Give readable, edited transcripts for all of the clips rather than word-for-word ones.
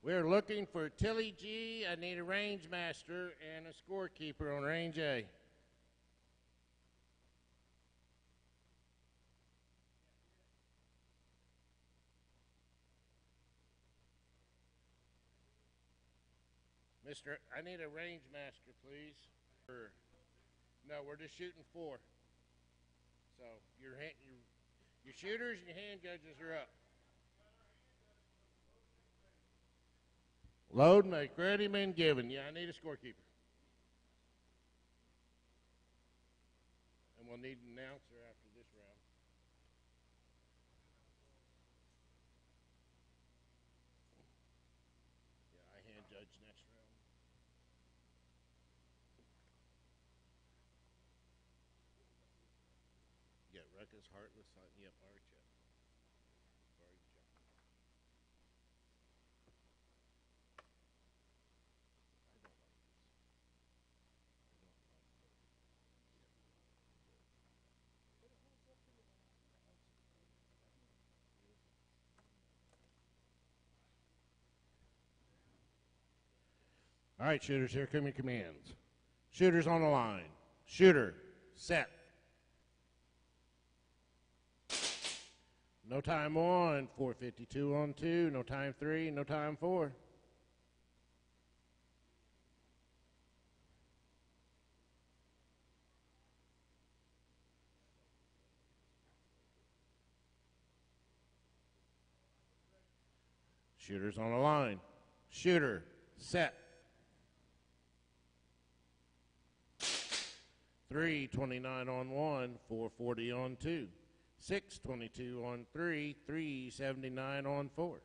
We're looking for Tilly G. I need a range master and a scorekeeper on range A. Mister, I need a range master, please. No, we're just shooting 4. So your shooters and your hand judges are up. Load, make ready, men given. Yeah, I need a scorekeeper. And we'll need an announcer after this round. Yeah, I hand judge next round. Yeah, Ruckus, Heartless, yep, Archet. All right, shooters, here come your commands. Shooters on the line. Shooter, set. No time 1, 4:52 on 2, no time 3, no time 4. Shooters on the line. Shooter, set. 3:29 on 1, 4:40 on 2. 6:22 on 3, 3:79 on 4.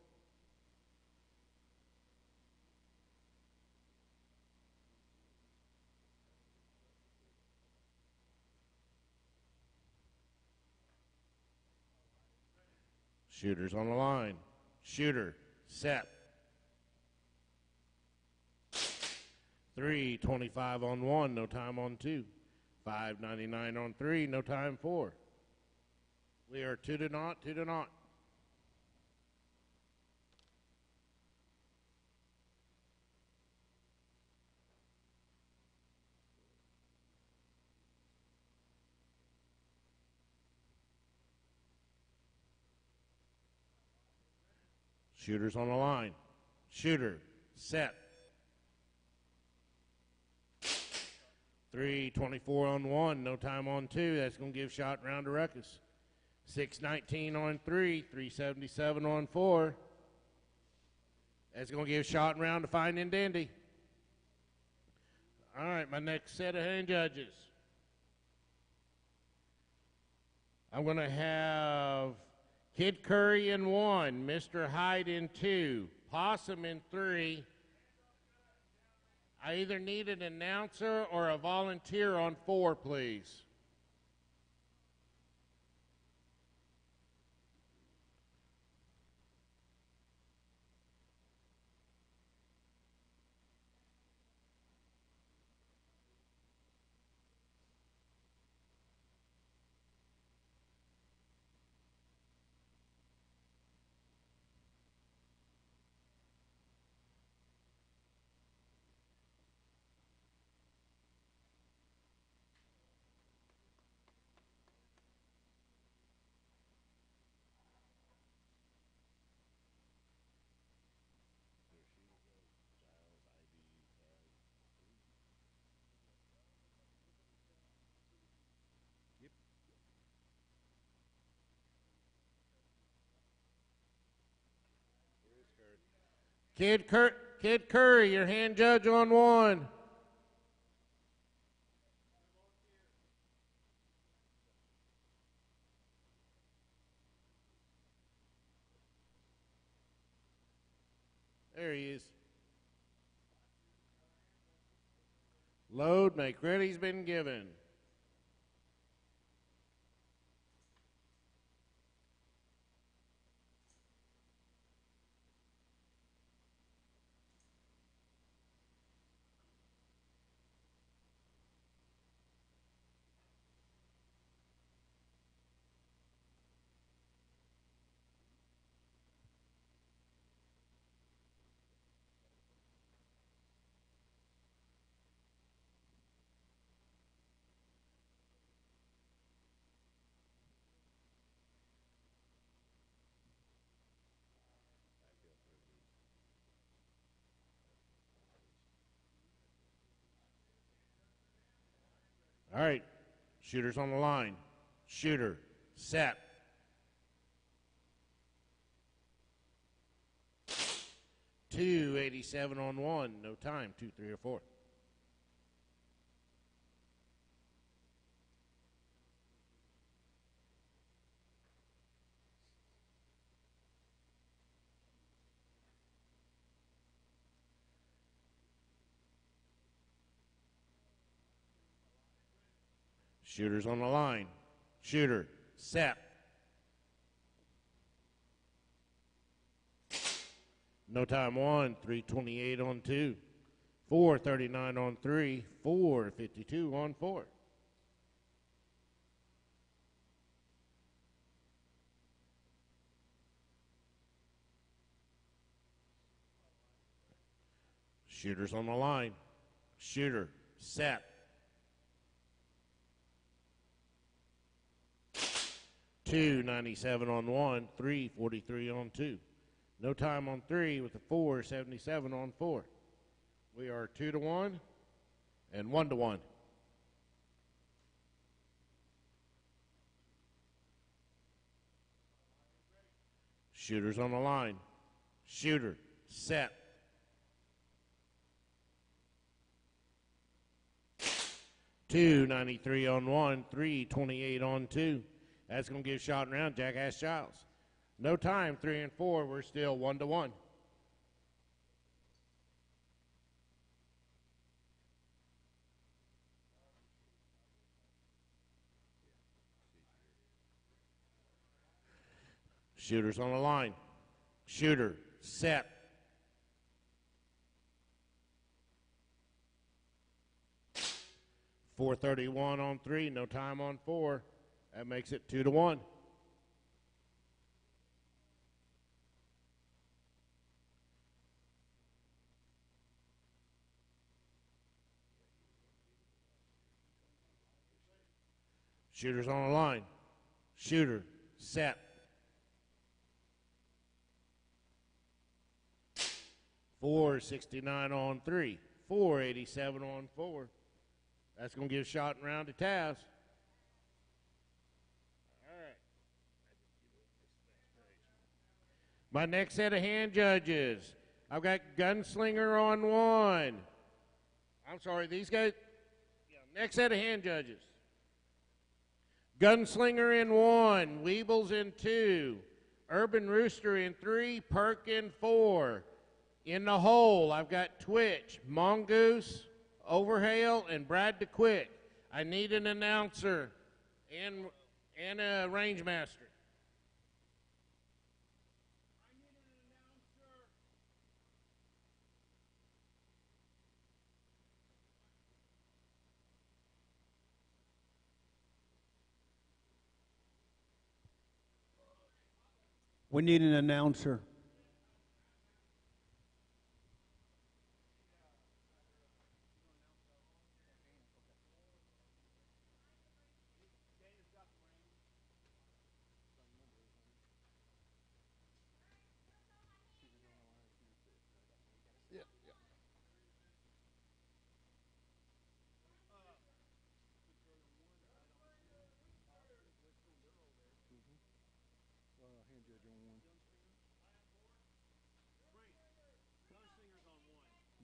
Shooters on the line. Shooter, set. 3:25 on 1, no time on 2. 5:99 on 3, no time 4. We are 2-0, 2-0. Shooters on the line. Shooter, set. 3:24 on 1, no time on 2. That's going to give shot round to Ruckus. 6:19 on 3, 3:77 on 4. That's going to give shot and round to Fine and Dandy. All right, my next set of hand judges. I'm going to have Kid Curry in 1, Mr. Hyde in 2, Possum in 3. I either need an announcer or a volunteer on 4, please. Kid Curry, your hand judge on 1. There he is. Load, make ready's been given. All right, shooters on the line. Shooter, set. .287 on one, no time, 2, 3, or 4. Shooters on the line. Shooter, set. No time 1, 328 on 2, 439 on 3, 452 on 4. Shooters on the line. Shooter, set. .297 on 1, 343 on 2. No time on 3 with a 477 on 4. We are 2-1 and 1-1. Shooters on the line. Shooter, set. .293 on 1, 328 on 2. That's going to give shot and round Jackass Giles. No time, 3 and 4. We're still 1-1. Shooters on the line. Shooter, set. .431 on 3, no time on 4. That makes it 2-1. Shooters on the line. Shooter, set. .469 on 3, 487 on 4. That's going to give shot and round to Taz. My next set of hand judges, I've got Gunslinger on 1. I'm sorry, these guys, next set of hand judges. Gunslinger in 1, Weebles in 2, Urban Rooster in 3, Perk in 4. In the hole, I've got Twitch, Mongoose, Overhail, and Brad DeQuick. I need an announcer and a range master. We need an announcer.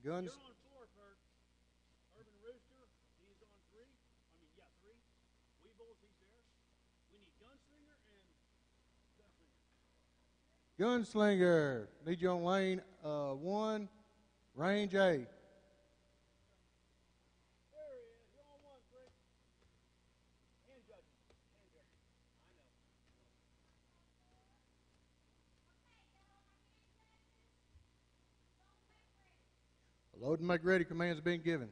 Guns. You're on 4, Bert. Urban Rooster, he's on 3. I mean, yeah, 3. Weebles, he's there. We need Gunslinger and Gunslinger. Gunslinger. Need you on lane 1, range A. There he is. You're on 1, Frank. Hand judges. Hand judges. I know. Load and make ready commands being given.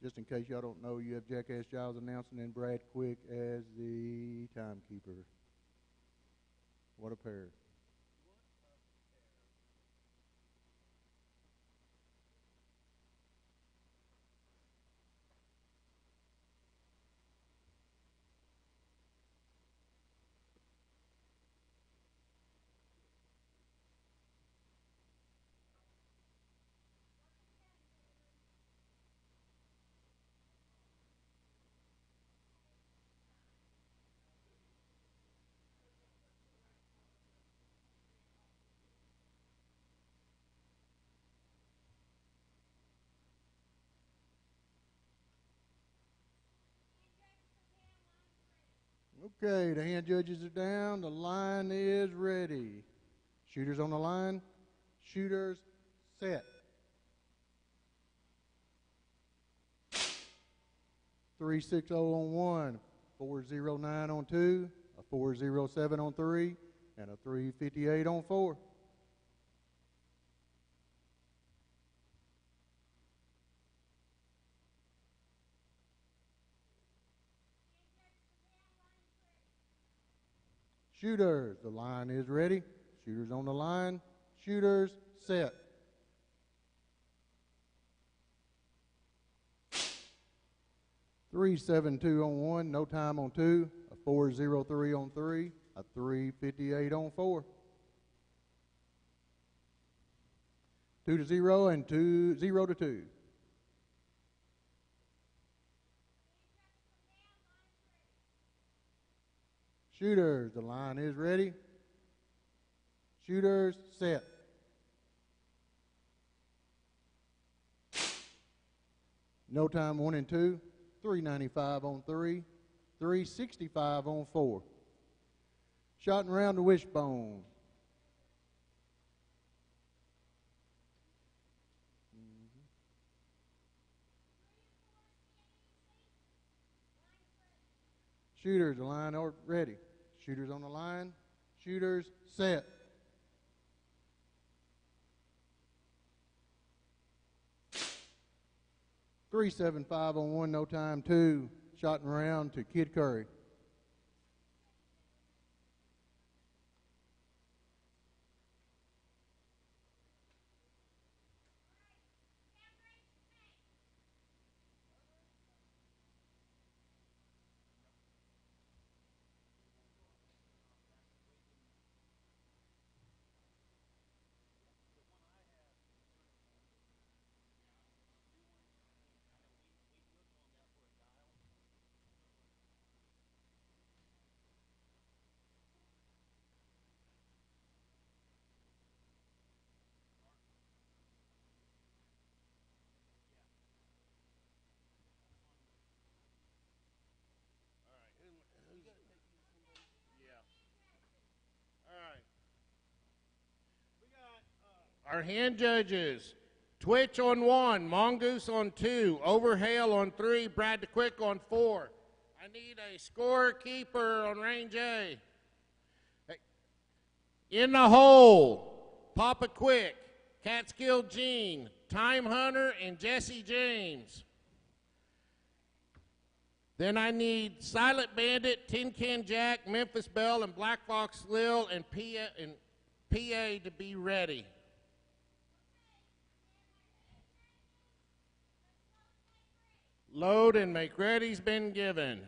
Just in case y'all don't know, you have Jackass Giles announcing and Brad Quick as the timekeeper. What a pair. Okay, the hand judges are down. The line is ready. Shooters on the line. Shooters set. 360 on 1, 409 on 2, a 407 on 3, and a 358 on 4. Shooters, the line is ready. Shooters on the line. Shooters set. .372 on 1, no time on 2, a 403 on 3, a 358 on 4. 2 to 0 and 0 to 2. Shooters, the line is ready. Shooters set. No time 1 and 2. 395 on 3, 365 on 4. Shot and round the wishbone. Shooters, the line are ready. Shooters on the line. Shooters set. .375 on 1, no time 2. Shot and round to Kid Curry. Our hand judges: Twitch on 1, Mongoose on 2, Overhail on 3, Brad the Quick on 4. I need a scorekeeper on range A. In the hole, Papa Quick, Catskill Gene, Time Hunter, and Jesse James. Then I need Silent Bandit, Tin Can Jack, Memphis Belle, and Black Fox Lil, and PA to be ready. Load and make ready's been given.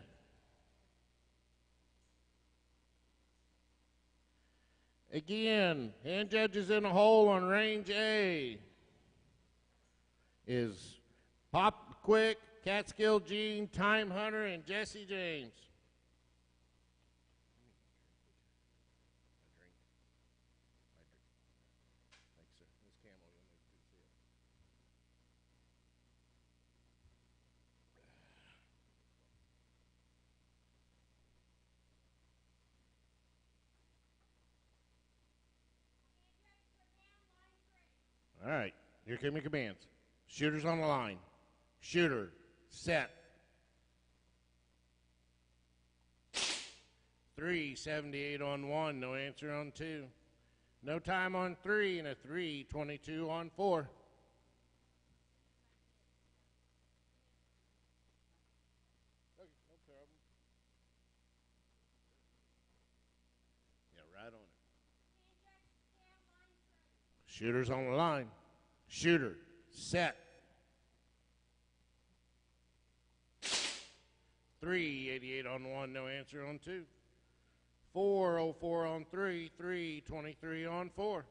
Again, hand judges in a hole on range A is Pop Quick, Catskill Gene, Time Hunter, and Jesse James. All right, here come your commands. Shooters on the line. Shooter, set. 378 on 1, no answer on 2. No time on 3, and a 322 on 4. Yeah, right on it. Shooters on the line. Shooter, set. 388 on 1, no answer on 2. 404 on 3, 323 on 4.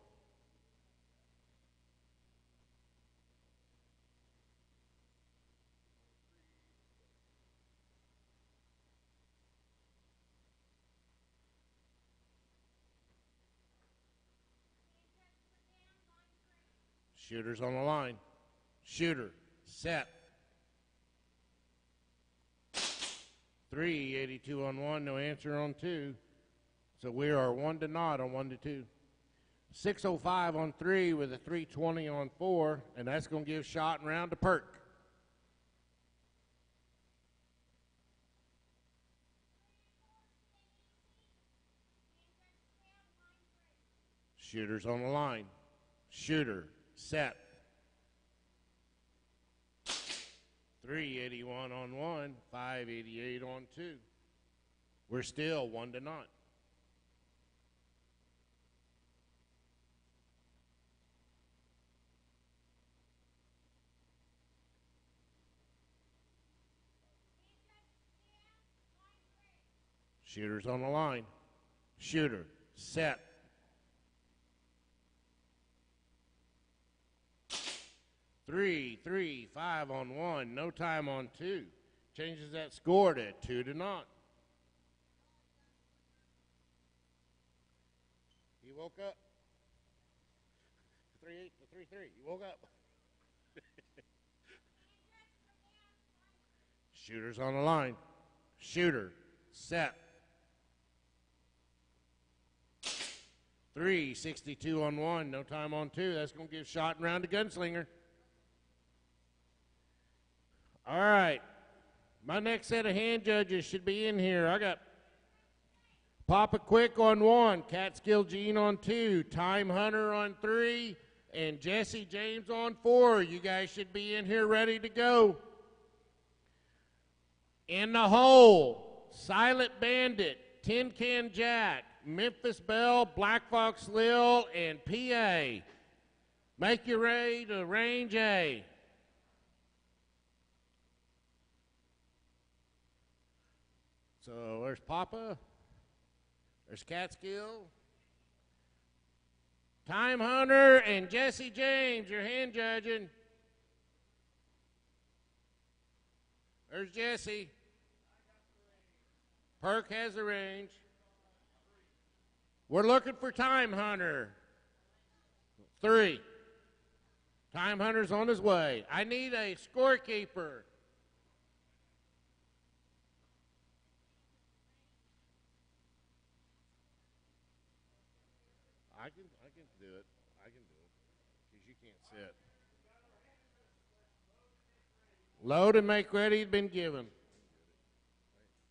Shooters on the line. Shooter, set. 382 on 1, no answer on 2. So we are 1-0 on 1 to 2. 605 on 3 with a 320 on 4, and that's going to give shot and round to Perk. Shooter's on the line. Shooter, set. 381 on 1, 588 on 2. We're still 1-0. Shooter's on the line. Shooter, set. 3-3-5 on 1, no time on 2. Changes that score to 2-0. You woke up? 3-8 to 3-3. You woke up? Shooter's on the line. Shooter, set. 3-62 on 1, no time on 2. That's going to give shot and round to Gunslinger. All right. My next set of hand judges should be in here. I got Papa Quick on 1, Catskill Gene on 2, Time Hunter on 3, and Jesse James on 4. You guys should be in here ready to go. In the hole, Silent Bandit, Tin Can Jack, Memphis Belle, Black Fox Lil, and PA. Make your way to range A. So there's Papa, there's Catskill, Time Hunter, and Jesse James, your hand judging. There's Jesse. Perk has the range. We're looking for Time Hunter. 3. Time Hunter's on his way. I need a scorekeeper. I can do it. I can do it. Because you can't sit. Load and make ready has been given.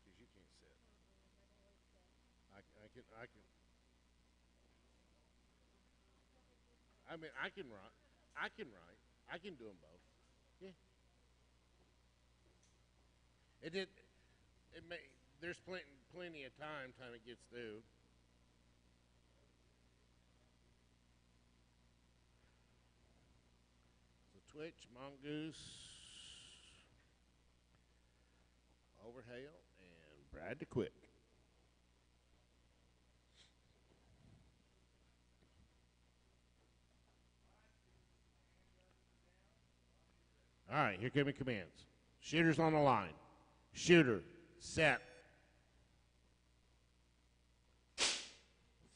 Because you can't sit. I mean, I can write. I can do them both. Yeah. There's plenty of time it gets through. Twitch, Mongoose, Overhale, and Brad the Quick. All right, here come your commands. Shooter's on the line. Shooter, set.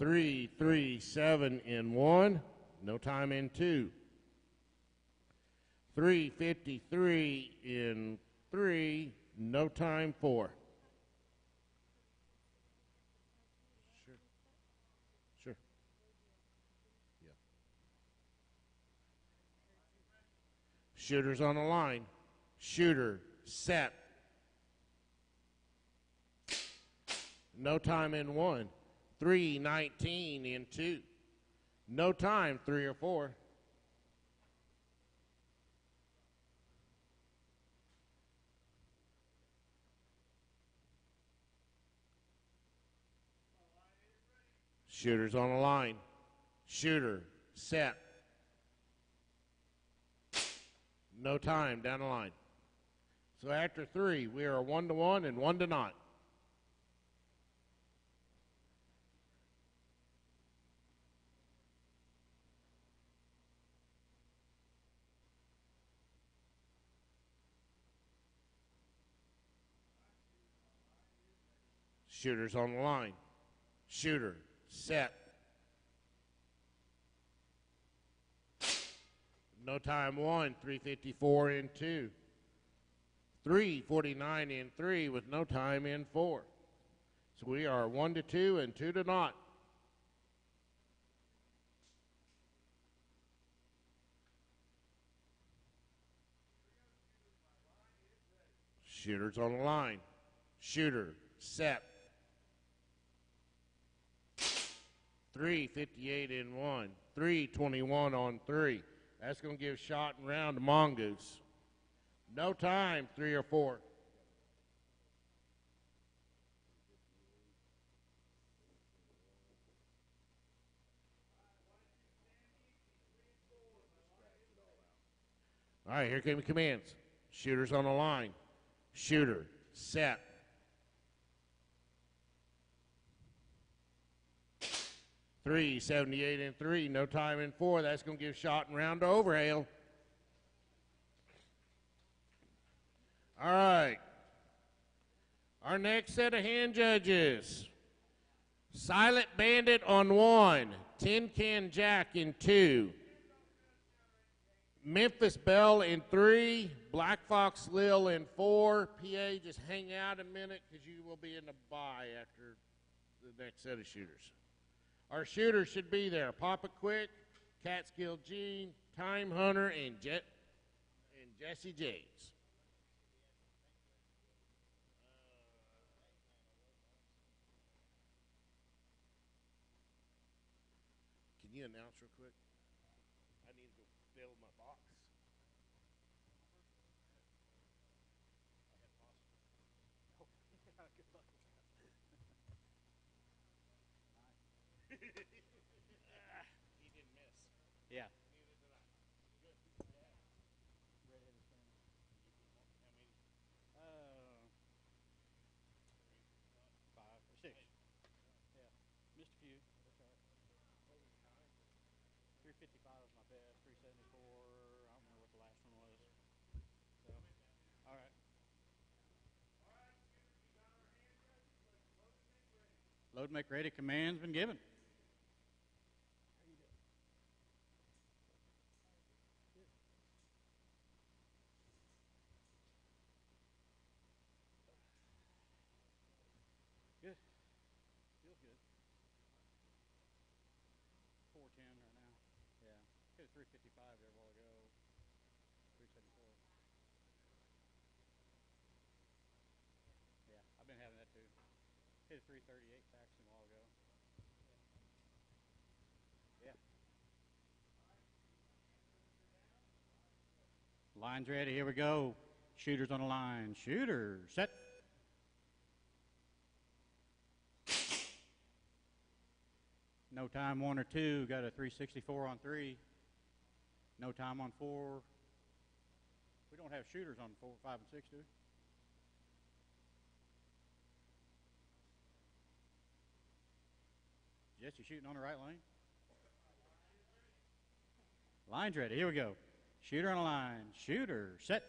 3-3-7 in 1, no time in 2. 3-53 in 3, no time 4. Sure. Yeah. Shooter's on the line. Shooter, set. No time in 1. 3-19 in 2. No time 3 or 4. Shooter's on the line. Shooter, set. No time down the line. So after 3, we are 1-1 and 1-0. Shooter's on the line. Shooter, set. No time 1, 3:54 in 2. 3:49 in 3 with no time in 4. So we are 1-2 and 2-0. Shooters on the line. Shooter, set. 3:58 in 1. 3:21 on 3. That's going to give shot and round to Mongoose. No time, 3 or 4. All right, here came the commands. Shooters on the line. Shooter, set. 3:78 in 3, no time in 4. That's going to give shot and round to Overhale. All right. Our next set of hand judges. Silent Bandit on 1. Tin Can Jack in 2. Memphis Belle in 3. Black Fox Lil in 4. PA, just hang out a minute because you will be in the bye after the next set of shooters. Our shooters should be there. Papa Quick, Catskill Gene, Time Hunter, and Jesse James. Can you announce real quick? I need to go fill my box. He didn't miss. Yeah. Neither did I. Good. Yeah. Five or six. Yeah. Missed a few. That's all right. 355 was my best. 374. I don't remember what the last one was. So, all right. Load make ready. Command's been given. Good. Feels good. 410 right now. Yeah. Hit a 355 there a while ago. 374. Yeah, I've been having that too. Hit a 338 Paxton a while ago. Yeah. Line's ready. Here we go. Shooters on the line. Shooter. Set. No time 1 or 2. Got a 364 on 3. No time on 4. We don't have shooters on 4, 5, and 6, do we? Jesse shooting on the right lane. Line's ready. Here we go. Shooter on the line. Shooter. Set.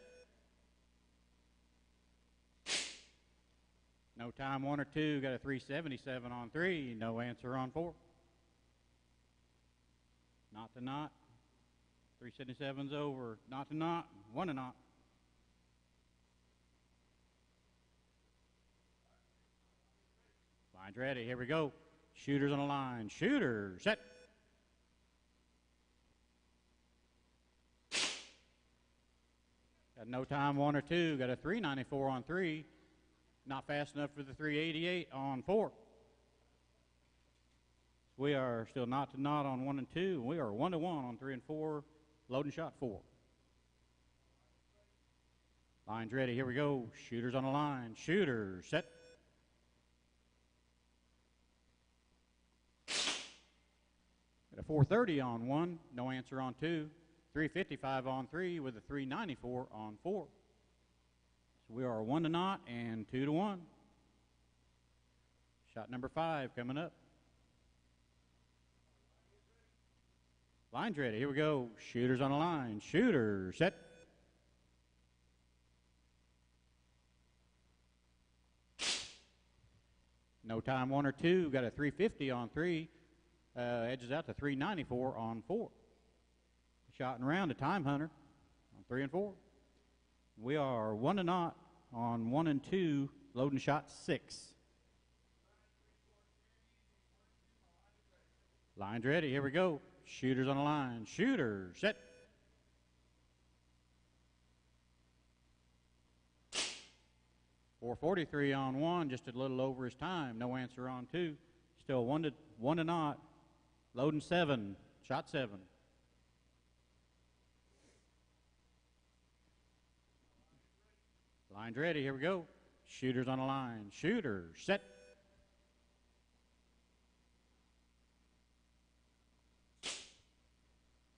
No time 1 or 2. Got a 377 on 3. No answer on 4. Not to not. 377's over. Not to not. 1 to not. Line's ready. Here we go. Shooters on the line. Shooter. Set. Got no time 1 or 2. Got a 394 on 3. Not fast enough for the 388 on 4. We are still not to not on 1 and 2. We are 1 to 1 on 3 and 4. Loading shot 4. Line's ready. Here we go. Shooters on the line. Shooter. Set. Got a 430 on 1. No answer on 2. 355 on 3 with a 394 on 4. So we are 1 to not and 2 to 1. Shot number 5 coming up. Line's ready. Here we go. Shooters on the line. Shooter. Set. No time 1 or 2. Got a 350 on 3. Edges out to 394 on 4. Shot and round to Time Hunter on 3 and 4. We are 1 to not on 1 and 2, loading shot 6. Line's ready, here we go. Shooters on the line. Shooter, set. .443 on 1, just a little over his time. No answer on 2. Still 1 to naught. Loading 7, shot 7. Line's ready, here we go. Shooters on the line. Shooter, set.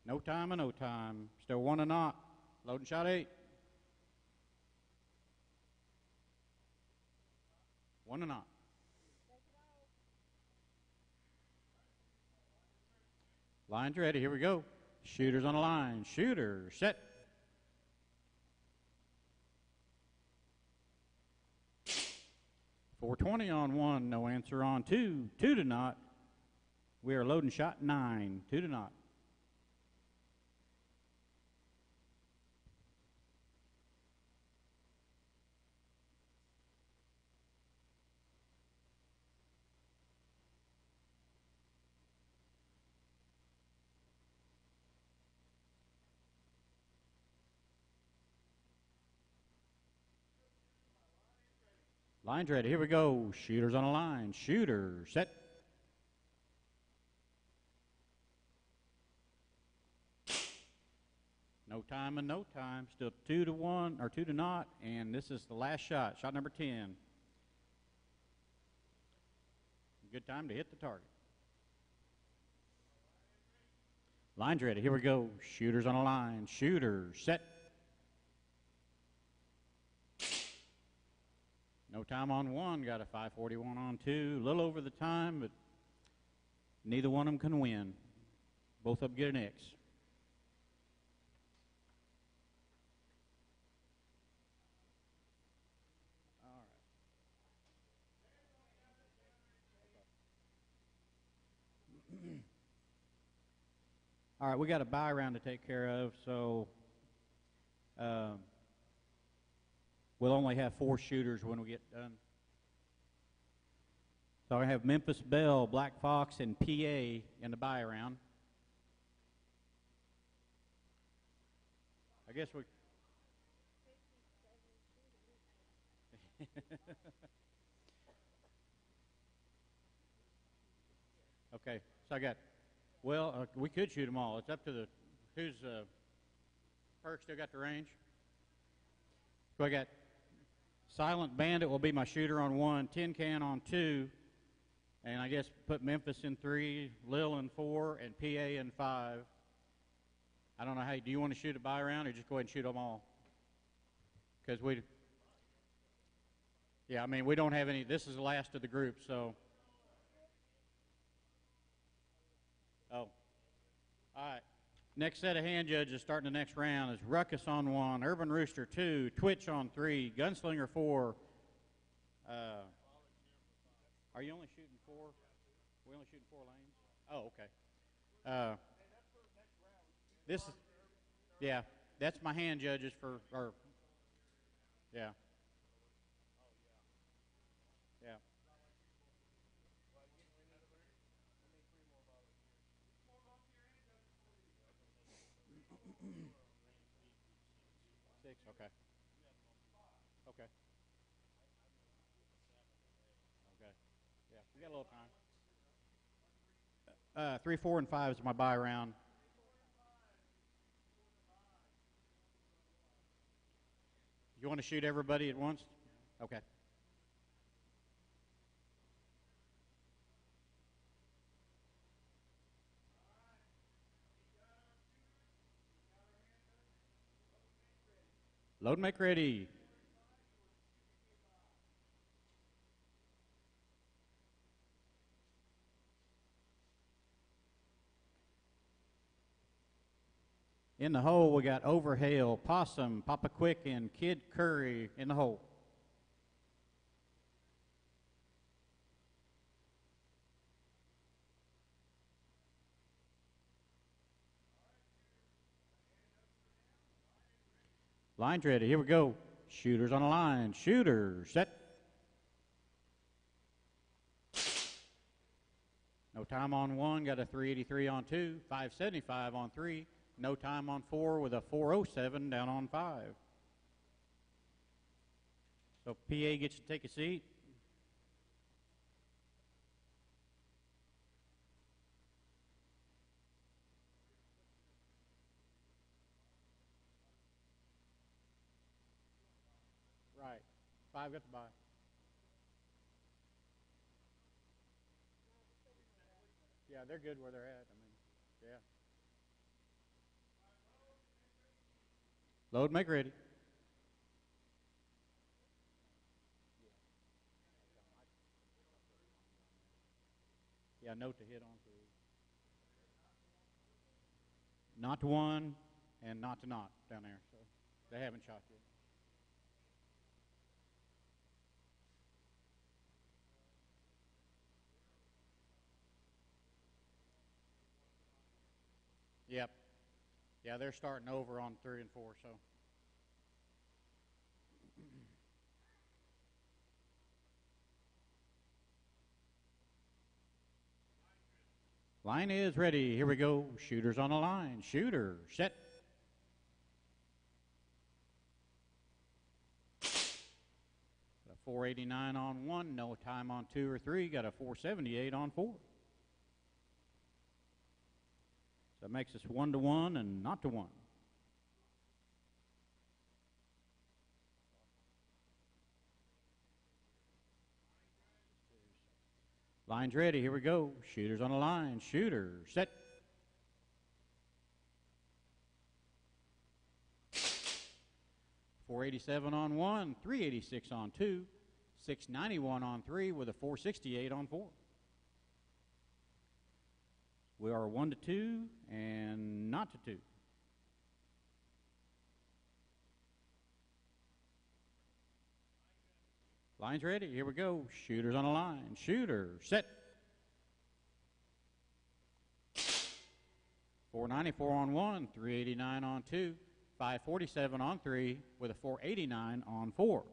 No time and no time. Still 1 to naught. Loading shot 8. 1 to naught. Line's ready. Here we go. Shooters on the line. Shooter, set. .420 on 1. No answer on 2. 2 to naught. We are loading shot 9. 2 to naught. Line's ready. Here we go. Shooters on the line. Shooter, set. No time and no time. Still 2 to 1 or 2 to naught, and this is the last shot. Shot number 10. Good time to hit the target. Line's ready. Here we go. Shooters on the line. Shooter, set. No time on 1, got a 5:41 on 2. A little over the time, but neither one of them can win. Both of them get an X. All right. All right, we got a buy round to take care of, so we'll only have 4 shooters when we get done. So I have Memphis Belle, Black Fox, and PA in the buy round. I guess we... Okay, so I got... Well, we could shoot them all. It's up to the... Who's... Perk still got the range? So I got... Silent Bandit will be my shooter on 1, Tin Can on 2, and I guess put Memphis in 3, Lil in 4, and PA in 5. I don't know how, do you want to shoot a buy round or just go ahead and shoot them all? Because we, yeah, I mean, we don't have any, this is the last of the group, so. Oh, all right. Next set of hand judges starting the next round is Ruckus on 1, Urban Rooster 2, Twitch on 3, Gunslinger 4. Are you only shooting 4? We only shooting 4 lanes? Oh, okay. This is, yeah, that's my hand judges for, or, yeah. Yeah. 6, okay. Okay. Okay. Yeah, we got a little time. 3, 4, and 5 is my buy round. You want to shoot everybody at once? Okay. Load, make ready. In the hole, we got Overhale, Possum, Papa Quick, and Kid Curry in the hole. Line's ready. Here we go. Shooters on the line. Shooters, set. No time on 1, got a 383 on 2, 575 on 3. No time on 4 with a 407 down on 5. So PA gets to take a seat. Right. 5 got the bye. Yeah, they're good where they're at. I mean, yeah. Load, make ready. Yeah, note to hit on 3. Not to 1 and not to not down there. So they haven't shot yet. Yep. Yeah, they're starting over on 3 and 4, so. Line is ready. Here we go. Shooters on the line. Shooter, set. Got a 489 on 1, no time on 2 or 3. Got a 478 on 4. So that makes us 1 to 1 and not to 1. Line's ready. Here we go. Shooters on the line. Shooter, set. .487 on 1, 386 on 2, 691 on 3 with a 468 on 4. We are 1 to 2 and not to 2. Line's ready. Here we go. Shooters on the line. Shooter, set. 494 on 1, 389 on 2, 547 on 3 with a 489 on 4.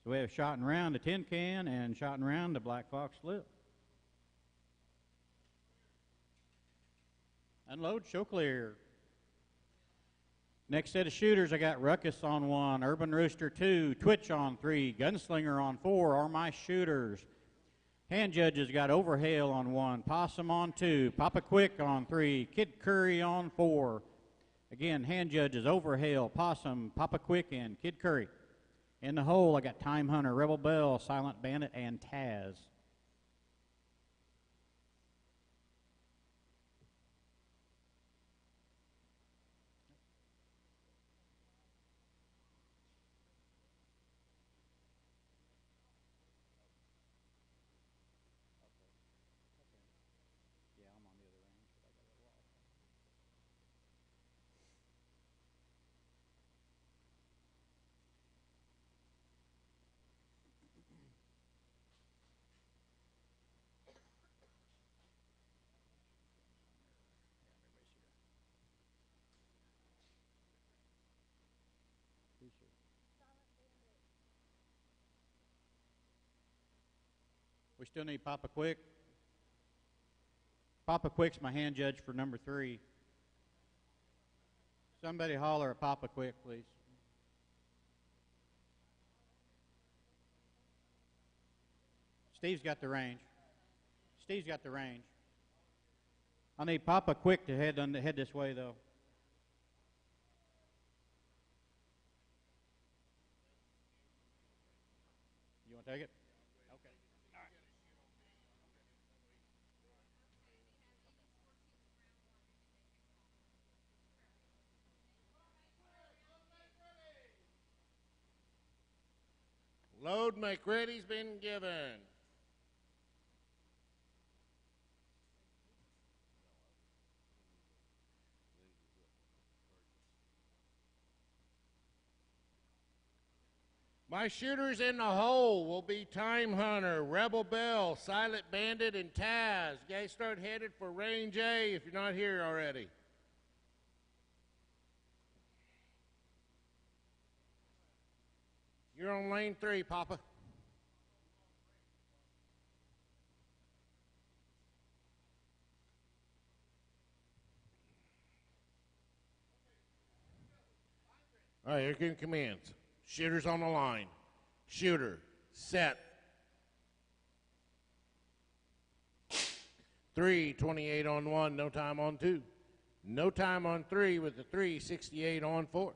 So we have shot and round to tin can and shot and round to Black Fox slip. Unload, show clear. Next set of shooters, I got Ruckus on 1, Urban Rooster 2, Twitch on 3, Gunslinger on 4 are my shooters. Hand judges got Overhail on 1, Possum on 2, Papa Quick on 3, Kid Curry on 4. Again, hand judges Overhail, Possum, Papa Quick, and Kid Curry. In the hole, I got Time Hunter, Rebel Bell, Silent Bandit, and Taz. We still need Papa Quick. Papa Quick's my hand judge for number 3. Somebody holler at Papa Quick, please. Steve's got the range. Steve's got the range. I need Papa Quick to head this way, though. You want to take it? Okay. All right. Load, make ready's been given. My shooters in the hole will be Time Hunter, Rebel Bell, Silent Bandit, and Taz. You guys start headed for Range A if you're not here already. You're on lane 3, Papa. All right, here come commands. Shooter's on the line. Shooter, set. 3, 28 on 1, no time on 2. No time on 3 with the 3, 68 on 4.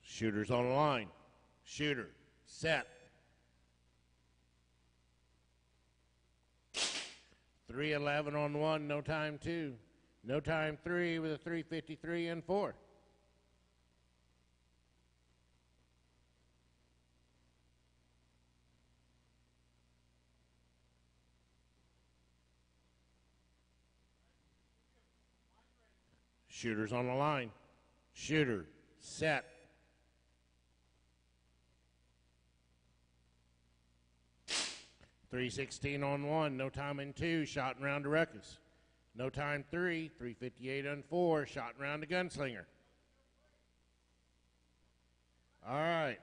Shooter's on the line. Shooter, set. 311 on 1, no time 2. No time 3 with a 353 and 4. Shooter's on the line. Shooter, set. 316 on 1, no time in 2, shot and round to Ruckus. No time 3, 358 on 4, shot and round to Gunslinger. All right.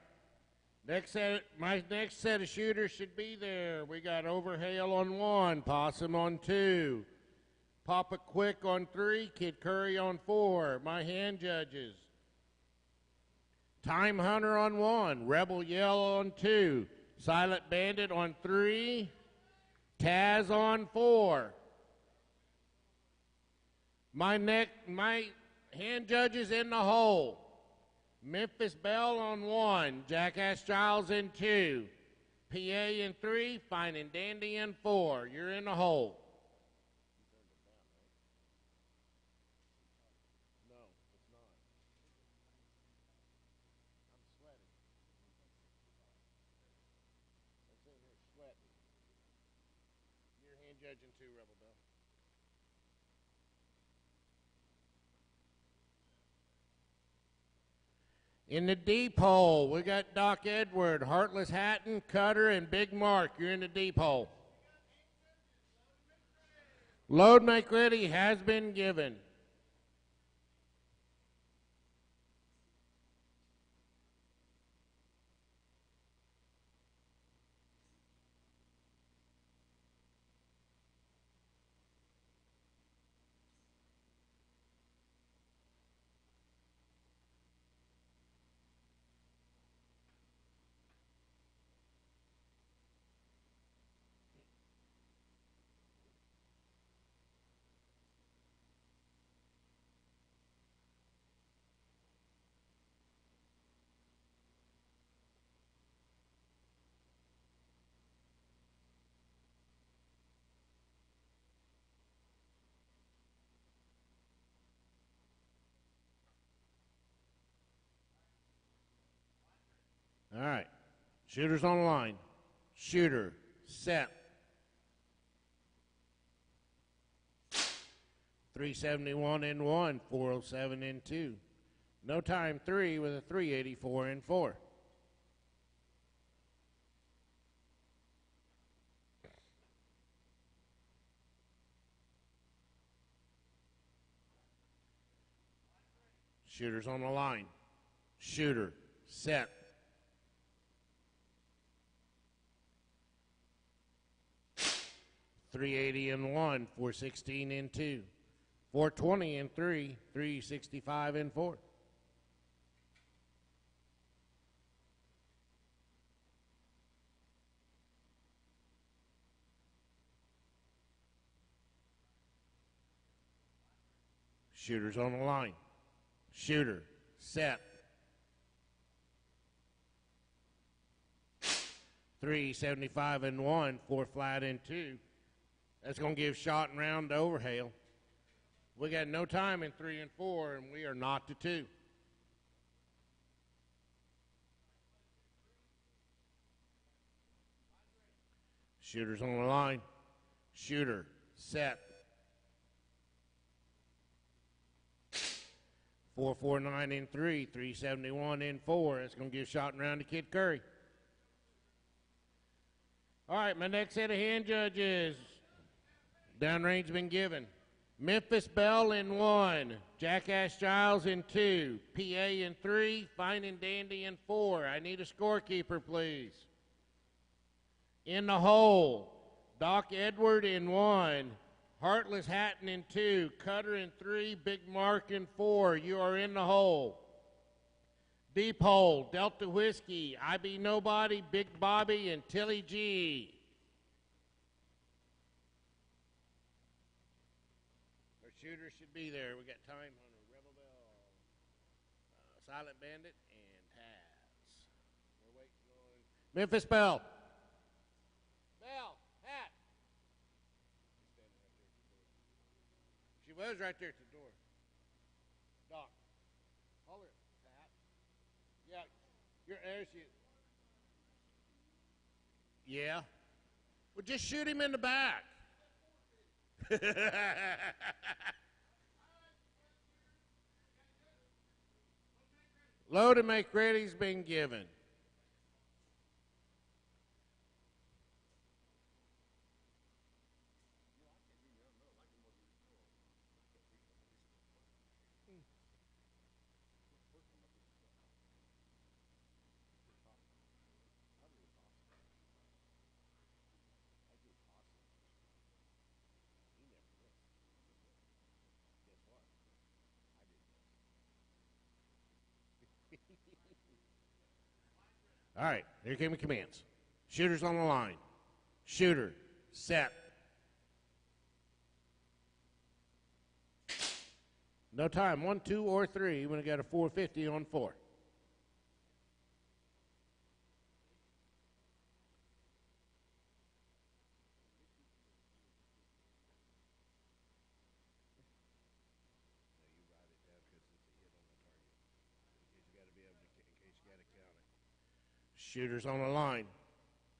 My next set of shooters should be there. We got Overhale on 1, Possum on 2, Papa Quick on 3, Kid Curry on 4. My hand judges. Time Hunter on 1, Rebel Yell on 2, Silent Bandit on 3, Taz on 4. My hand judges in the hole. Memphis Bell on 1, Jackass Giles in 2, PA in 3, Fine and Dandy in 4. You're in the hole. No, it's not. I'm sweating. I'm sitting here sweating. You're hand judging too, Rebel Bell. In the deep hole, we got Doc Edward, Heartless Hatton, Cutter, and Big Mark. You're in the deep hole. Load make ready has been given. All right. Shooter's on the line. Shooter, set. 371 in 1, 407 in 2. No time 3 with a 384 in 4. Shooter's on the line. Shooter, set. 380 in 1, 416 in 2, 420 in 3, 365 in 4. Shooter's on the line. Shooter, set. 375 in 1, 4 flat in 2. That's going to give shot and round to Overhale. We got no time in 3 and 4, and we are not to 2. Shooter's on the line. Shooter, set. 449 in 3, 371 in 4. That's going to give shot and round to Kid Curry. All right, my next set of hand judges. Downrange been given. Memphis Belle in 1, Jackass Giles in 2, PA in 3, Fine and Dandy in 4. I need a scorekeeper, please. In the hole, Doc Edward in 1, Heartless Hatton in 2, Cutter in 3, Big Mark in 4. You are in the hole. Deep hole, Delta Whiskey, I Be Nobody, Big Bobby, and Tilly G. Our shooters should be there. We got Time Hunter, Rebel Bell, Silent Bandit, and Taz. We're waiting on Memphis Belle. Belle, Hat. She was right there at the door. Doc, holler at Pat. Yeah, there she is. Yeah. Well, just shoot him in the back. Load and make ready's been given. All right, here came the commands. Shooters on the line. Shooter, set. No time, 1, 2, or 3. When we got a 450 on 4. Shooters on the line.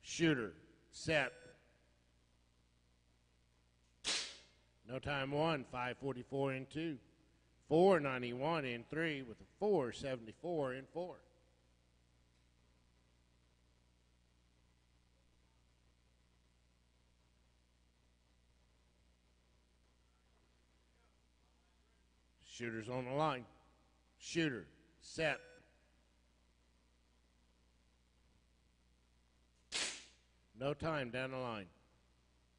Shooter, set. No time 1, 544 in 2. 491 in 3 with a 474 in 4. Shooters on the line. Shooter, set. No time down the line.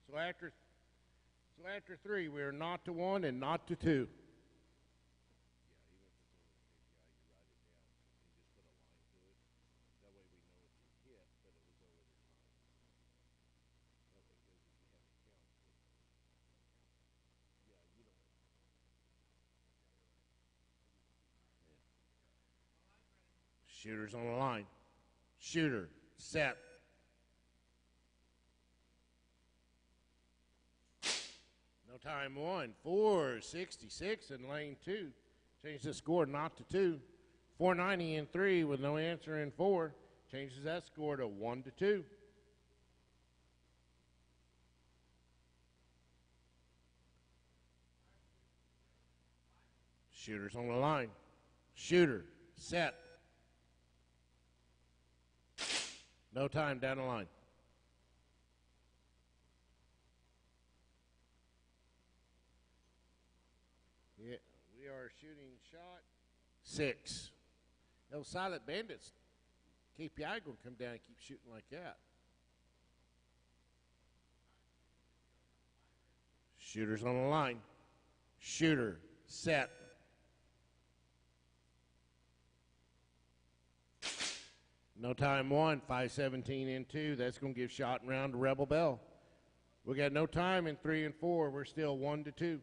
So after 3, we are not to 1 and not to 2. Shooters on the line. Shooter, set. No time 1, 466 in lane 2. Change the score not to 2. 490 in 3 with no answer in 4. Changes that score to 1 to 2. Shooters on the line. Shooter, set. No time down the line. Yeah, we are shooting shot 6. Those Silent Bandits, KPI going to come down and keep shooting like that. Shooters on the line. Shooter, set. No time 1, 517 in 2. That's going to give shot and round to Rebel Belle. We got no time in 3 and 4. We're still 1 to 2.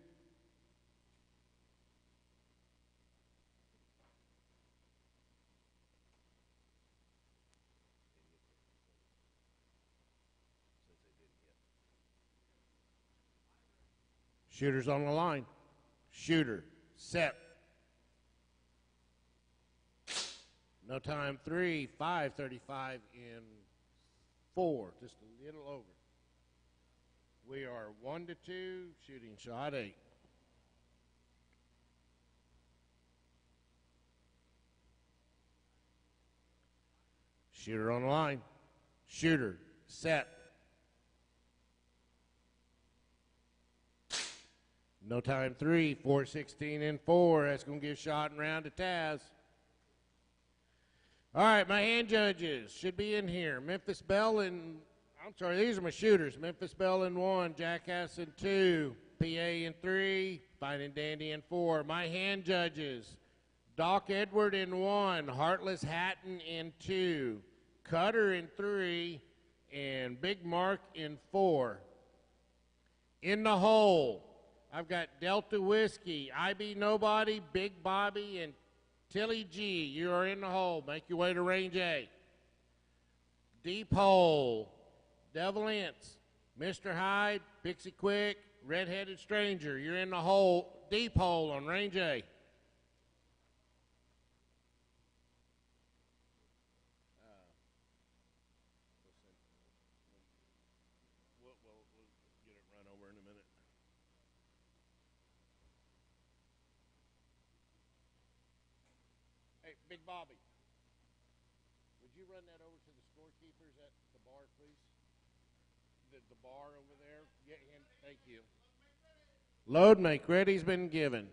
Shooters on the line. Shooter, set. No time 3, 535 in 4, just a little over. We are 1 to 2, shooting shot 8. Shooter on the line. Shooter, set. No time, 3, 4:16 and 4. That's going to give shot and round to Taz. All right, my hand judges should be in here. Memphis Bell and, I'm sorry, these are my shooters. Memphis Bell in 1, Jackass in 2, PA in 3, Fine and Dandy in 4. My hand judges, Doc Edward in 1, Heartless Hatton in 2, Cutter in 3, and Big Mark in 4. In the hole, I've got Delta Whiskey, IB Nobody, Big Bobby, and Tilly G. You are in the hole. Make your way to range A. Deep hole, Devil Ince, Mr. Hyde, Pixie Quick, Red-Headed Stranger. You're in the hole, deep hole on range A. We'll get it run over in a minute. Hey, Big Bobby, would you run that over to the scorekeepers at the bar, please? The bar over there. Get him. Thank you. Load make ready's been given.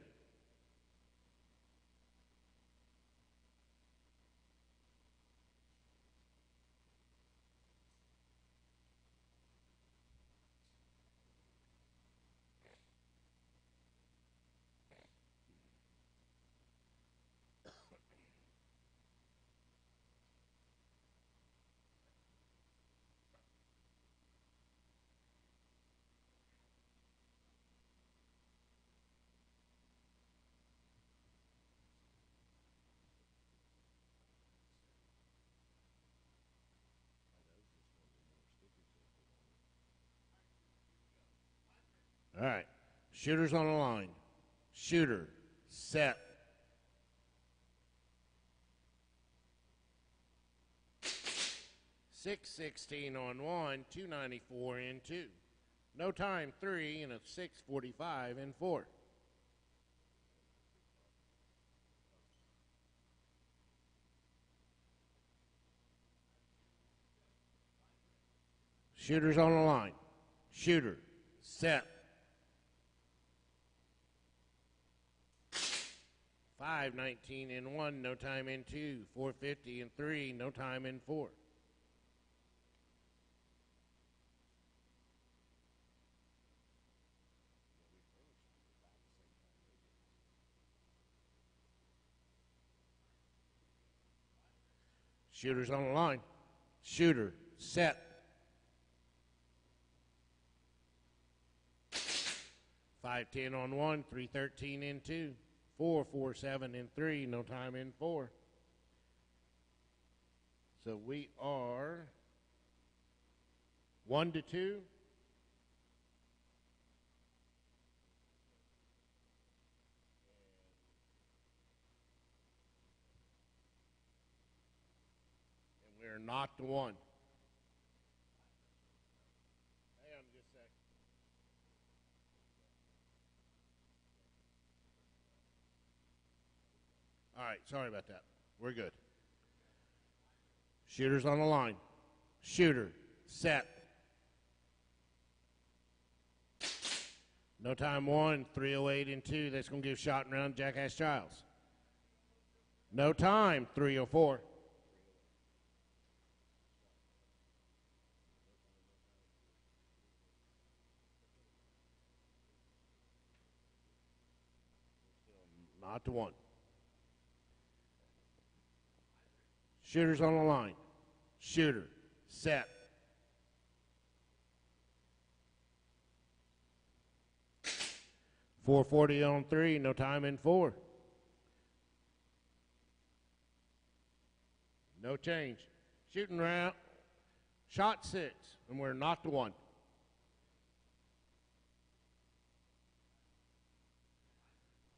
All right. Shooter's on the line. Shooter, set. .616 on 1, 294 in 2. No time, 3, and a 6:45 in 4. Shooter's on the line. Shooter, set. 5:19 in 1, no time in 2. 4:50 in 3, no time in 4. Shooter's on the line. Shooter, set. 5:10 on 1, 3:13 in 2. 4:47 in 3, no time in 4. So we are 1-2. And we're not to 1. Hang on just a sec. All right, sorry about that. We're good. Shooter's on the line. Shooter, set. No time 1, 3:08 in 2. That's going to give shot and round Jackass Childs. No time, 3:04. Not to 1. Shooter's on the line. Shooter, set. .440 on 3, no time in 4. No change. Shooting round. Shot 6, and we're not to 1.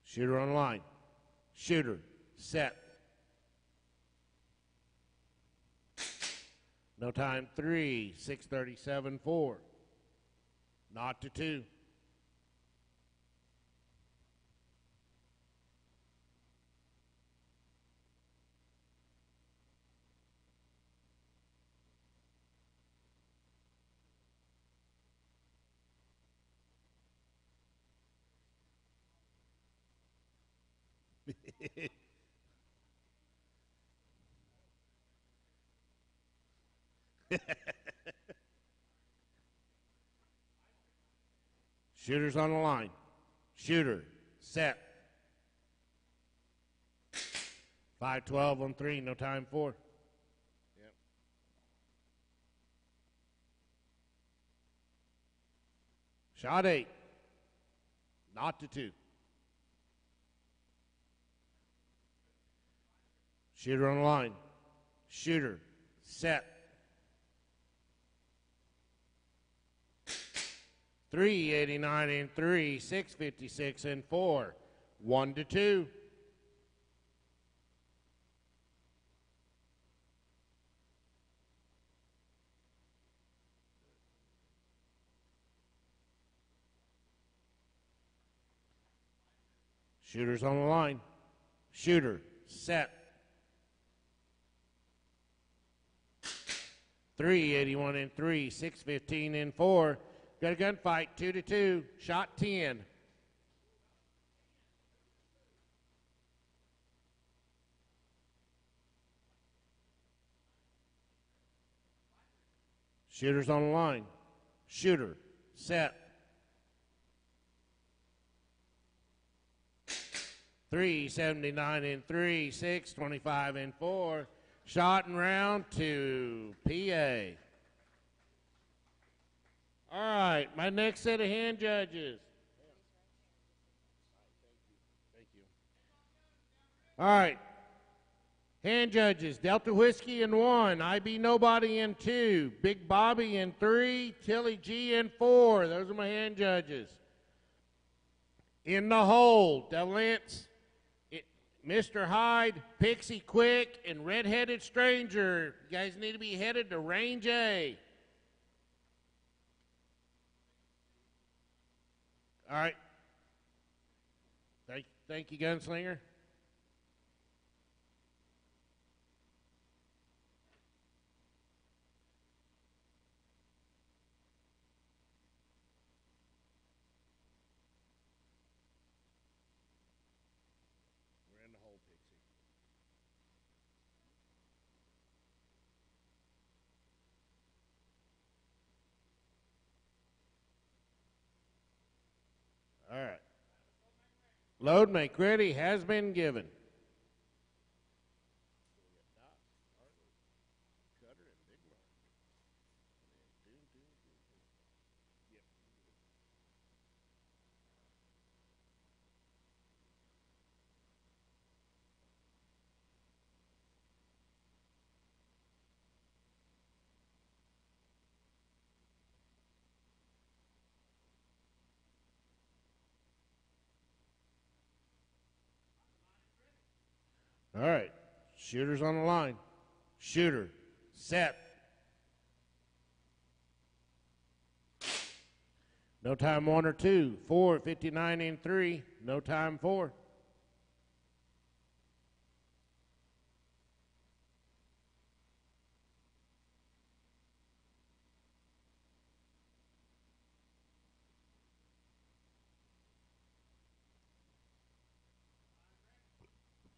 Shooter on the line. Shooter, set. No time, 3, 6:37, 4. Not to 2. Shooter's on the line. Shooter, set. 5-12 on 3, no time 4. Yep. Shot 8. Not to 2. Shooter on the line. Shooter, set. 389 and 3, 656 and 4, 1-2. Shooter's on the line. Shooter, set. 381 and 3, 615 and 4. Got a gunfight, 2-2. Shot 10. Shooter's on the line. Shooter, set. 379 and 3, 625 and 4. Shot and round to PA. All right, my next set of hand judges. Thank you. All right, hand judges, Delta Whiskey in 1, IB Nobody in 2, Big Bobby in 3, Tilly G in 4. Those are my hand judges. In the hole, Delance, Mr. Hyde, Pixie Quick, and Red-Headed Stranger. You guys need to be headed to Range A. All right. Thank you, Gunslinger. We're in the hole, Pixie. All right. Load make ready has been given. All right. Shooter's on the line. Shooter, set. No time 1 or 2. 4, 59 and 3. No time 4.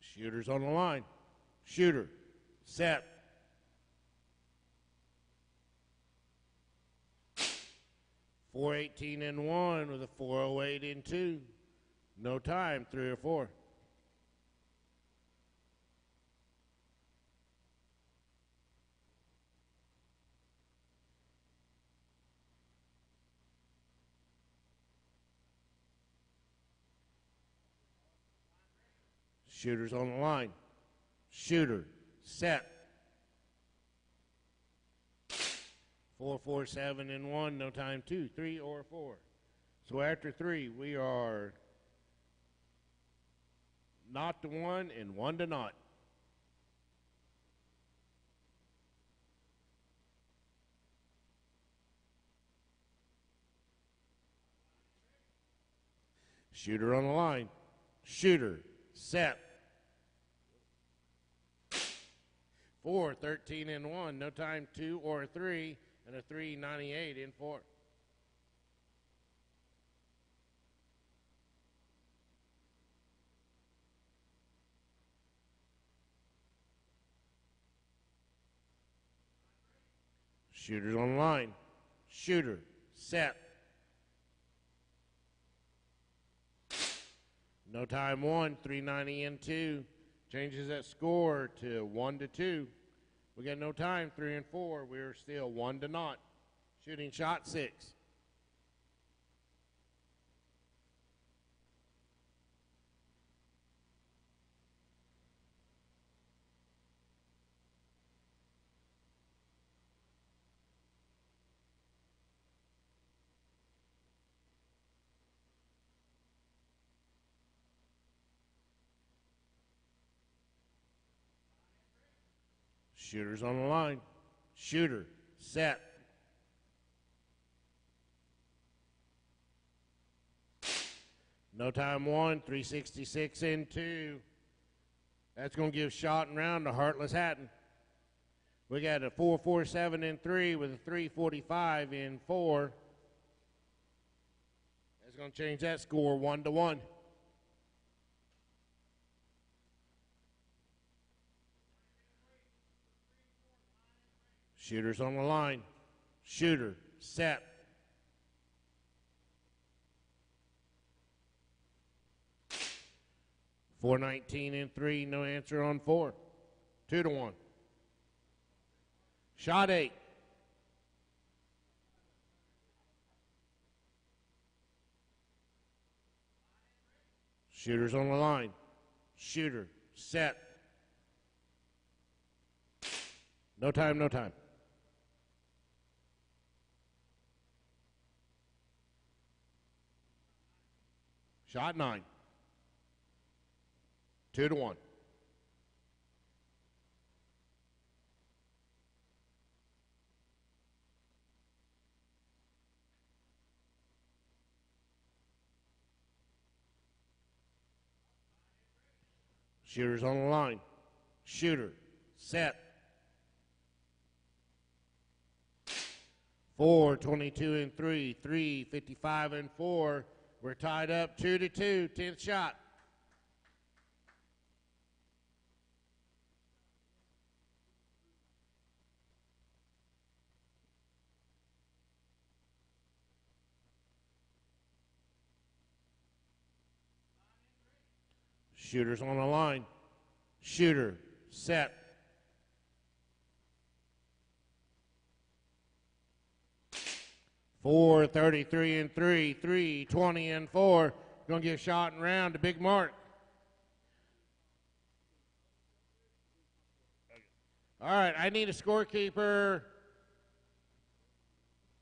Shooter's on the line. Shooter, set. 418 and 1 with a 408 in 2. No time, 3 or 4. Shooter's on the line. Shooter, set. 447 and 1, no time 2, 3 or 4. So after 3, we are not to 1 and 1 to not. Shooter on the line. Shooter, set. 4, 13 and 1, no time 2 or 3, and a 398 in 4. Shooter's on the line. Shooter, set. No time one, 390 and 2. Changes that score to 1-2. We got no time, 3 and 4. We're still 1-0. Shooting shot 6. Shooter's on the line. Shooter, set. No time one, 366 and 2. That's going to give shot and round to Heartless Hatton. We got a 447 and 3 with a 345 in 4. That's going to change that score 1-1. Shooter's on the line. Shooter, set. $419 and 3, no answer on 4. 2-1. Shot 8. Shooter's on the line. Shooter, set. No time, no time. Shot 9. 2-1. Shooter's on the line. Shooter, set. 422 and 3, 355 and 4. We're tied up 2-2. 10th shot. Shooter's on the line. Shooter, set. Four 33 and 3, 320 and 4. Gonna get shot and round to Big Mark. All right, I need a scorekeeper.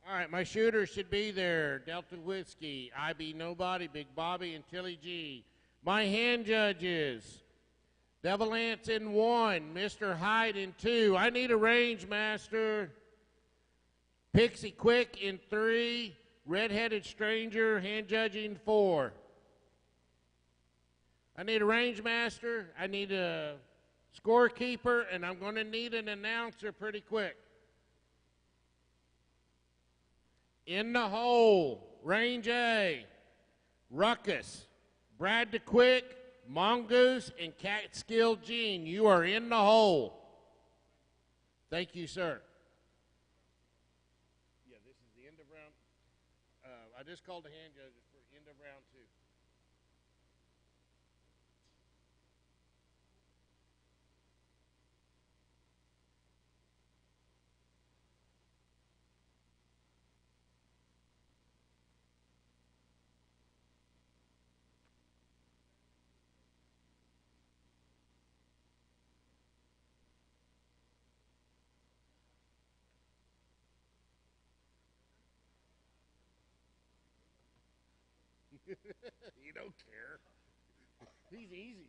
All right, my shooters should be there. Delta Whiskey, IB Nobody, Big Bobby, and Tilly G. My hand judges, Devil Ants in 1, Mr. Hyde in 2. I need a range master. Pixie Quick in 3, Redheaded Stranger, hand judging 4. I need a range master, I need a scorekeeper, and I'm going to need an announcer pretty quick. In the hole, range A, Ruckus, Brad the Quick, Mongoose, and Catskill Gene. You are in the hole. Thank you, sir. Yeah, this is the end of round. I just called the hand judges for end of round 2. You don't care. He's easy.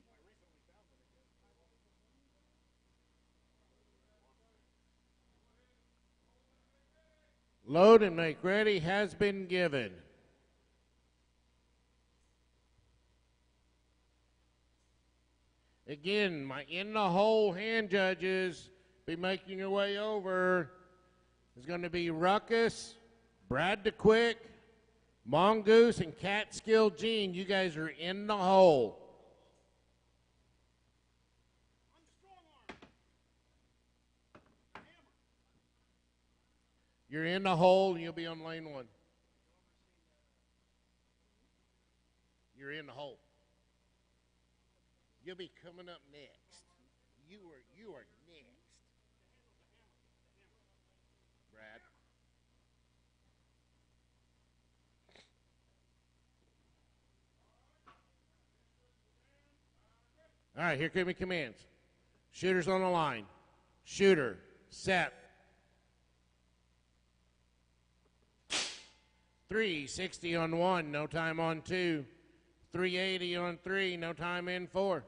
Load and make ready has been given. Again, my in the hole hand judges be making your way over. There's going to be Ruckus, Brad the Quick, Mongoose, and Catskill Gene. You guys are in the hole. You're in the hole, and you'll be on lane 1. You're in the hole. You'll be coming up next. You are next. Brad. All right, here come your commands. Shooters on the line. Shooter, set. 360 on 1, no time on 2. 380 on 3, no time in 4.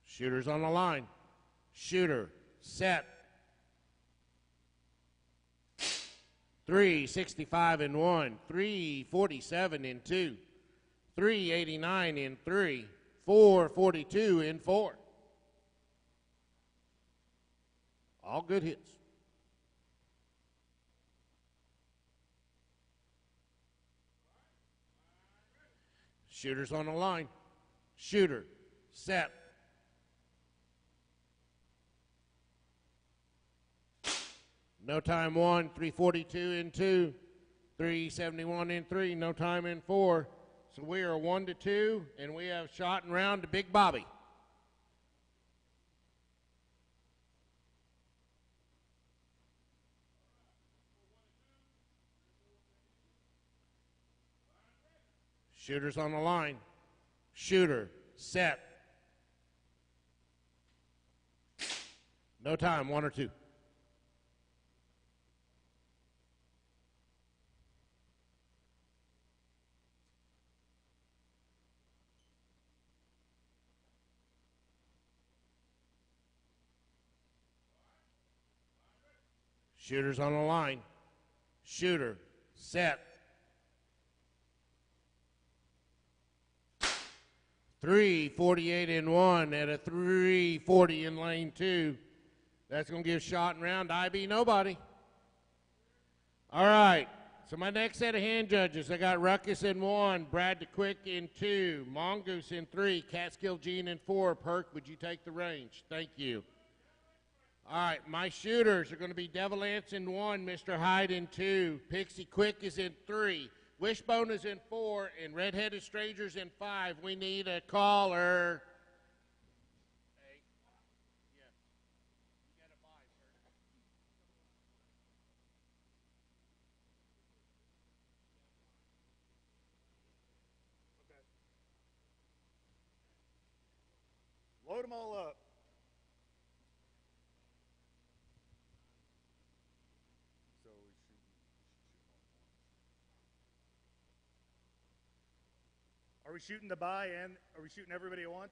Shooters on the line. Shooter, set. 365 in 1, 347 in 2, 389 in 3, 442 in 4. All good hits. Shooters on the line. Shooter, set. No time 1, 342 in 2, 371 in 3, no time in 4. So we are 1-2, and we have shot and round to Big Bobby. Shooters on the line. Shooter, set. No time, 1 or 2. Shooters on the line. Shooter, set. 348 in 1 at a 340 in lane 2. That's going to give shot and round to IB nobody. All right, so my next set of hand judges, I got Ruckus in 1, Brad DeQuick in 2, Mongoose in 3, Catskill Gene in 4. Perk, would you take the range? Thank you. All right, my shooters are going to be Devil Ants in 1, Mr. Hyde in 2, Pixie Quick is in 3, Wishbone is in 4, and Redheaded Strangers in 5. We need a caller. Hey, yeah, you got to buy, sir. Okay. Load them all up. Are we shooting the buy and are we shooting everybody at once?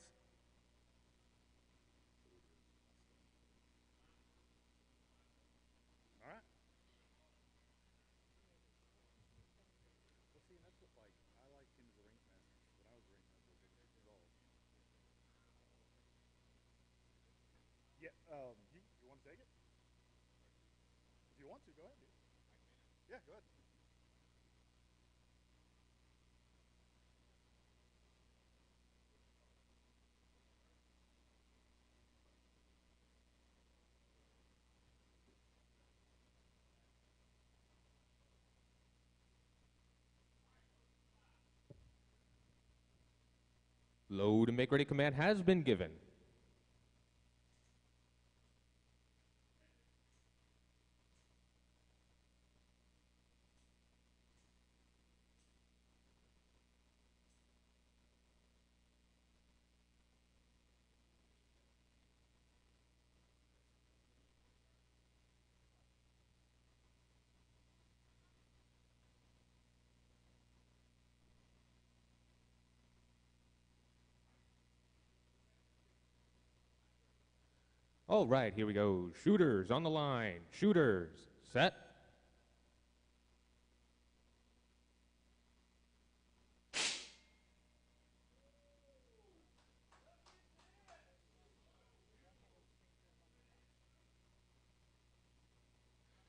All right. Well, see, and that's what I like him as a ring master. When I was a ring master, it was yeah. You want to take it? If you want to, go ahead. Dude. Yeah, go ahead. Load and make ready command has been given. All right, here we go. Shooters on the line. Shooters, set.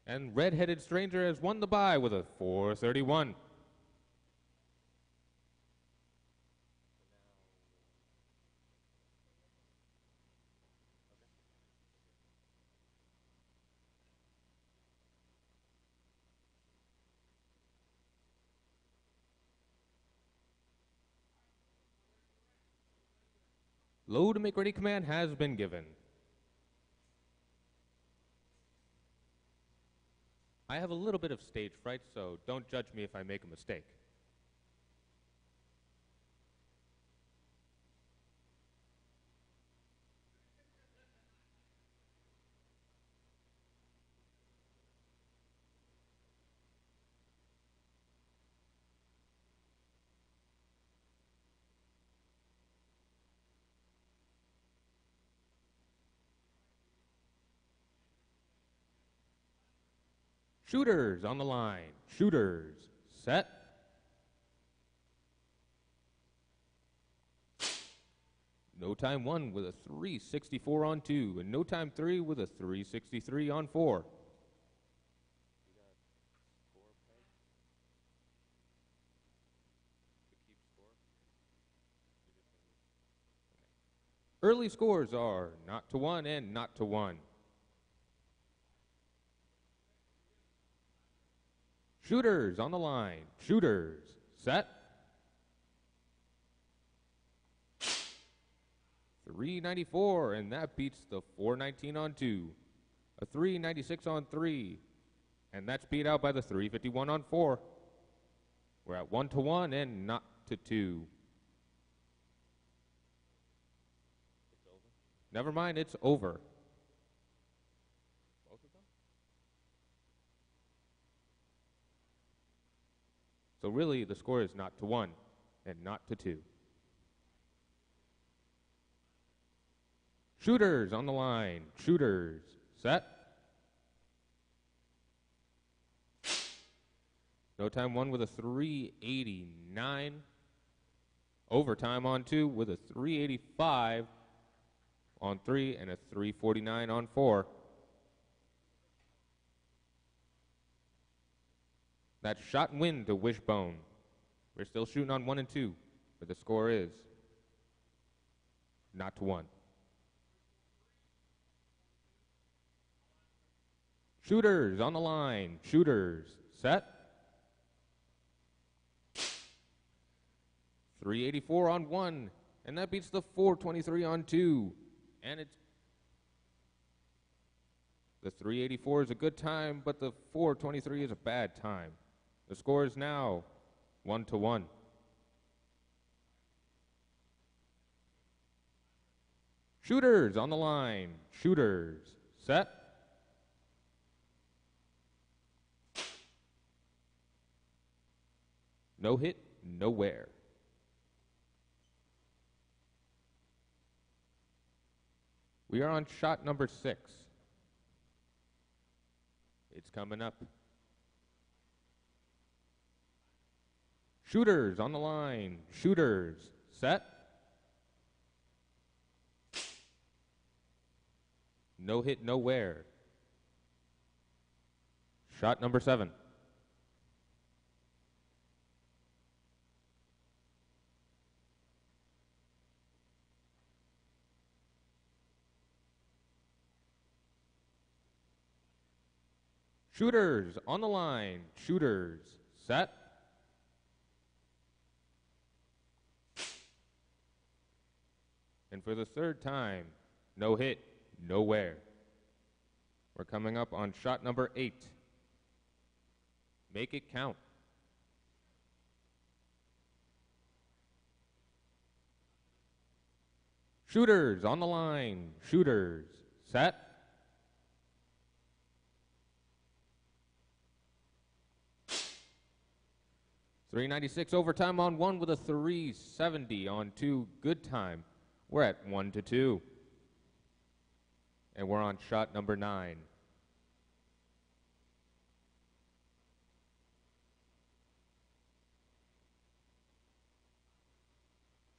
And Red-Headed Stranger has won the bye with a 431. Load to make ready command has been given. I have a little bit of stage fright, so don't judge me if I make a mistake. Shooters on the line. Shooters. Set. No time 1 with a 364 on 2, and no time 3 with a 363 on 4. Early scores are not to 1 and not to 1. Shooters on the line. Shooters. Set. 394, and that beats the 419 on 2. A 396 on 3, and that's beat out by the 351 on 4. We're at 1 to 1 and not to 2. Never mind, it's over. Both of them? So really, the score is not to 1 and not to 2. Shooters on the line. Shooters. Set. No time 1 with a 389. Overtime on 2 with a 385 on 3 and a 349 on 4. That's shot and win to Wishbone. We're still shooting on 1 and 2, but the score is not to 1. Shooters on the line. Shooters. Set. 384 on 1, and that beats the 423 on 2. And it's the 384 is a good time, but the 423 is a bad time. The score is now 1 to 1. Shooters on the line. Shooters. Set. No hit, nowhere. We are on shot number 6. It's coming up. Shooters on the line. Shooters. Set. No hit, nowhere. Shot number 7. Shooters on the line. Shooters. Set. And for the third time, no hit, nowhere. We're coming up on shot number 8. Make it count. Shooters on the line. Shooters. Set. .396 overtime on 1 with a 370 on 2. Good time. We're at 1 to 2. And we're on shot number 9.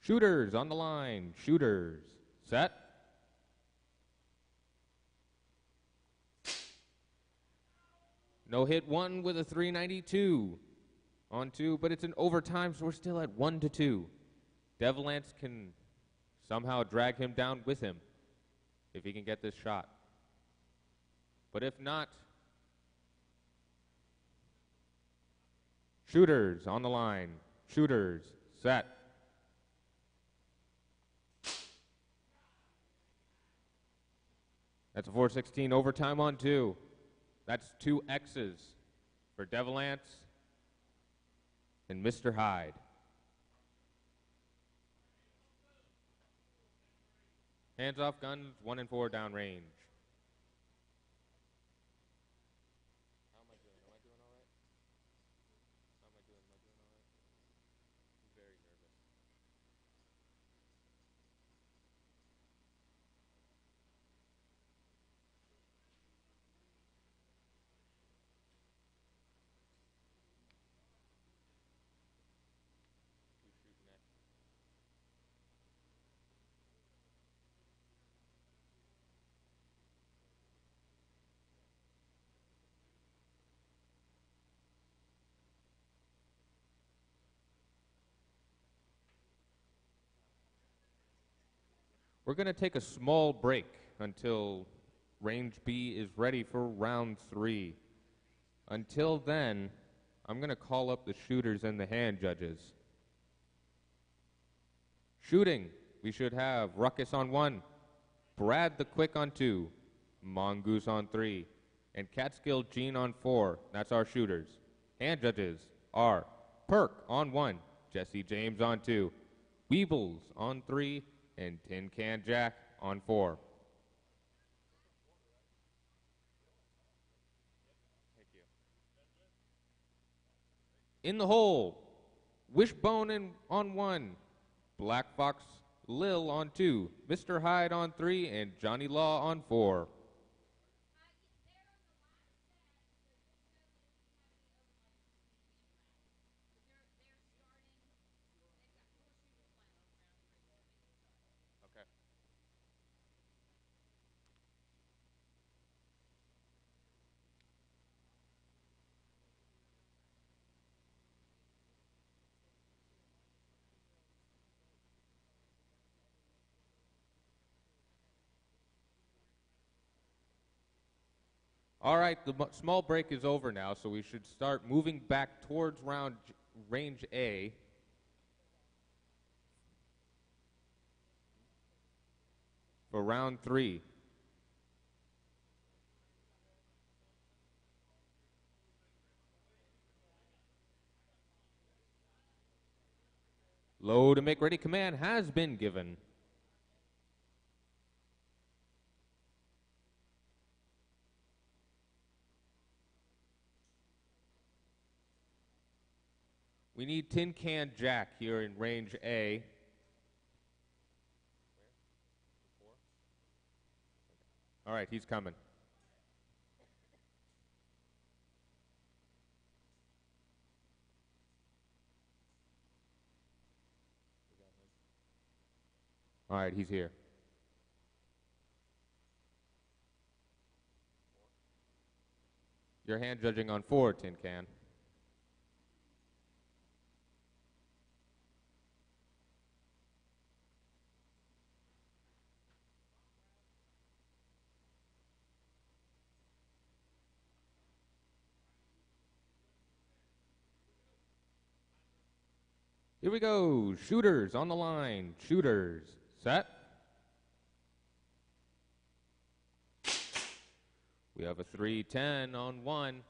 Shooters on the line. Shooters. Set. No hit 1 with a 392 on 2, but it's an overtime, so we're still at 1 to 2. Devilance can somehow drag him down with him if he can get this shot. But if not, shooters on the line. Shooters. Set. That's a 416 overtime on 2. That's 2 X's for Devilance and Mr. Hyde. Hands off guns, 1 and 4 downrange. How am I doing? Am I doing all right? How am I doing? Am I doing all right? I'm very nervous. Who's shooting at? We're going to take a small break until Range B is ready for round 3. Until then, I'm going to call up the shooters and the hand judges. Shooting, we should have Ruckus on 1, Brad the Quick on 2, Mongoose on 3, and Catskill Gene on 4. That's our shooters. Hand judges are Perk on 1, Jesse James on 2, Weebles on 3, and Tin Can Jack on 4. Thank you. In the hole, Wishbone on 1, Black Fox Lil on 2, Mr. Hyde on 3, and Johnny Law on 4. All right, the small break is over now, so we should start moving back towards range A. For round 3. Load and make ready command has been given. We need Tin Can Jack here in range A. All right, he's coming. All right, he's here. Your hand judging on 4, Tin Can. Here we go. Shooters on the line. Shooters. Set. We have a 310 on 1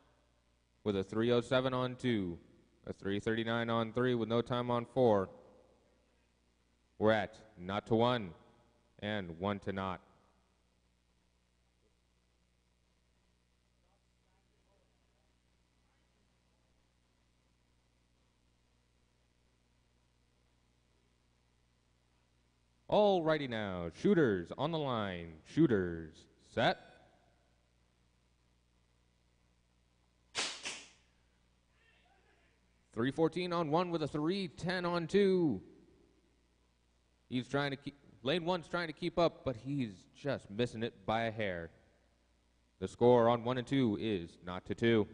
with a 307 on 2, a 339 on 3 with no time on 4. We're at 0-1 and 1-0. All righty now, shooters on the line. Shooters, set. .314 on 1 with a 310 on 2. He's trying to keep, lane 1's trying to keep up, but he's just missing it by a hair. The score on 1 and 2 is 0-2.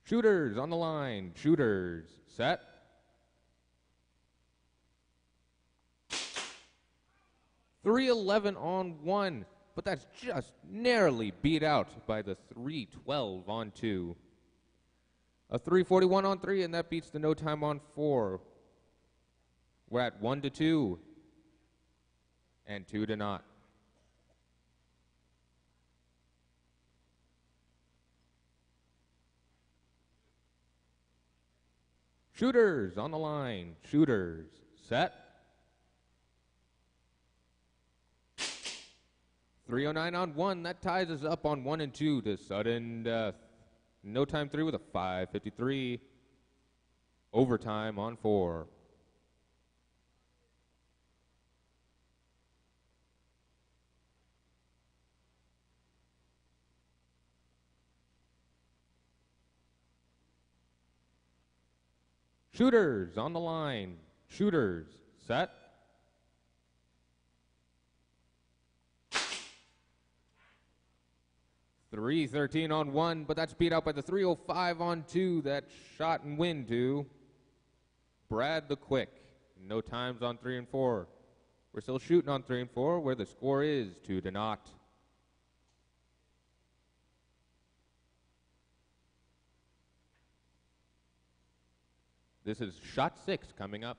Shooters on the line. Shooters, set. .311 on 1. but that's just narrowly beat out by the 312 on 2. A 341 on 3, and that beats the no time on 4. We're at 1-2 and 2-0. Shooters on the line. Shooters set. 309 on 1. That ties us up on 1 and 2 to sudden death. No time 3 with a 5:53. Overtime on 4. Shooters on the line. Shooters set. .313 on 1, but that's beat out by the 305 on 2. That shot and win to Brad the Quick. No times on 3 and 4. We're still shooting on 3 and 4, where the score is 2-0. This is shot 6 coming up.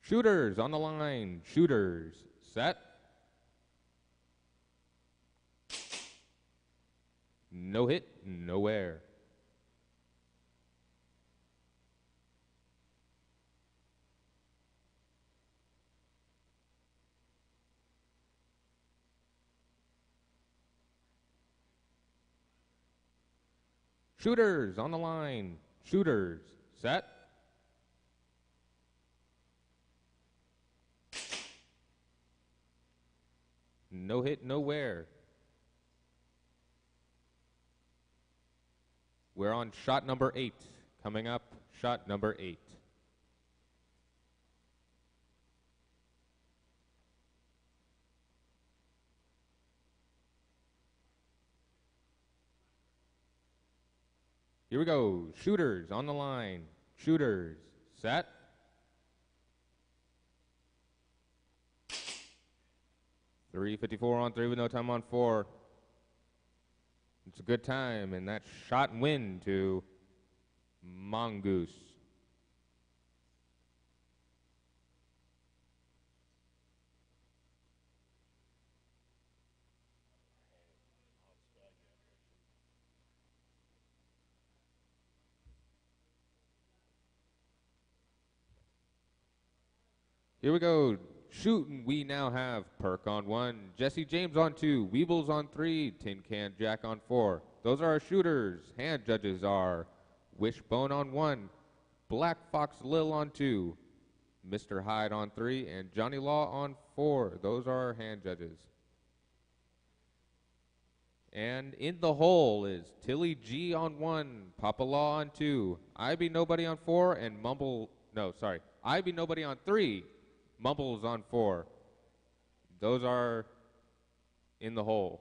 Shooters on the line. Shooters set. No hit, nowhere. Shooters on the line. Shooters set. No hit, nowhere. We're on shot number 8. Coming up, shot number 8. Here we go. Shooters on the line. Shooters set. .354 on 3 with no time on 4. It's a good time, and that's shot and win to Mongoose. Here we go. Shooting, we now have Perk on 1, Jesse James on 2, Weebles on 3, Tin Can Jack on 4. Those are our shooters. Hand judges are Wishbone on 1, Black Fox Lil on 2, Mr. Hyde on 3, and Johnny Law on 4. Those are our hand judges. And in the hole is Tilly G on 1, Papa Law on 2, I Be Nobody on 4, and I Be Nobody on 3. Mumbles on 4. Those are in the hole.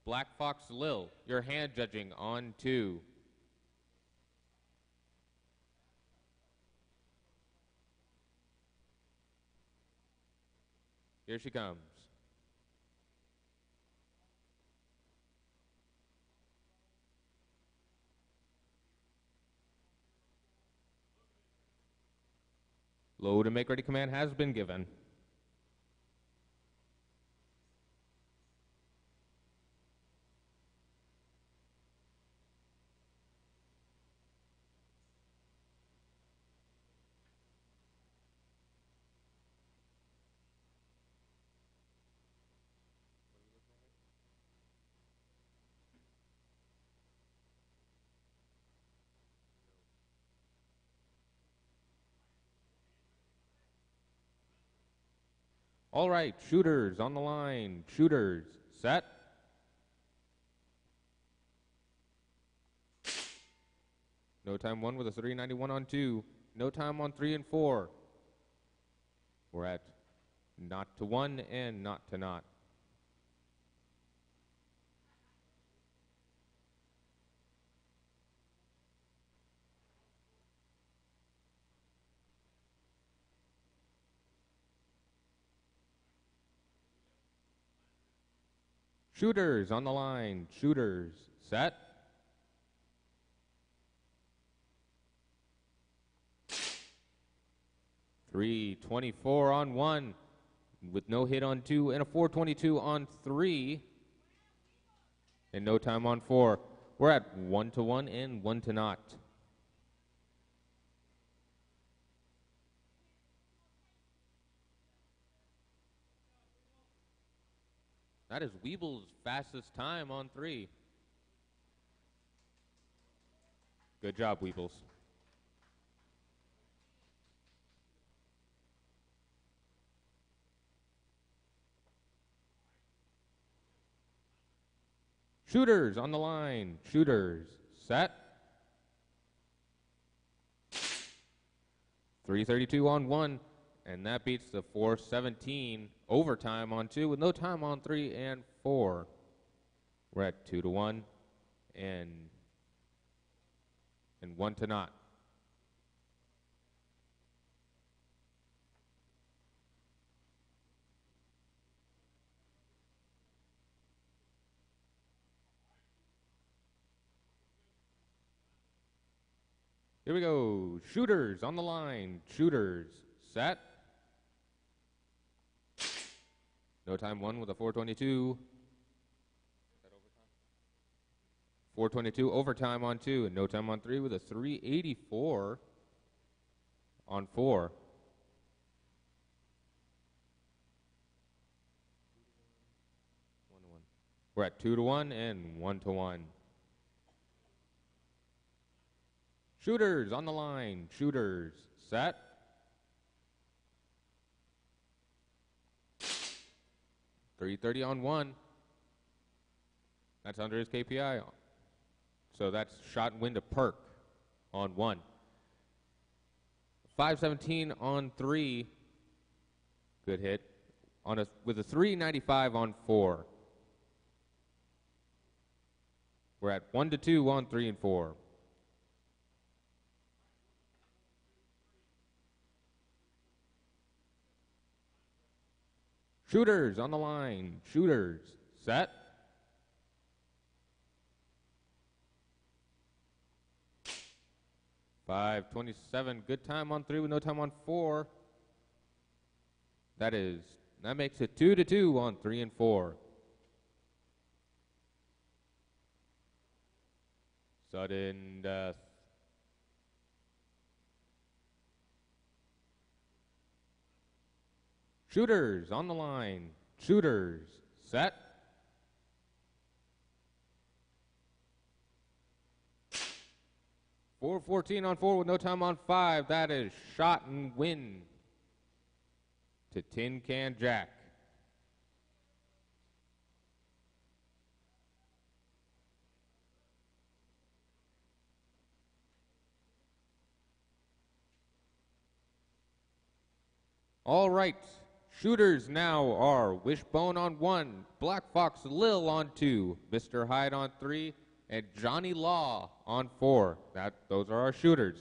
Black Fox Lil, your hand judging on 2. Here she comes. Load and make ready command has been given. All right, shooters on the line. Shooters, set. No time one with a 391 on two. No time on 3 and 4. We're at not to one and not to not. Shooters on the line. Shooters, set. .324 on 1 with no hit on 2 and a .422 on 3 and no time on 4. We're at 1 to 1 and 1 to not. That is Weeble's fastest time on 3. Good job, Weebles. Shooters on the line. Shooters, set. 332 on 1, and that beats the 417 overtime on 2 with no time on 3 and 4. We're at 2 to 1 and 1 to not. Here we go. Shooters on the line. Shooters, set. No time 1 with a 422. 422 overtime on 2 and no time on 3 with a 384 on 4. We're at 2 to 1 and 1 to 1. Shooters on the line. Shooters, set. .330 on 1. That's under his KPI. So that's shot and win to Perk on 1. 517 on 3. Good hit. With a 395 on 4. We're at 1 to 2 on 3 and 4. Shooters on the line. Shooters, set. .527. Good time on 3 with no time on 4. That makes it 2 to 2 on 3 and 4. Sudden death. Shooters on the line. Shooters, set. .414 on 4 with no time on 5. That is shot and win to Tin Can Jack. All right. Shooters now are Wishbone on 1, Black Fox Lil on 2, Mr. Hyde on 3, and Johnny Law on 4. Those are our shooters.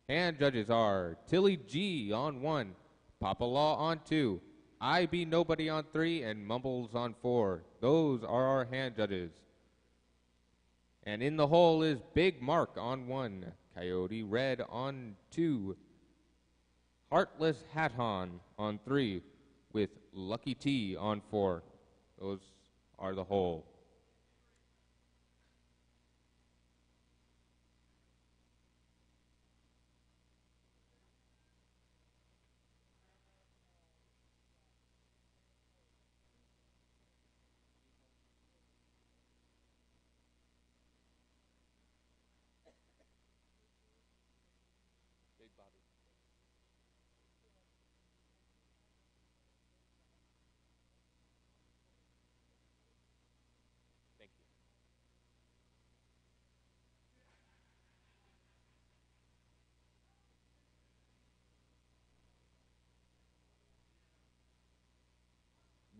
Hand judges are Tilly G on 1, Papa Law on 2, I Be Nobody on 3, and Mumbles on 4. Those are our hand judges. And in the hole is Big Mark on 1, Coyote Red on 2, Heartless Haton on 3 with Lucky T on 4. Those are the whole.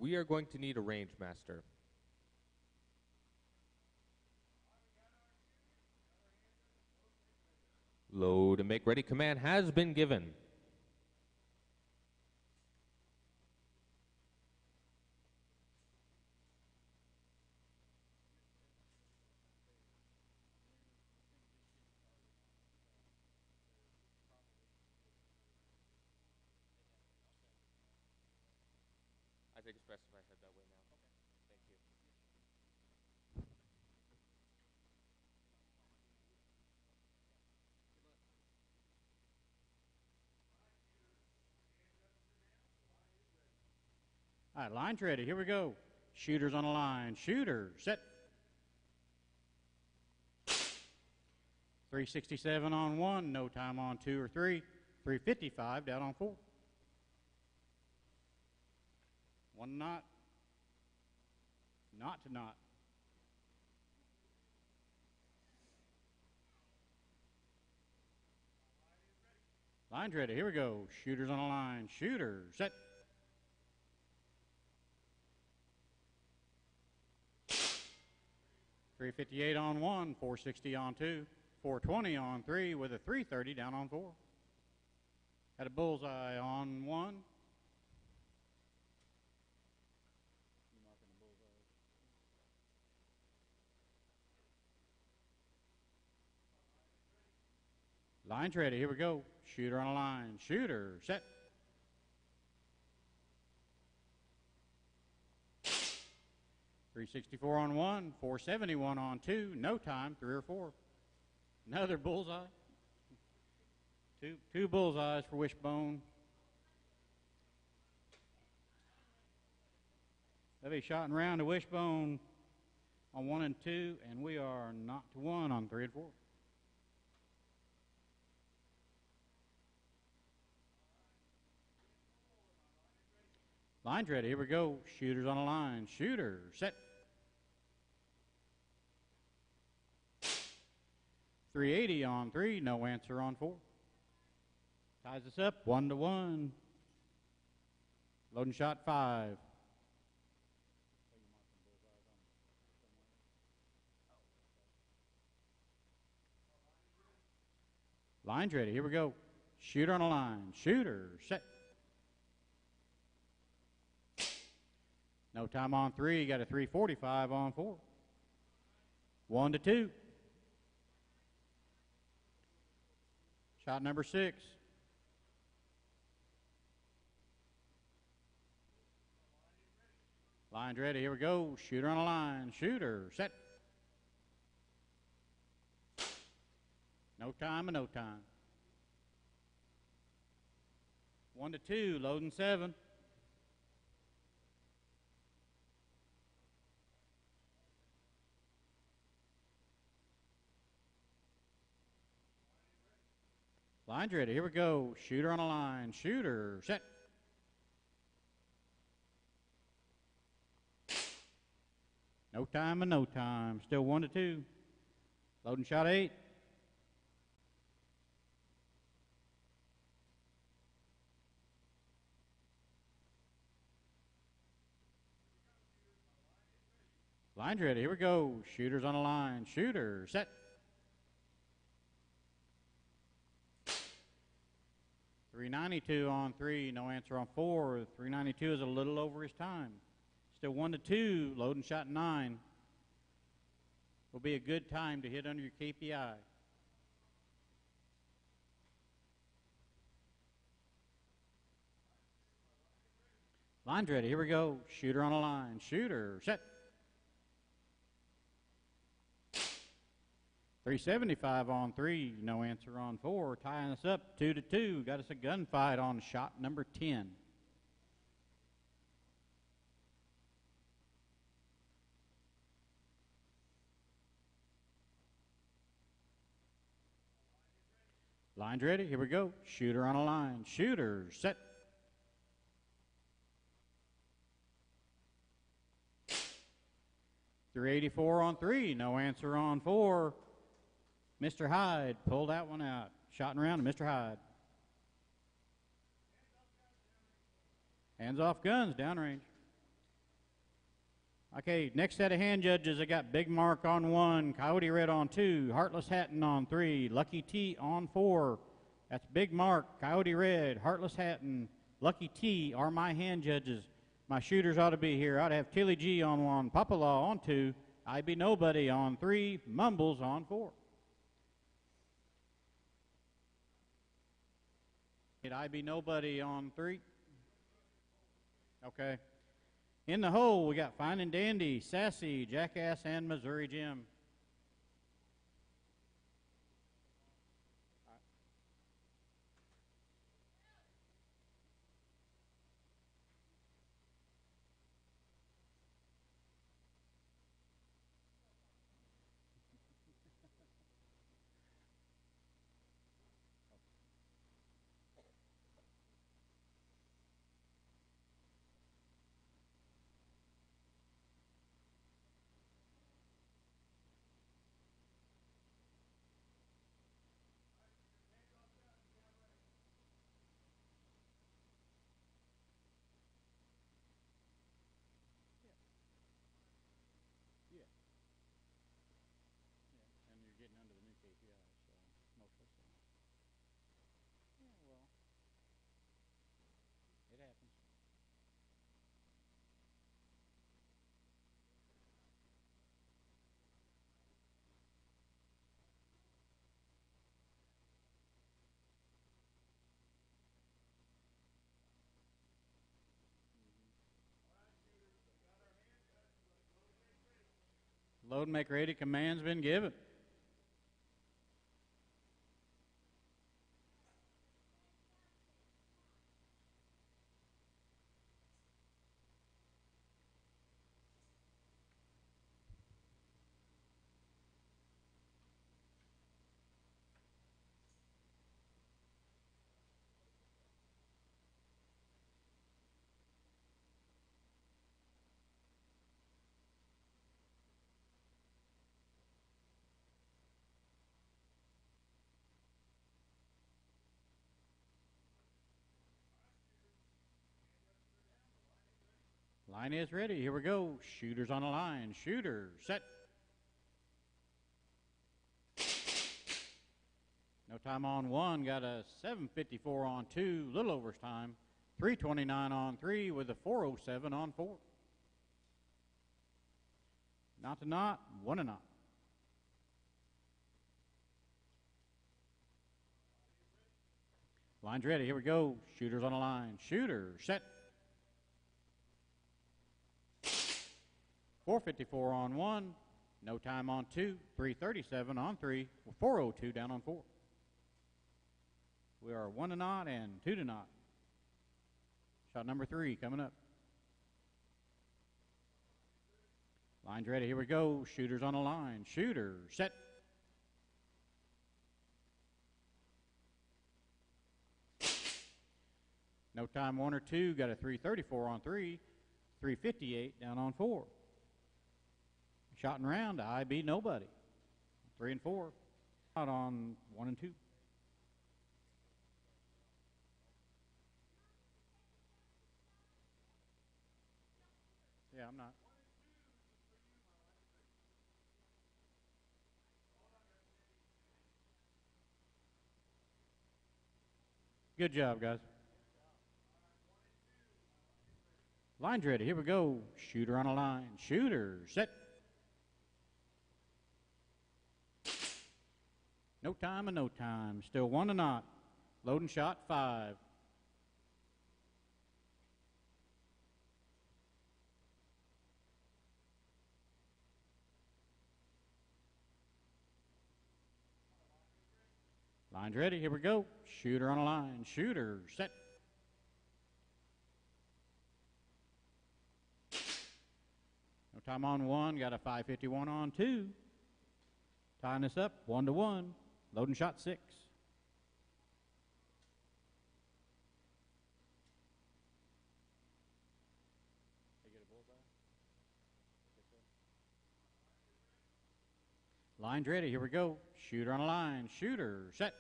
we are going to need a range master. Load and make ready command has been given. I think it's best if I head that way now. Thank you. All right, line's ready. Here we go. Shooters on the line. Shooter, set. 367 on 1, no time on 2 or 3. 355 down on 4. 1 knot. Knot to knot. Line's ready. Here we go. Shooters on the line. Shooter, set. 358 on 1, 460 on 2, 420 on 3 with a 330 down on 4. Had a bullseye on 1. Line's ready. Here we go. Shooter on a line. Shooter, set. 364 on 1, 471 on 2, no time, 3 or 4. Another bullseye. Two bullseyes for Wishbone. Heavy shot and round to Wishbone on 1 and 2, and we are not to 1 on 3 and 4. Line's ready. Here we go. Shooters on the line. Shooter, set. 380 on 3, no answer on 4. Ties us up 1 to 1. Loading shot 5. Line's ready. Here we go. Shooter on the line. Shooter, set. No time on 3. Got a 345 on 4. 1 to 2. Shot number 6. Line's ready. Here we go. Shooter on the line. Shooter, set. No time and no time. 1 to 2. Loading 7. Line's ready. Here we go. Shooter on a line. Shooter, set. No time and no time. Still 1 to 2. Loading shot 8. Line's ready. Here we go. Shooters on a line. Shooter, set. 392 on 3, no answer on 4. 392 is a little over his time. Still 1 to 2, loading shot 9. Will be a good time to hit under your KPI. Line's ready. Here we go. Shooter on a line. Shooter, set. 375 on 3, no answer on 4. Tying us up 2 to 2. Got us a gunfight on shot number 10. Line's ready. Here we go. Shooter on a line. Shooter, set. 384 on 3, no answer on 4. Mr. Hyde pulled that one out. Shot and round to Mr. Hyde. Hands off guns, downrange. Okay, next set of hand judges, I got Big Mark on 1, Coyote Red on 2, Heartless Hatton on 3, Lucky T on 4. That's Big Mark, Coyote Red, Heartless Hatton, Lucky T are my hand judges. My shooters ought to be here. I'd have Tilly G on 1, Papa Law on 2, I Be Nobody on 3, Mumbles on 4. Did I Be Nobody on 3? Okay. In the hole, we got Fine and Dandy, Sassy, Jackass, and Missouri Jim. And you're getting under the new KPI, so mostly so. Yeah, well, it happens. Load and make ready command's been given. Line is ready. Here we go. Shooters on the line. Shooter, set. No time on 1. Got a 7:54 on 2. Little overs time. 3:29 on 3 with a 4:07 on 4. Not to not. 1 to not. Line's ready. Here we go. Shooters on the line. Shooter, set. 4:54 on 1. No time on 2. 3:37 on 3. 4:02 down on 4. We are 1 to not and 2 to not. Shot number 3 coming up. Line's ready. Here we go. Shooters on the line. Shooter, set. No time 1 or 2. Got a 3:34 on 3. 3:58 down on 4. Shot and round. I Be Nobody. 3 and 4. Out on 1 and 2. Yeah, I'm not. Good job, guys. Line's ready. Here we go. Shooter on a line. Shooter, set. No time and no time. Still 1 to not. Loading shot 5. Line's ready. Here we go. Shooter on a line. Shooter, set. No time on 1. Got a 5:51 on 2. Tying this up 1 to 1. Loading shot 6. Line's ready. Here we go. Shooter on a line. Shooter, set.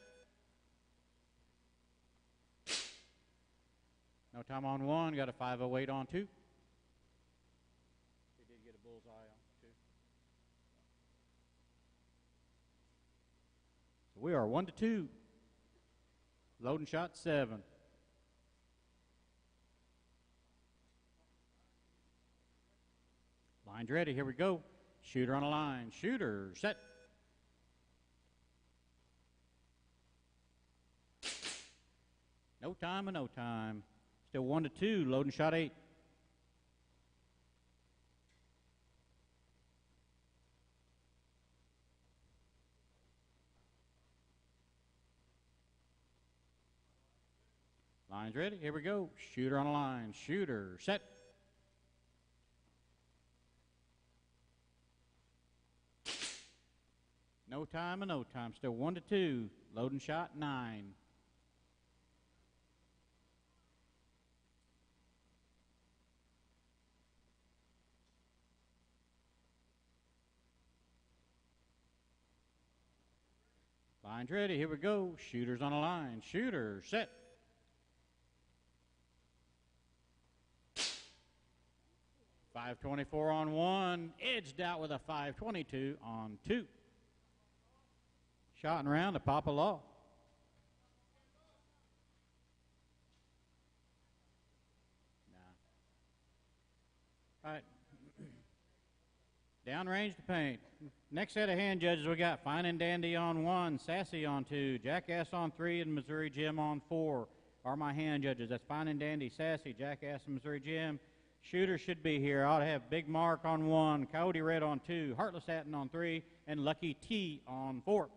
No time on 1. Got a 5:08 on 2. He did get a We are 1-2. Loading shot 7. Line's ready. Here we go. Shooter on a line. Shooter set. No time and no time. Still 1-2. Loading shot 8. Line's ready. Here we go. Shooter on a line. Shooter set. No time and no time. Still 1-2. Loading shot 9. Line's ready. Here we go. Shooter's on a line. Shooter set. .524 on 1. Edged out with a .522 on 2. Shot and round to Papa Law. Nah. All right. Downrange to paint. Next set of hand judges, we got Fine and Dandy on 1, Sassy on 2, Jackass on 3, and Missouri Jim on 4 are my hand judges. That's Fine and Dandy, Sassy, Jackass, and Missouri Jim. Shooter should be here. I ought to have Big Mark on 1, Coyote Red on 2, Heartless Satin on 3, and Lucky T on 4.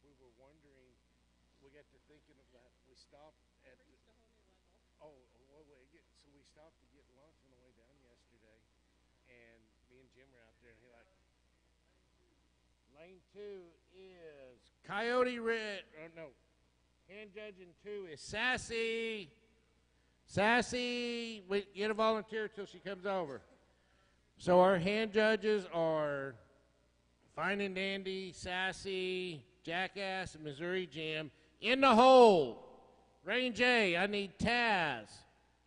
We were wondering, we got to thinking of that. We stopped at the, oh, well, so we stopped to get lunch on the way down yesterday, and me and Jim were out there, and he like, lane 2 is Coyote Red, or no, hand judging 2 is Sassy. Sassy, we get a volunteer till she comes over. So our hand judges are Fine and Dandy, Sassy, Jackass, and Missouri Jim. In the hole, Range A, I need Taz,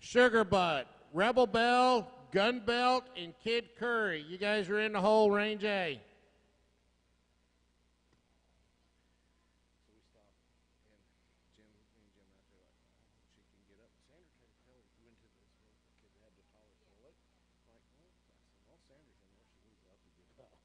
Sugar Butt, Rebel Bell, Gun Belt, and Kid Curry. You guys are in the hole, Range A. So we stopped, and Jim, me and Jim out there like, oh, she can get up. Sandra tried to tell her, you went to this kid that had the tallest bullet. Like, well, I said, well, Sandra's in there. She needs up to get up.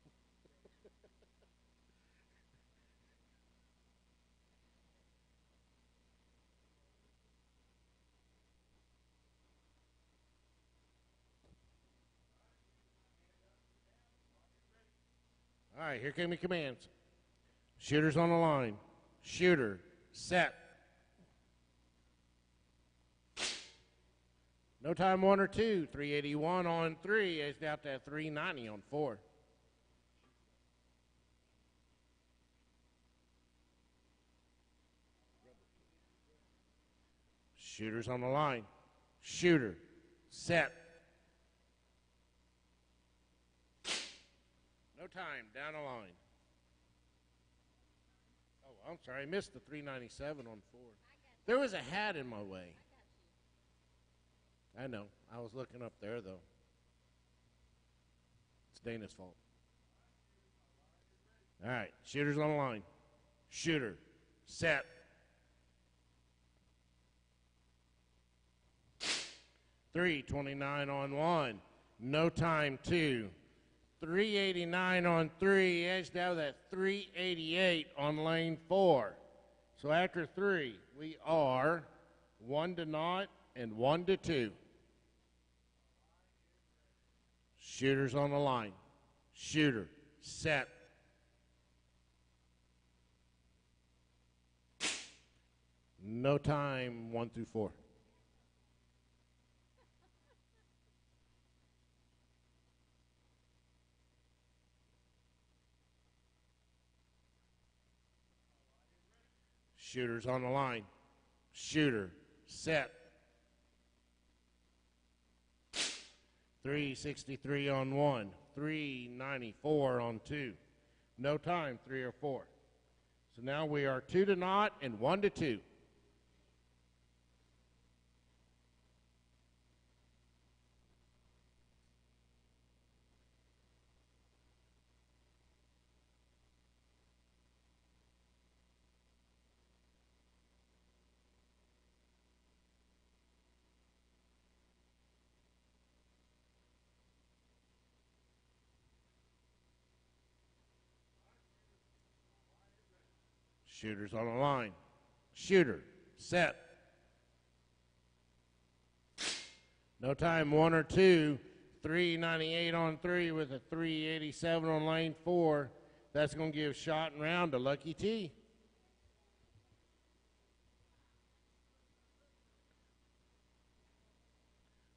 All right, here come your commands. Shooter's on the line. Shooter, set. No time 1 or 2. 381 on 3. It's out to 390 on 4. Shooter's on the line. Shooter, set. No time, down the line. Oh, I'm sorry, I missed the 397 on 4. There was a hat in my way. I know, I was looking up there, though. It's Dana's fault. All right, shooter's on the line. Shooter, set. .329 on 1. No time, 2. 389 on 3, edged out at 388 on lane 4. So after 3, we are 1-0 and 1-2. Shooter's on the line. Shooter, set. No time, 1 through 4. Shooters on the line. Shooter, set. 363 on 1, 394 on 2. No time, 3 or 4. So now we are 2-0 and 1-2. Shooters on the line. Shooter, set. No time, 1 or 2. 398 on 3 with a 387 on lane 4. That's going to give shot and round to Lucky T.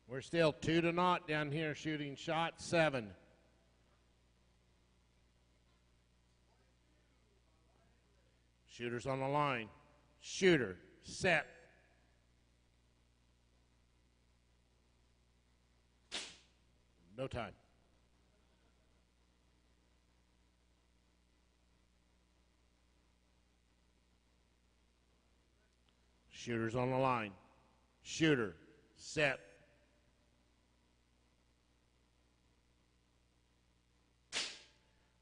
We're still 2-0 down here shooting shot 7. Shooters on the line. Shooter, set. No time. Shooters on the line. Shooter, set.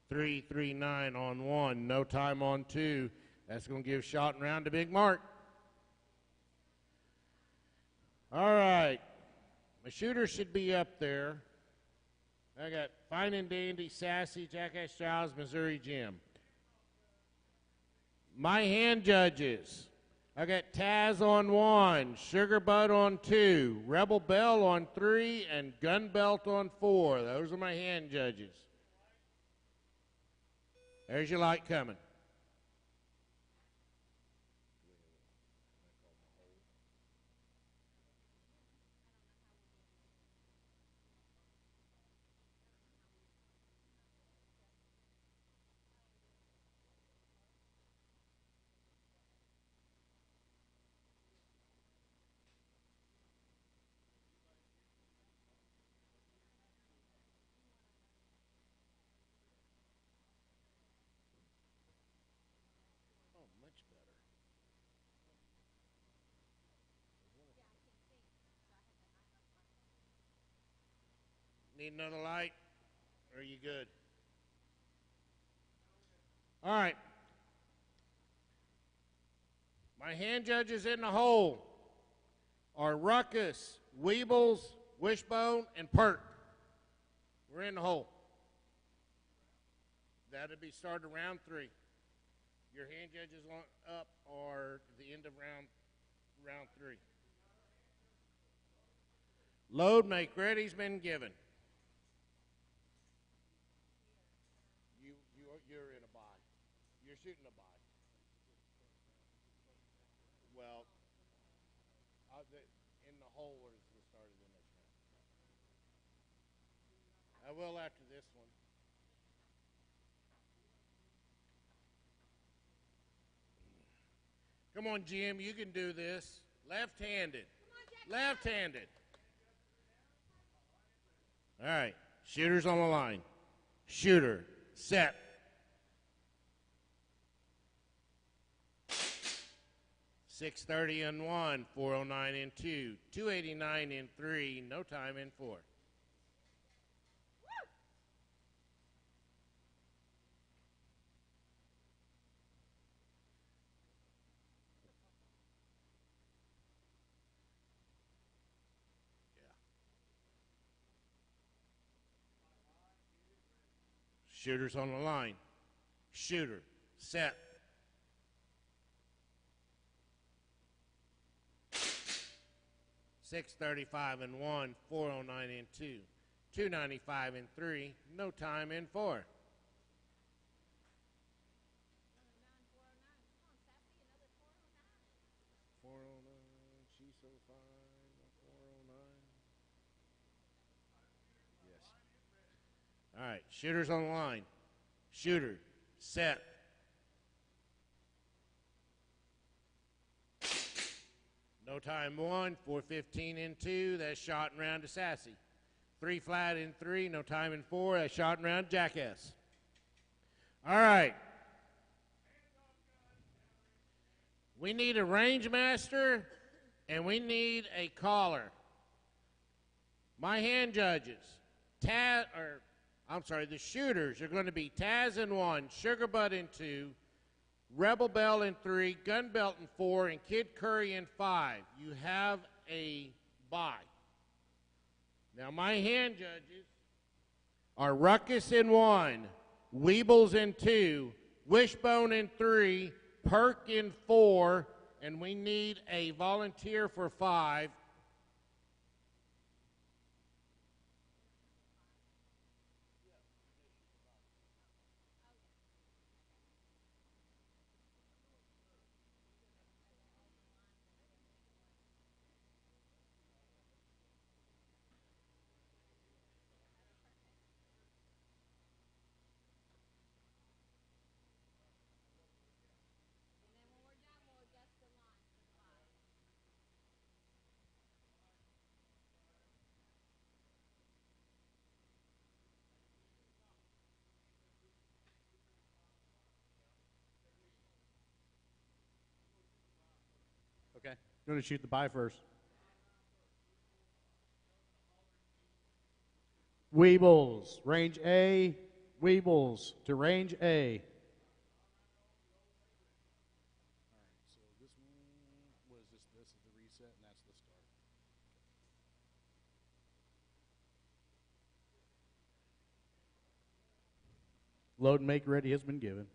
Three, 3-9 on 1. No time on 2. That's going to give shot and round to Big Mark. All right. My shooter should be up there. I got Fine and Dandy, Sassy, Jackass Giles, Missouri Jim. My hand judges. I got Taz on 1, Sugar Bud on 2, Rebel Bell on 3, and Gun Belt on 4. Those are my hand judges. There's your light coming. Need another light? Or are you good? All right. My hand judges in the hole are Ruckus, Weebles, Wishbone, and Perk. We're in the hole. That'll be started round 3. Your hand judges up are the end of round 3. Load, make ready's been given. You're in a bye. You're shooting a bye. Well, in the hole is the start of the next round. I will after this one. Come on, Jim, you can do this. Left-handed. Left-handed. All right, shooters on the line. Shooter, set. .630 in 1, 409 in 2, 289 in 3, no time in 4. Shooters on the line. Shooter, set. .635 in 1, 409 in 2, 295 in 3, no time in 4. She's so fine. 409. Yes. All right, shooters on the line. Shooter, set. No time 1, 4:15 in 2, that's shot and round to Sassy. 3 flat in 3, no time in 4, that's shot and round Jackass. All right. We need a range master and we need a caller. My hand judges, the shooters are going to be Taz in 1, Sugar Butt in 2, Rebel Bell in 3, Gun Belt in 4, and Kid Curry in 5. You have a bye. Now my hand judges are Ruckus in 1, Weebles in 2, Wishbone in 3, Perk in 4, and we need a volunteer for 5. Okay. Going to shoot the bye first. Weebles, range A. Weebles to range A. So this one, what is this? This is the reset, and that's the start. Load and make ready has been given.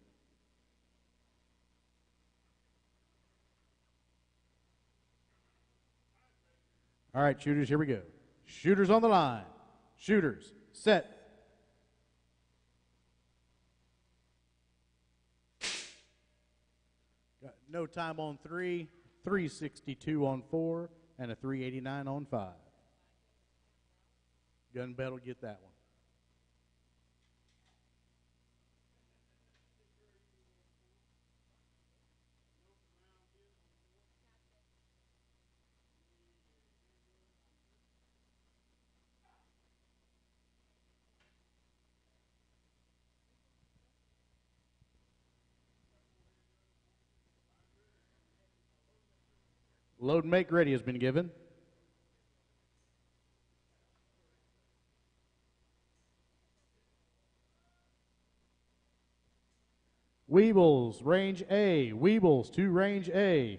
All right, shooters, here we go. Shooters on the line. Shooters, set. Got no time on 3, 362 on 4, and a 389 on 5. Gun bet will get that one. Load and make ready has been given. Weebles, range A. Weebles to range A.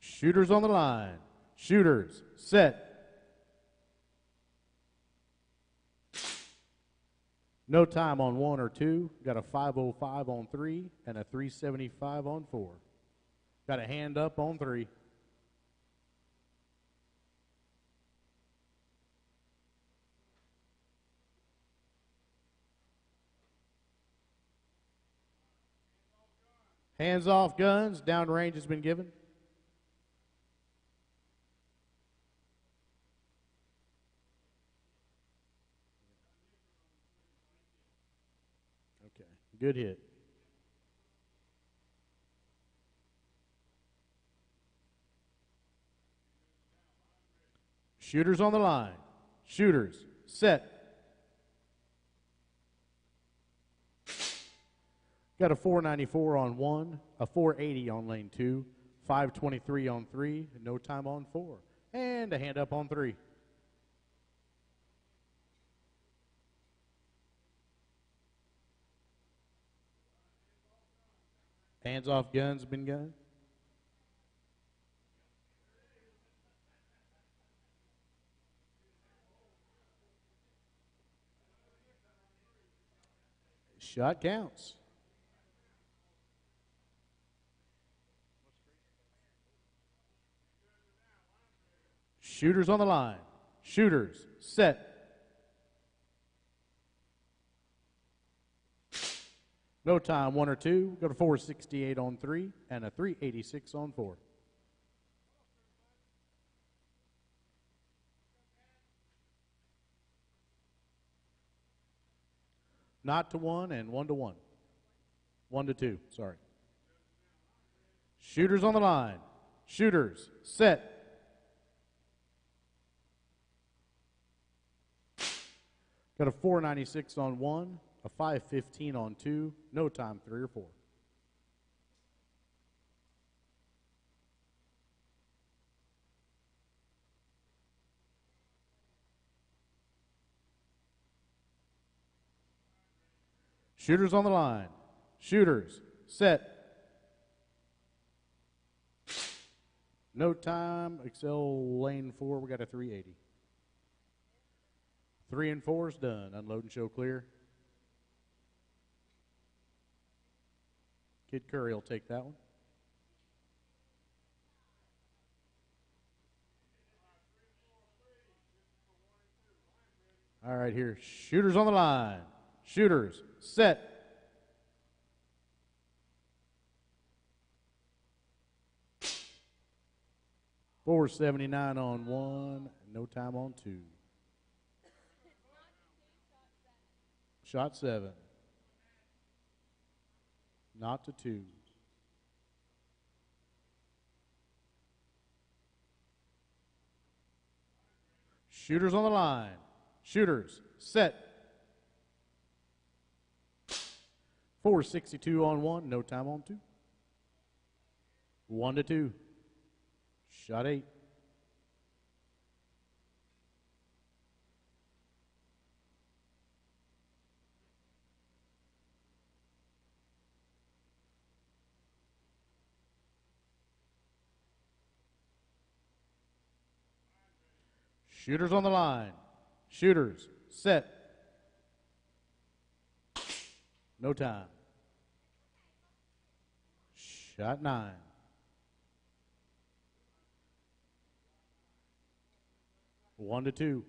Shooters on the line. Shooters, set. No time on 1 or 2. Got a 505 on 3 and a 375 on 4. Got a hand up on 3. Hands off guns. Downrange has been given. Okay, good hit. Shooters on the line. Shooters, set. Got a 494 on 1, a 480 on lane 2, 523 on 3, and no time on 4. And a hand up on 3. Hands off guns been gun. Shot counts. Shooters on the line. Shooters, set. No time, 1 or 2. Go to 468 on 3 and a 386 on 4. Not to 1 and 1 to 1. 1 to 2, sorry. Shooters on the line. Shooters, set. Got a 496 on 1, a 515 on 2, no time, 3 or 4. Shooters on the line. Shooters, set. No time, Excel lane 4, we got a 380. 3 and 4 is done. Unload and show clear. Kid Curry will take that one. All right, here. Shooters on the line. Shooters, set. $479 on 1, no time on 2. Shot 7. Not to 2. Shooters on the line. Shooters, set. 462 on 1, no time on 2. 1 to 2. Shot 8. Shooters on the line. Shooters, set. No time. Shot 9. One to 2.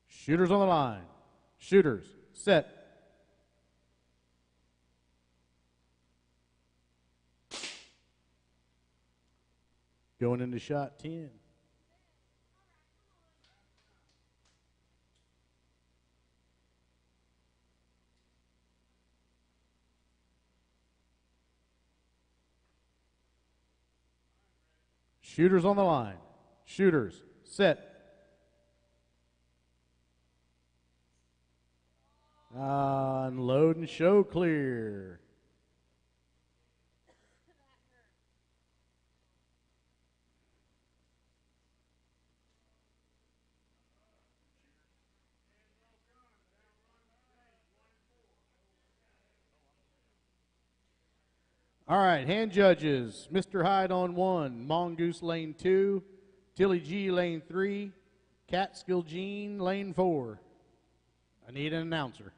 Shooters on the line. Shooters, set. Going into shot 10. Shooters on the line. Shooters, set. Unload and show clear. All right, hand judges. Mr. Hyde on 1, Mongoose lane 2, Tilly G lane 3, Catskill Jean lane 4. I need an announcer.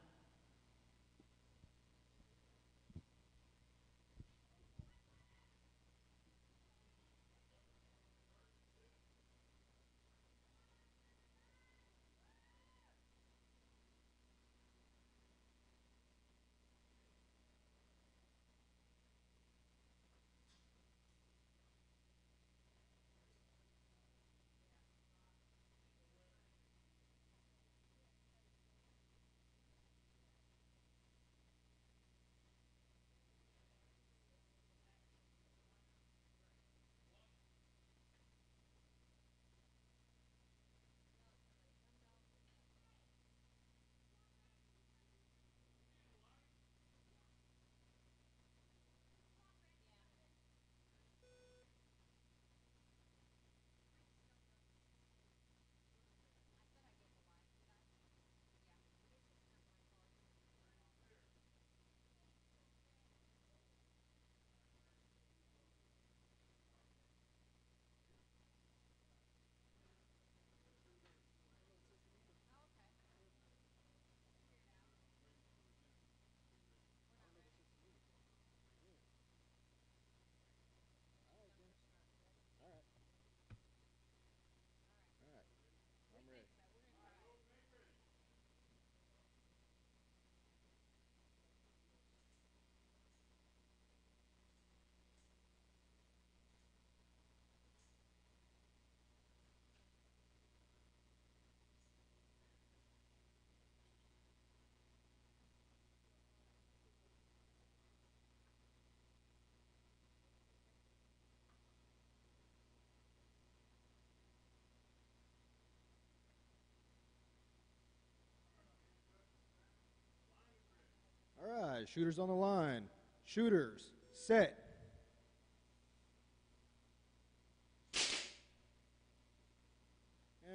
right, shooters on the line. Shooters, set.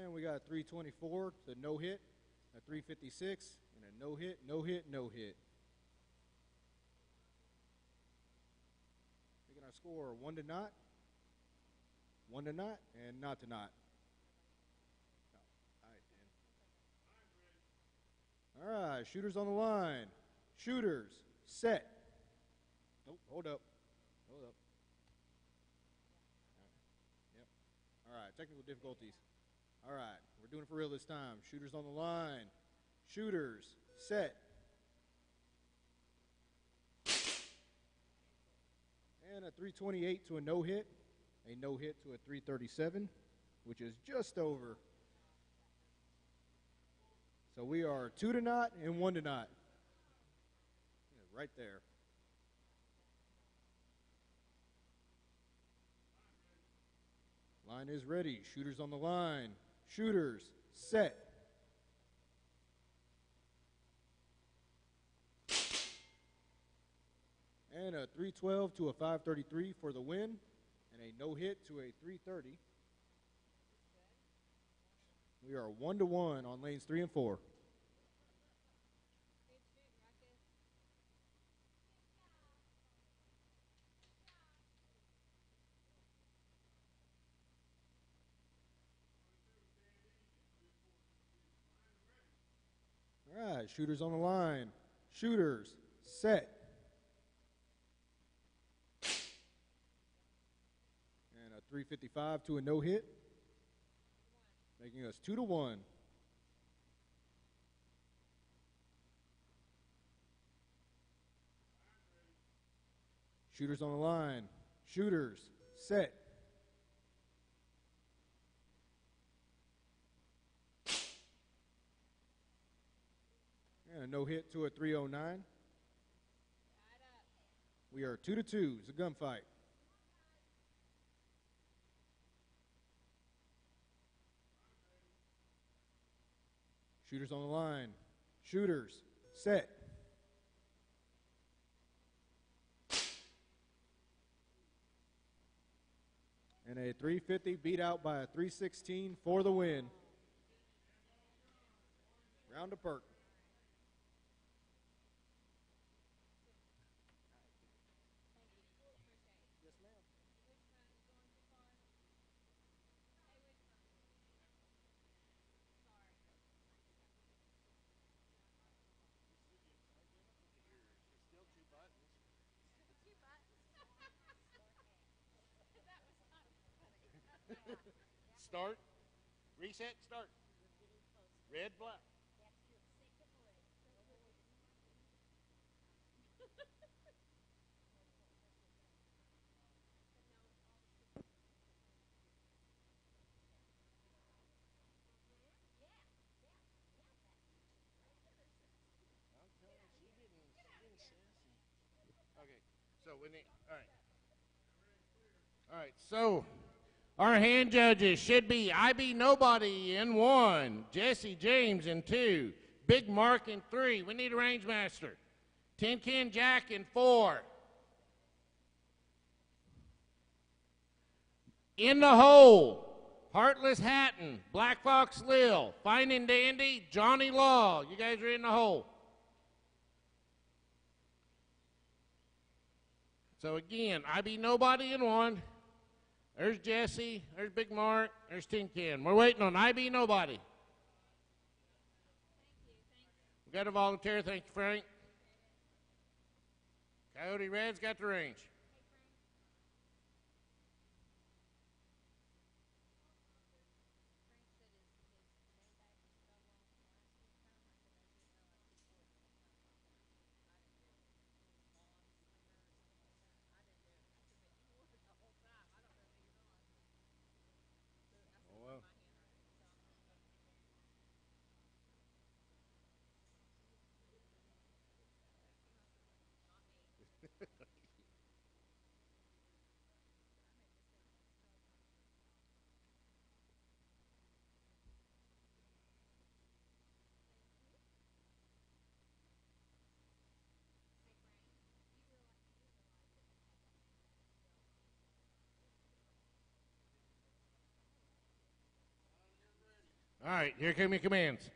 And we got a 324 to no hit, a 356, and a no hit, no hit, no hit. Making our score 1 to not, 1 to not, and not to not. All right, shooters on the line. Shooters, set. Nope, hold up. Hold up. Yep. All right, technical difficulties. All right, we're doing it for real this time. Shooters on the line. Shooters, set. And a 328 to a no hit. A no hit to a 337, which is just over. So we are 2 to not and 1 to not. Yeah, right there. Line is ready. Shooters on the line. Shooters, set. And a 312 to a 533 for the win. And a no hit to a 330. We are 1 to 1 on lanes 3 and 4. All right, shooters on the line. Shooters, set. And a 355 to a no hit, making us 2 to 1. Shooters on the line. Shooters, set. And a no hit to a 309. We are 2 to 2. It's a gunfight. Shooters on the line. Shooters, set. And a 350 beat out by a 316 for the win. Round of perk. Start. Reset. Start. Red, black. Okay. So when they, all right. All right. So our hand judges should be IB Nobody in 1, Jesse James in 2, Big Mark in 3. We need a range master. Tin Can Jack in 4. In the Hole, Heartless Hatton, Black Fox Lil, Fine and Dandy, Johnny Law. You guys are in the hole. So again, IB Nobody in 1. There's Jesse. There's Big Mark. There's Tin Can. We're waiting on IB Nobody. We got a volunteer. Thank you, Frank. Coyote Red's got the range. All right, here come your commands.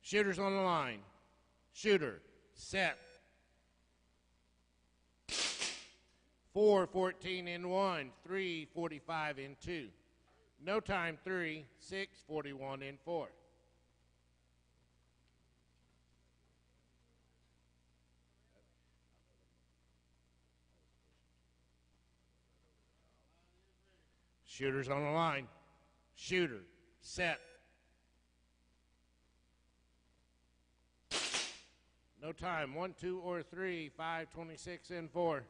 Shooters on the line. Shooter, set. 4:14 in 1, 3:45 in 2. No time 3, 6:41 in 4. Shooters on the line. Shooter, set. No time, 1, 2, or 3, 5:26 in 4.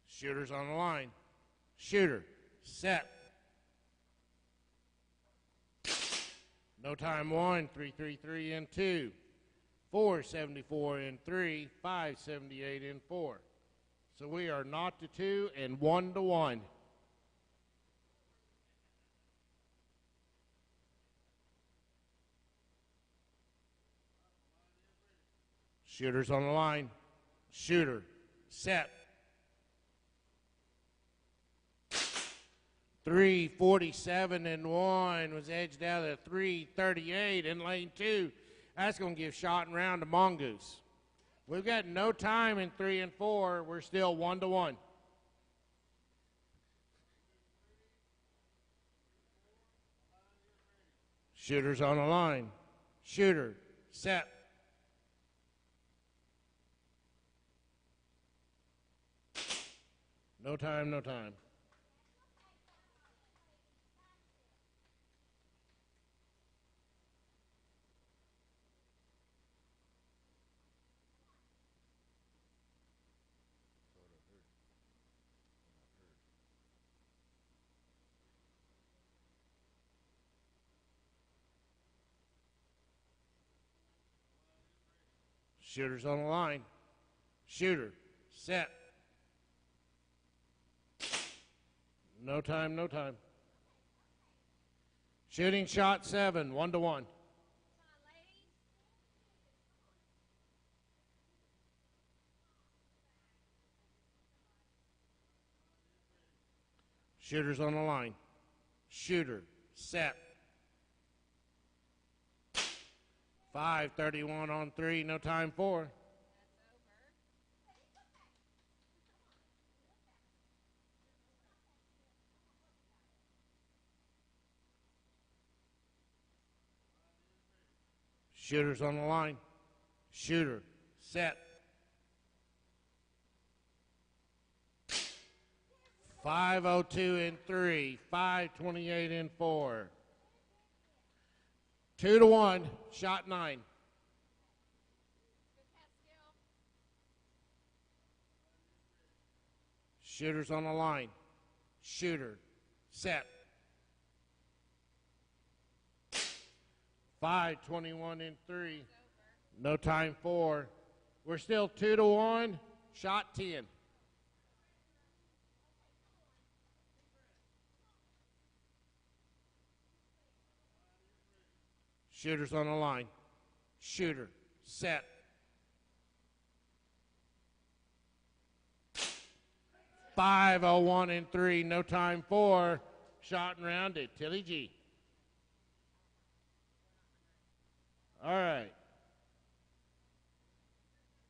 Shooters on the line. Shooter, set. No time 1, 3:33 in 2, 4:74 in 3, 5:78 in 4. So we are 0-2 and 1-1. Shooters on the line. Shooter, set. 3:47 and 1 was edged out at 3:38 in lane 2. That's going to give shot and round to Mongoose. We've got no time in 3 and 4. We're still 1-1. Shooters on the line. Shooter, set. No time, no time. Shooters on the line. Shooter, set. No time, no time. Shooting shot 7, 1-1. Shooters on the line. Shooter, set. 5:31 on 3, no time 4. Shooters on the line. Shooter, set. 5:02 in 3, 5:28 in 4. 2-1, shot 9. Shooters on the line. Shooter, set. 5:21 in 3. No time 4. We're still 2-1, shot 10. Shooters on the line. Shooter, set. 5:01 in 3, no time 4. Shot and round to Tilly G. All right.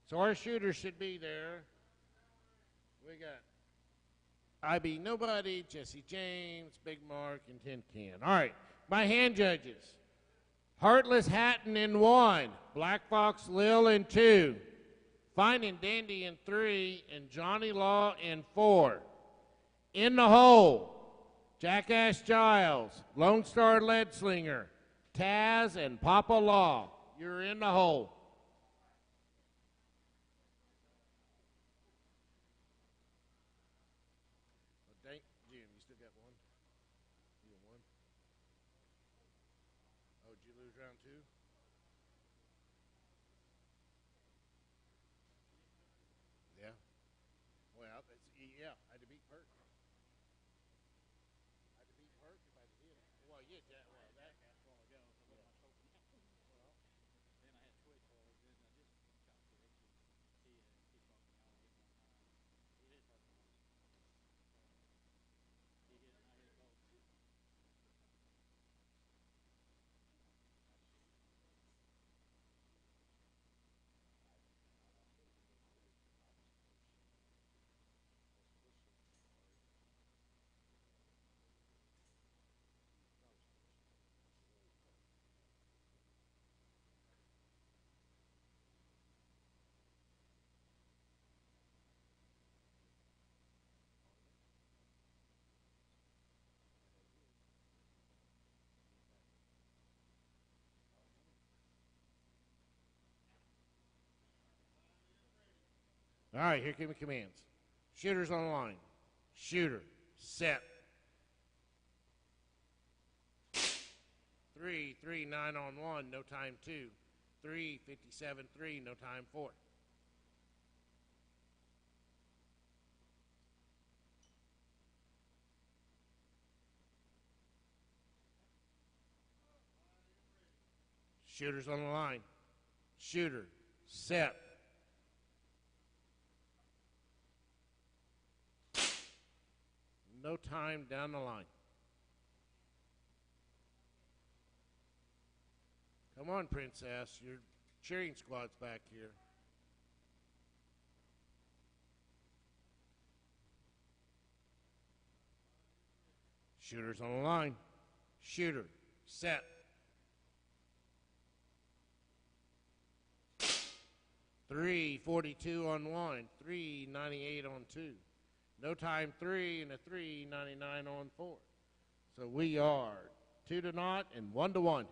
So our shooters should be there. We got IB Nobody, Jesse James, Big Mark, and Tin Can. All right. My hand judges. Heartless Hatton in 1, Black Fox Lil in 2, Finding Dandy in 3, and Johnny Law in 4. In the hole, Jackass Giles, Lone Star Leadslinger, Taz, and Papa Law. You're in the hole. Jim, you still got one? You got one? Oh, did you lose round 2? Yeah. Well, yeah, I had to beat Perk. I had to beat Perk if I did. Well, yeah, well, that. Yeah. All right, here come the commands. Shooters on the line. Shooter, set. 3, 3, 9 on 1, no time 2. 3, 57, 3, no time 4. Shooters on the line. Shooter, set. No time down the line. Come on, Princess. Your cheering squad's back here. Shooters on the line. Shooter, set. Three 42 on 1, 398 on 2. No time 3 and a 399 on 4. So we are 2-0 and 1-1.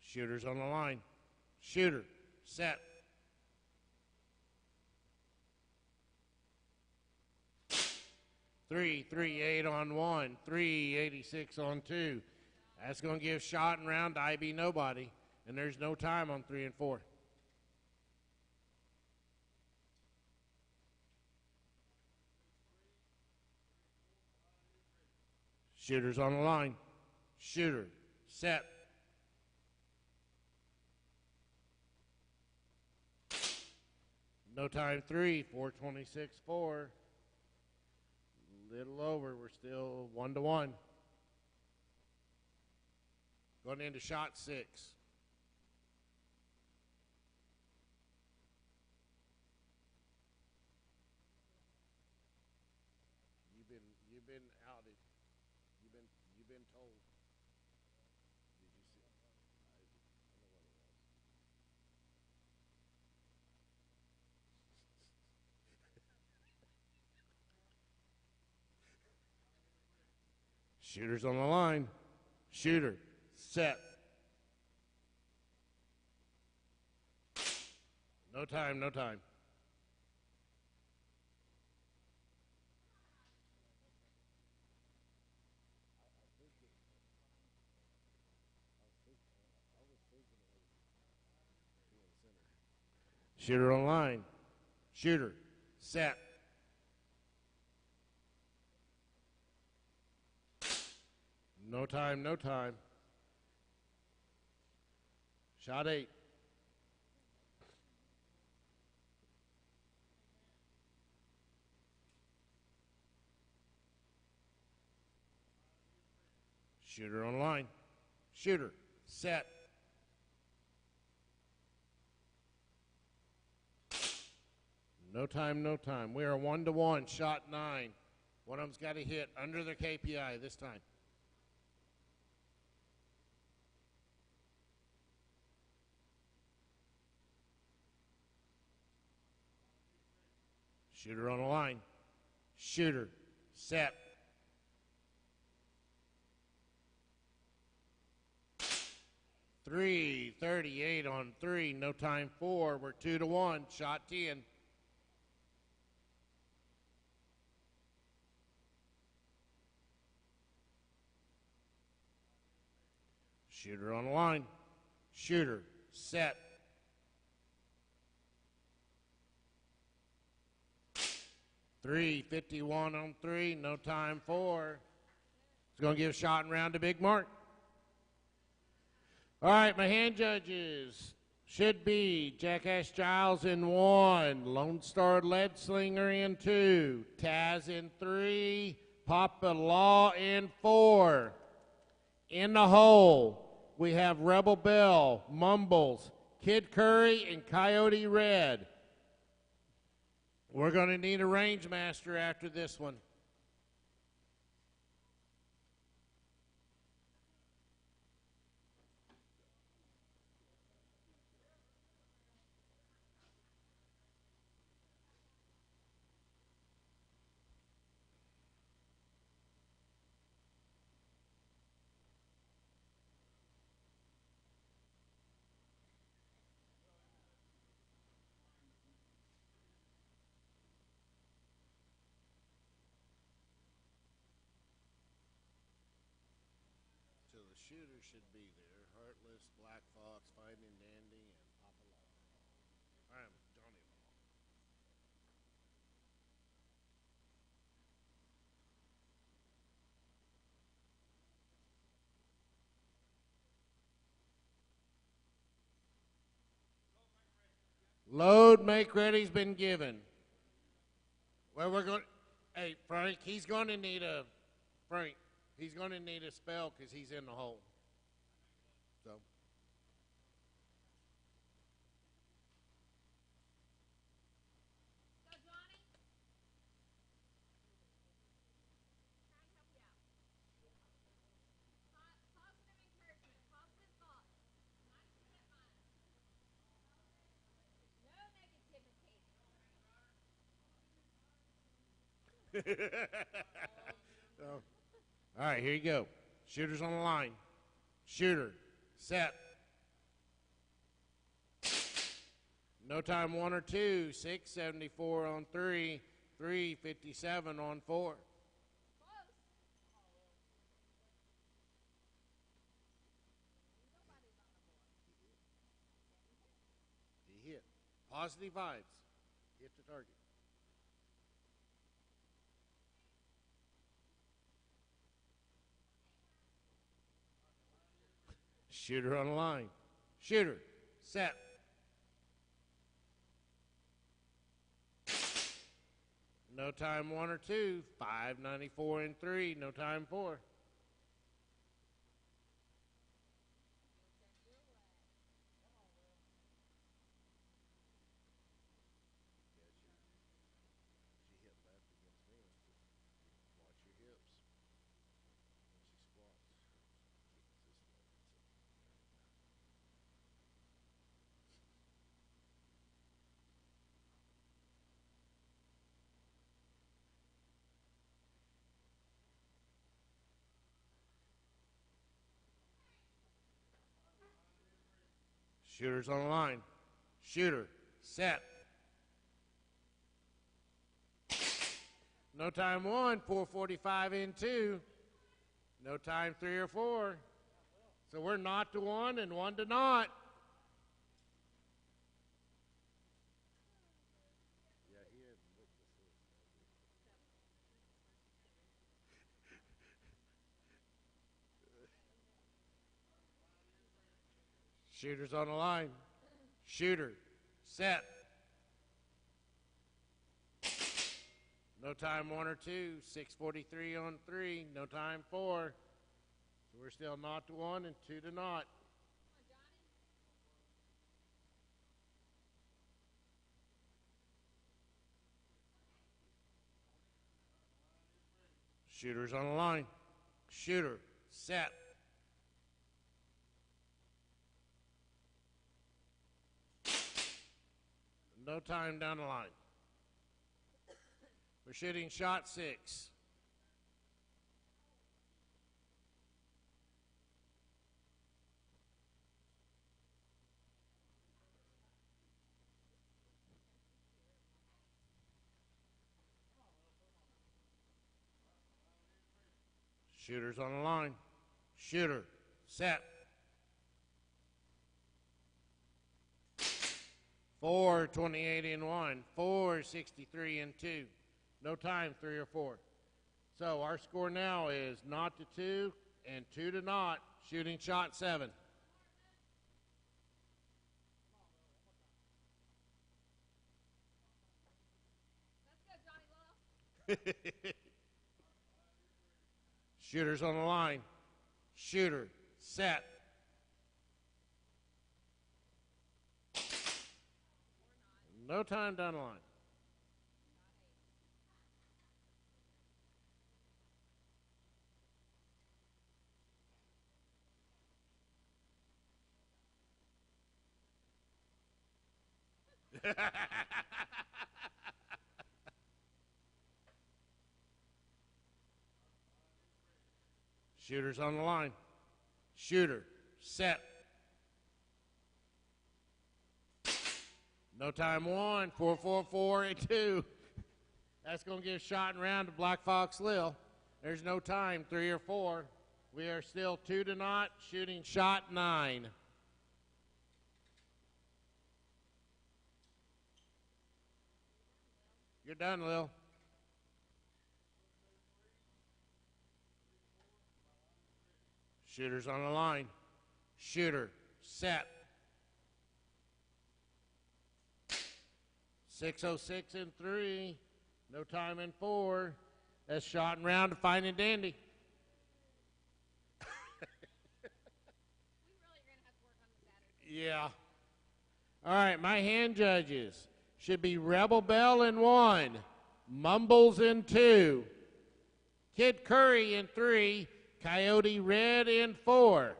Shooters on the line. Shooter, set. Three 3-8 on 1, 386 on 2. That's going to give shot and round to IB nobody, and there's no time on 3 and 4. Shooters on the line. Shooter, set. No time 3, 426, 4. Little over, we're still 1-1. Going into shot 6. You've been outed. You've been told. Did you see? I don't know what it was. Shooters on the line. Shooter, set. No time, no time. Shooter on line. Shooter, set. No time, no time. Shot 8. Shooter on line. Shooter, set. No time, no time. We are 1-1, shot 9. One of them's got to hit under the KPI this time. Shooter on the line. Shooter, set. Three 38 on 3, no time 4. We're 2-1, shot 10. Shooter on the line. Shooter, set. Three 51 on 3, no time 4. It's going to give a shot and round to Big Mark. All right, my hand judges should be Jackass Giles in 1, Lone Star Leadslinger in 2, Taz in 3, Papa Law in 4. In the hole, we have Rebel Bell, Mumbles, Kid Curry, and Coyote Red. We're going to need a range master after this one. shooters should be there. Heartless, Black Fox, Finding Dandy, and Papa Law. I am Johnny Law. Load, make ready's been given. Well, we're going. Hey, Frank, he's going to need a spell because he's in the hole. So. So, Johnny, positive encouragement, positive thoughts, 90% mind. No negativity. So, all right, here you go. Shooters on the line. Shooter, set. No time 1 or 2. 674 on 3. 357 on 4. Close. Nobody's on the board. He hit. Positive vibes. Hit the target. Shooter on the line. Shooter, set. No time 1 or 2. 594 and 3. No time 4. She hit left against me. Watch your hips. When she squats. Keep this way. Shooter's on the line. Shooter, set. No time 1, 445 in 2. No time 3 or 4. So we're not to 1 and 1 to not. Shooter's on the line. Shooter, set. No time 1 or 2. 643 on 3. No time 4. So we're still not to 1 and 2 to not. Shooter's on the line. Shooter, set. No time down the line. We're shooting shot 6. Shooter's on the line. Shooter, set. 428 in 1. 463 in 2. No time 3 or 4. So our score now is not to 2 and 2 to not. Shooting shot 7. Let's go, Johnny Law. Shooter's on the line. Shooter, set. No time down the line. Shooter's on the line. Shooter, set. No time 1, 444 and 2. That's going to give shot and round to Black Fox Lil. There's no time, 3 or 4. We are still 2-0, shooting shot 9. You're done, Lil. Shooter's on the line. Shooter, set. 6:06 in 3. No time in 4. That's shot and round to fine and dandy. We really are going to have to work on the Saturday. Yeah. All right, my hand judges should be Rebel Bell in 1, Mumbles in 2, Kid Curry in 3, Coyote Red in 4.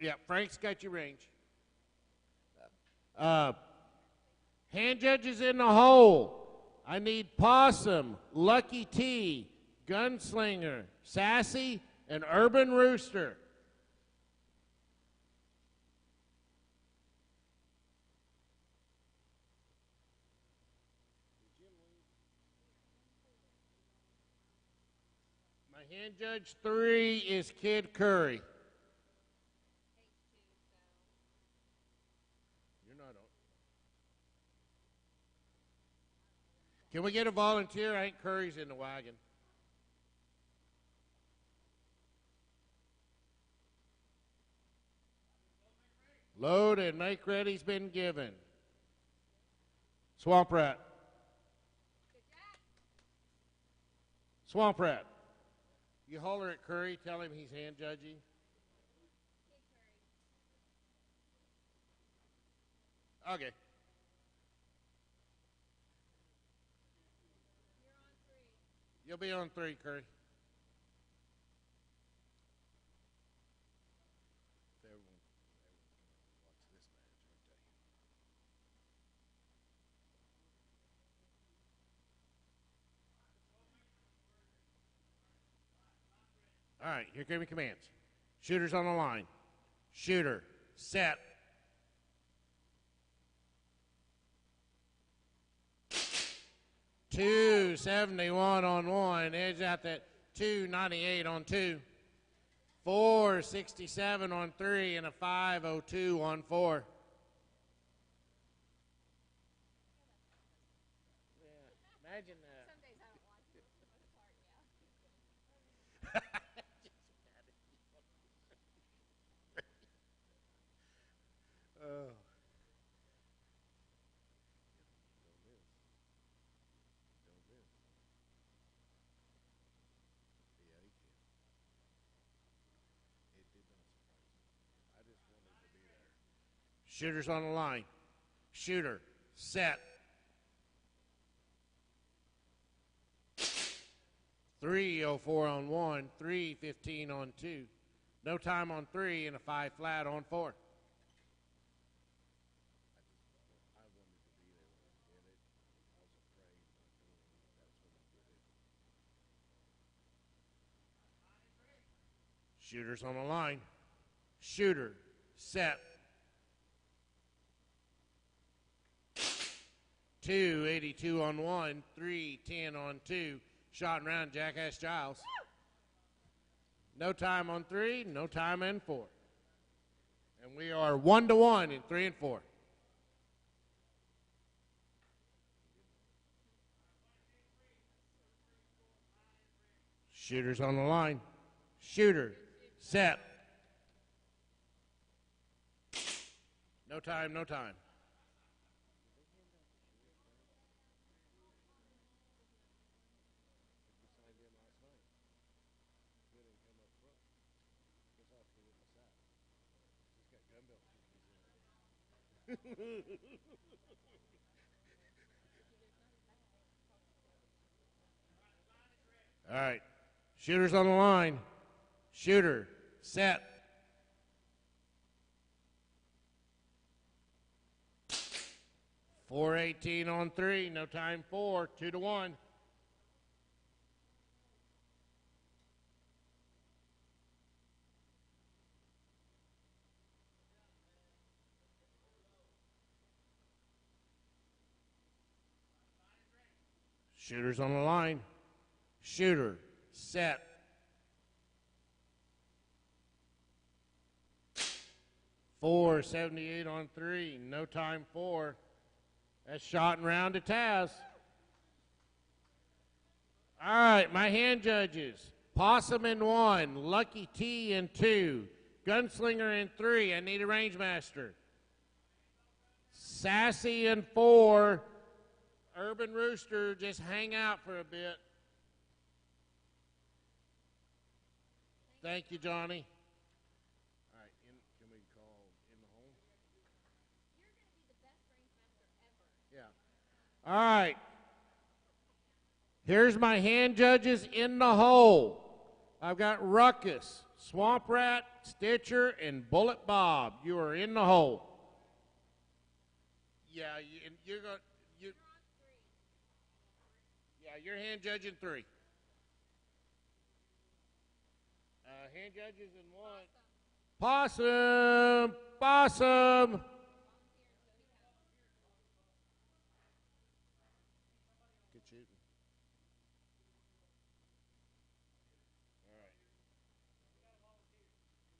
Yeah, Frank's got your range. Hand judges in the hole. I need Possum, Lucky T, Gunslinger, Sassy, and Urban Rooster. My hand judge 3 is Kid Curry. You're not on. Can we get a volunteer? I think Curry's in the wagon. Load and make ready's been given. Swamp Rat. Swamp Rat. You holler at Curry, tell him he's hand judging. Okay. You'll be on 3, Curry. All right, here come your commands. Shooter's on the line. Shooter, set. $271 on 1. Edge out that $298 on 2. $467 on 3 and a $502 on 4. Yeah, imagine that. Some days I don't watch it. Most part, yeah. Oh. Shooter's on the line. Shooter, set. 304 on 1, 315 on 2. No time on 3 and a 5 flat on 4. Shooter's on the line. Shooter, set. 282 on 1, 310 on 2. Shot and round, Jackass Giles. No time on 3, no time in 4. And we are 1-1 in 3 and 4. Shooter's on the line. Shooter, set. No time, no time. All right. Shooter's on the line. Shooter, set. $418 on 3, no time 4, 2-1. Shooter's on the line. Shooter, set. Four, 78 on 3. No time 4. That's shot and round to Taz. All right, my hand judges. Possum in 1, Lucky T in 2, Gunslinger in 3. I need a range master. Sassy in 4. Urban Rooster, just hang out for a bit. Thank you, Johnny. All right, can we call in the hole? You're going to be the best range master ever. Yeah. All right. Here's my hand judges in the hole. I've got Ruckus, Swamp Rat, Stitcher, and Bullet Bob. You are in the hole. Yeah, you're going. Yeah, you're hand judging 3. Hand judges in 1. Possum! Possum! Good shooting. All right.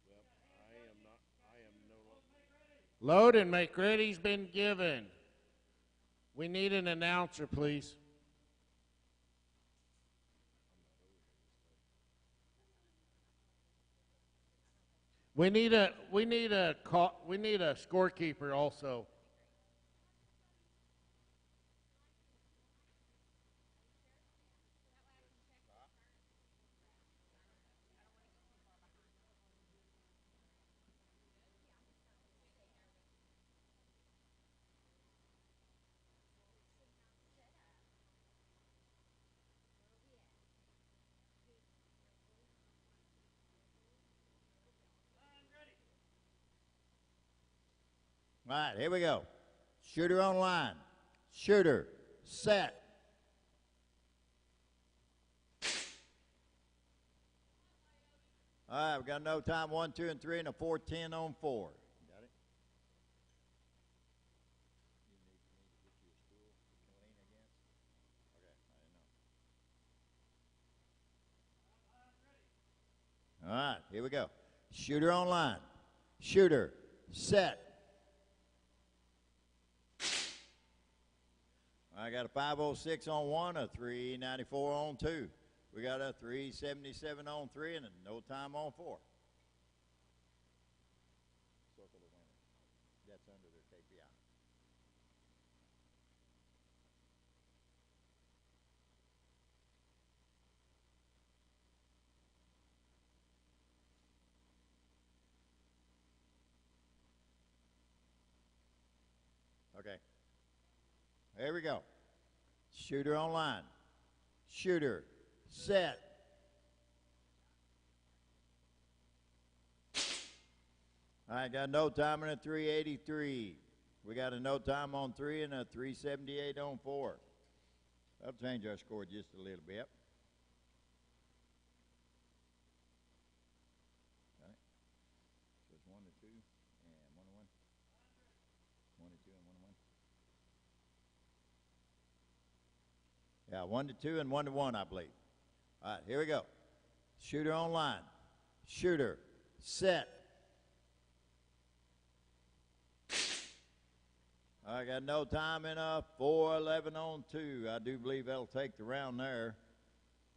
Well, I am no load and make ready's been given. We need an announcer, please. We need a scorekeeper also. All right, here we go. Shooter on line. Shooter, set. All right, we got no time 1, 2, and 3, and a 4-10 on 4. Got it? All right, here we go. Shooter on line. Shooter, set. I got a 506 on 1, a 394 on 2. We got a 377 on 3, and a no time on 4. Circle the winner. That's under their KPI. Okay. Here we go. Shooter on line. Shooter, set. All right, got no time and a 383. We got a no time on 3 and a 378 on 4. That'll change our score just a little bit. Got it? So it's 1 to 2 and 1 to 1. 1 to 2 and 1 to 1. Yeah, 1 to 2 and 1 to 1, I believe. All right, here we go. Shooter on line. Shooter, set. I got no time in a 411 on 2. I do believe that'll take the round there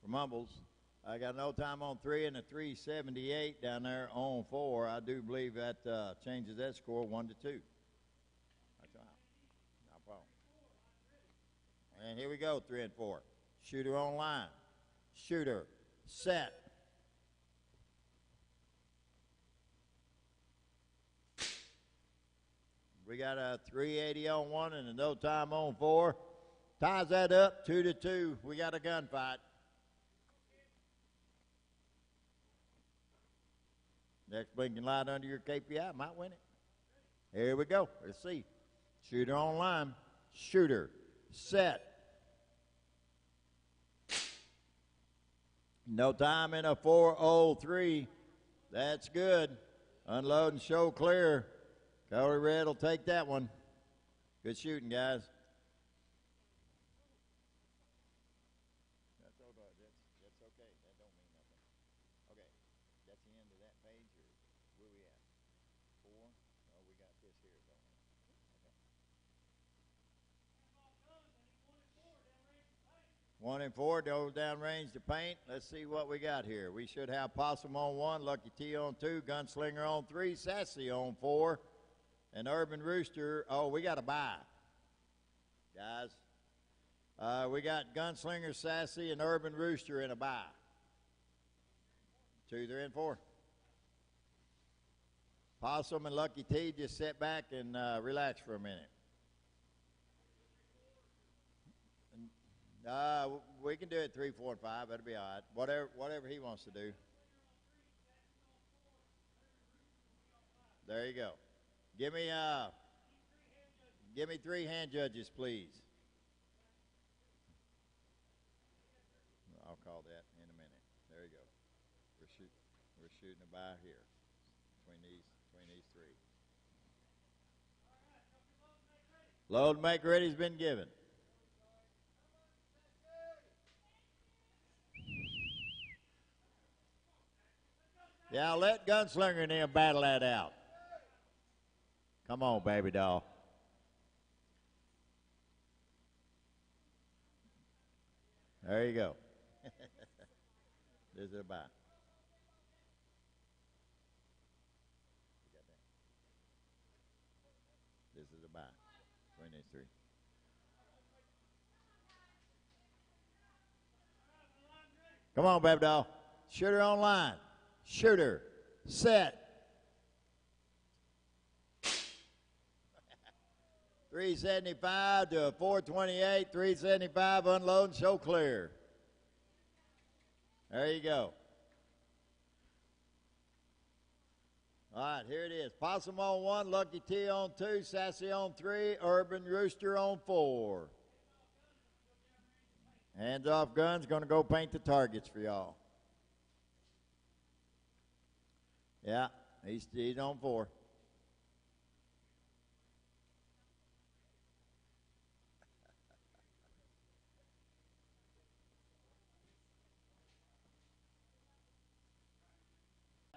for Mumbles. I got no time on 3 and a 378 down there on 4. I do believe that changes that score 1 to 2. That's right. No problem. And here we go, 3 and 4. Shooter on line. Shooter, set. We got a 380 on 1 and a no time on 4. Ties that up 2 to 2. We got a gunfight. Next blinking light under your KPI might win it. Here we go. Let's see. Shooter on line. Shooter, set. No time in a 403. That's good. Unload and show clear. Cody Red will take that one. Good shooting, guys. 1 and 4, goes down range to paint. Let's see what we got here. We should have Possum on 1, Lucky T on 2, Gunslinger on 3, Sassy on 4, and Urban Rooster. Oh, we got a bye, guys. We got Gunslinger, Sassy, and Urban Rooster in a bye. 2, 3, and 4. Possum and Lucky T, just sit back and relax for a minute. We can do it 3, 4, and 5. That'll be all right. Whatever he wants to do. There you go. Give me 3 hand judges, please. I'll call that in a minute. There you go. We're shooting a bye here between these 3. Load and make ready's been given. Yeah, let Gunslinger and them battle that out. Come on, baby doll. There you go. This is a bye. This is a bye between these 3. Come on, baby doll. Shooter on line. Shooter. Set. 375 to 428. 375 unload and show clear. There you go. All right, here it is. Possum on 1, Lucky T on 2, Sassy on 3, Urban Rooster on 4. Hands off guns, going to go paint the targets for y'all. Yeah, he's on 4.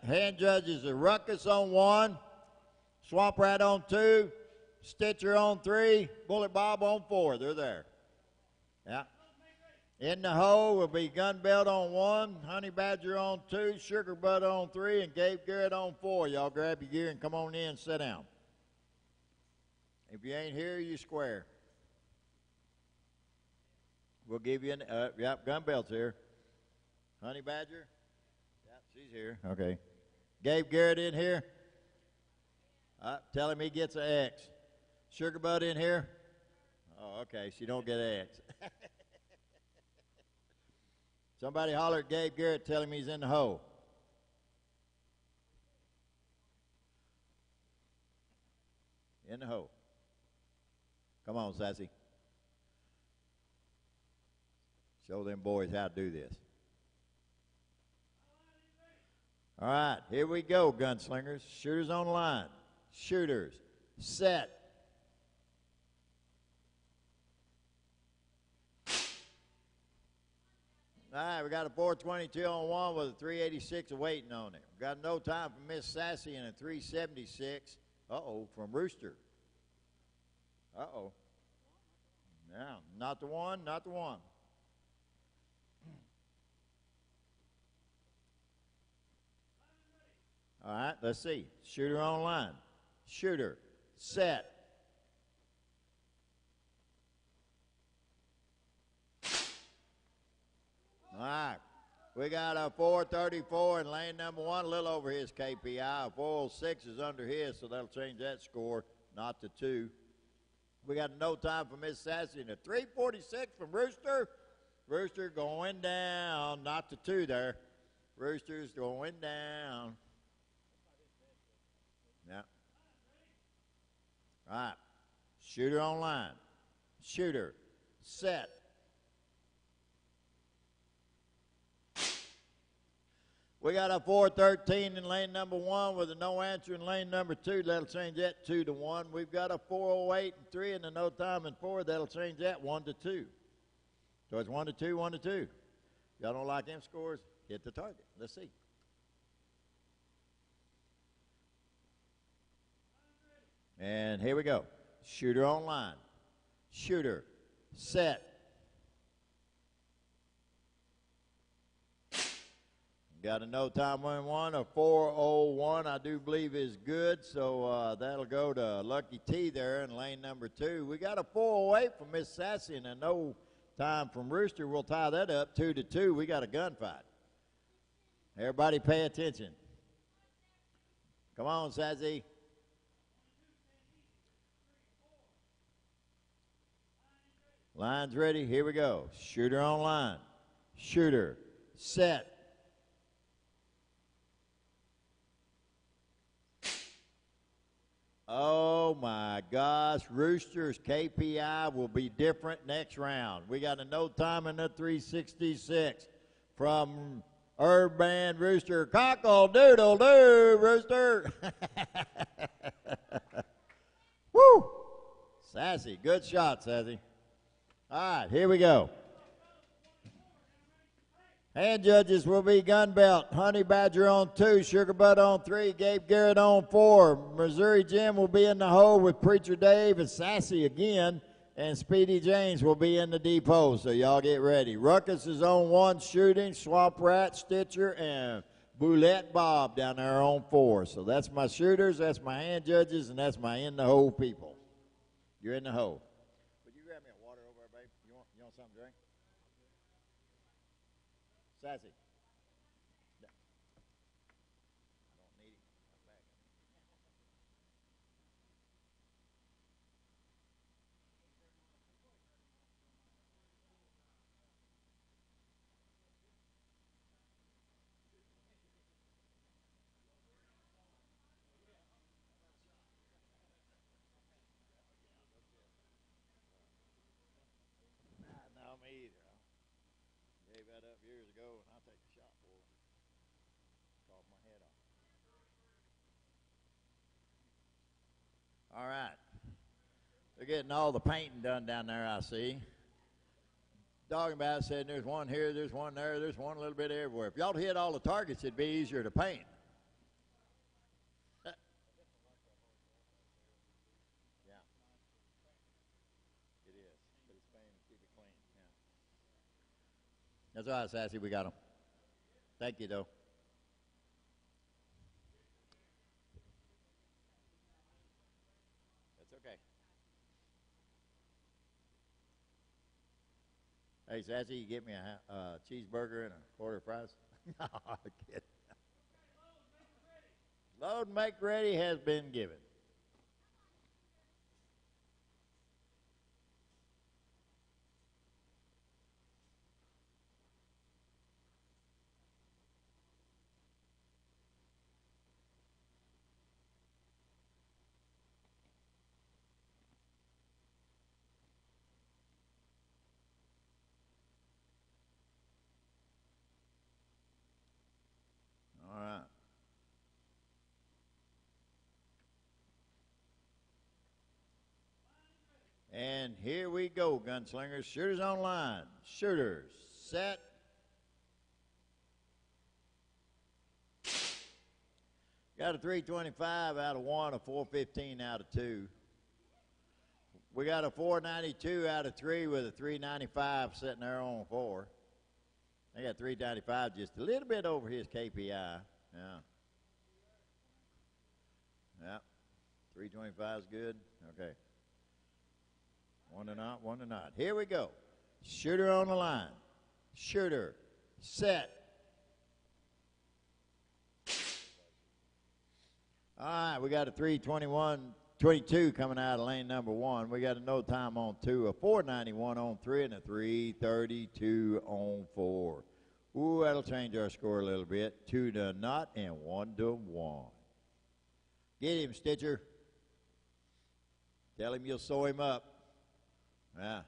Hand judges are Ruckus on 1, Swamp Rat on 2, Stitcher on 3, Bullet Bob on 4. They're there. Yeah. In the hole will be Gun Belt on 1, Honey Badger on 2, Sugar Bud on 3, and Gabe Garrett on 4. Y'all grab your gear and come on in and sit down. If you ain't here, you square. We'll give you an, Gun Belt's here. Honey Badger? Yep, she's here. Okay. Gabe Garrett in here? Tell him he gets an X. Sugar Bud in here? Oh, okay, she don't get an X. Somebody holler at Gabe Garrett, tell him he's in the hole. In the hole. Come on, Sassy. Show them boys how to do this. All right, here we go, gunslingers. Shooters on the line. Shooters. Set. All right, we got a 422 on 1 with a 386 waiting on it. We got no time for Miss Sassy and a 376. Uh-oh, from Rooster. Uh-oh. Now, not the one, not the one. All right, let's see. Shooter on line. Shooter. Set. All right. We got a 434 in lane number 1, a little over his KPI. A 406 is under his, so that'll change that score, not to 2. We got no time for Miss Sassy and a 346 from Rooster. Rooster going down, not to 2 there. Rooster's going down. Yeah. All right. Shooter on line. Shooter. Set. We got a 413 in lane number 1 with a no answer in lane number 2. That'll change that 2 to 1. We've got a 408 and 3 and a no time in 4. That'll change that 1 to 2. So it's 1 to 2, 1 to 2. Y'all don't like them scores? Hit the target. Let's see. And here we go. Shooter on line. Shooter. Set. got a no time win one, a 4:01, I do believe is good. So that'll go to Lucky T there in lane number 2. We got a 4:08 from Miss Sassy and a no time from Rooster. We'll tie that up 2-2. We got a gunfight. Everybody pay attention. Come on, Sassy. Line's ready. Here we go. Shooter on line. Shooter. Set. Oh my gosh. Rooster's KPI will be different next round. We got a no time in the 366 from Urban Rooster. Cockle doodle doo, Rooster. Woo! Sassy. Good shot, Sassy. All right, here we go. Hand judges will be Gunbelt, Honey Badger on 2, Sugar Butt on 3, Gabe Garrett on 4. Missouri Jim will be in the hole with Preacher Dave and Sassy again, and Speedy James will be in the depot, so y'all get ready. Ruckus is on 1, Shooting, Swamp Rat, Stitcher, and Boulette Bob down there on 4. So that's my shooters, that's my hand judges, and that's my in the hole people. You're in the hole. Something to drink? Sassy. No. I don't need it. I'm back. No, me either. I gave that up years ago, and I'll take the shot for it. Cough my head off. All right. They're getting all the painting done down there, I see. Dog and Bass said there's one here, there's one there, there's one a little bit everywhere. If y'all hit all the targets, it'd be easier to paint. That's all right, Sassy. We got them. Thank you, though. That's okay. Hey, Sassy, you get me a cheeseburger and a quarter of fries? No, I'm kidding. Load and make ready has been given. All right. And here we go, gunslingers. Shooters on line. Shooters. Set. Got a 325 out of 1, a 415 out of 2. We got a 492 out of 3 with a 395 sitting there on 4. They got 395 just a little bit over his KPI. Yeah. Yeah. 325 is good. Okay. One to not. Here we go. Shooter on the line. Shooter. Set. All right, we got a 321-22 coming out of lane number 1. We got a no time on 2, a 491 on 3, and a 332 on 4. Ooh, that'll change our score a little bit. 2 to not and 1 to 1. Get him, Stitcher. Tell him you'll sew him up. Yeah.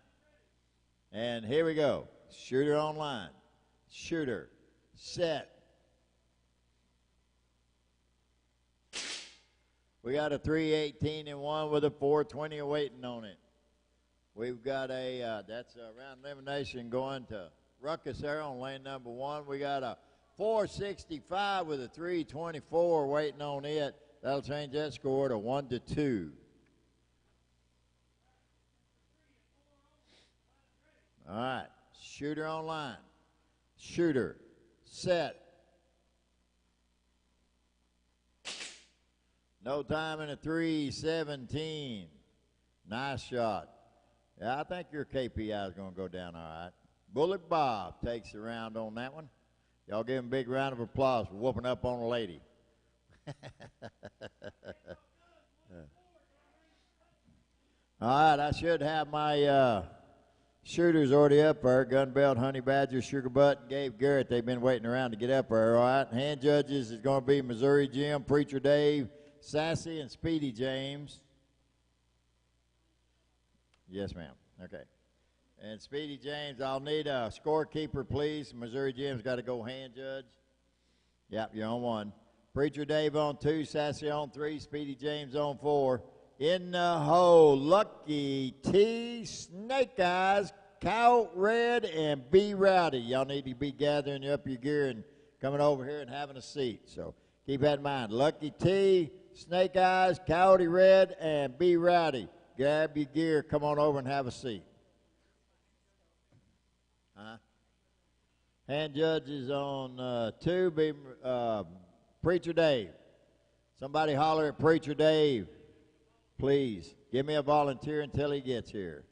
And here we go. Shooter on line. Shooter. Set. We got a 318 and 1 with a 420 waiting on it. We've got a, that's a round elimination going to Ruckus there on lane number 1. We got a 465 with a 324 waiting on it. That'll change that score to 1 to 2. All right, shooter on line. Shooter, set. No time in a 3:17. Nice shot. Yeah, I think your KPI is going to go down all right. Bullet Bob takes the round on that one. Y'all give him a big round of applause for whooping up on a lady. All right, I should have my shooters already up there. Gun Belt, Honey Badger, Sugar Butt, and Gabe Garrett. They've been waiting around to get up there, all right? Hand judges is going to be Missouri Jim, Preacher Dave, Sassy, and Speedy James. Yes, ma'am. Okay. And Speedy James, I'll need a scorekeeper, please. Missouri Jim's got to go hand judge. Yep, you're on one. Preacher Dave on 2, Sassy on 3, Speedy James on 4. In the hole, Lucky T, Snake Eyes, Cow Red, and B Rowdy. Y'all need to be gathering up your gear and coming over here and having a seat. So keep that in mind. Lucky T, Snake Eyes, Coyote Red, and B Rowdy. Grab your gear, come on over and have a seat. Hand judges on 2, be Preacher Dave. Somebody holler at Preacher Dave. Please, give me a volunteer until he gets here.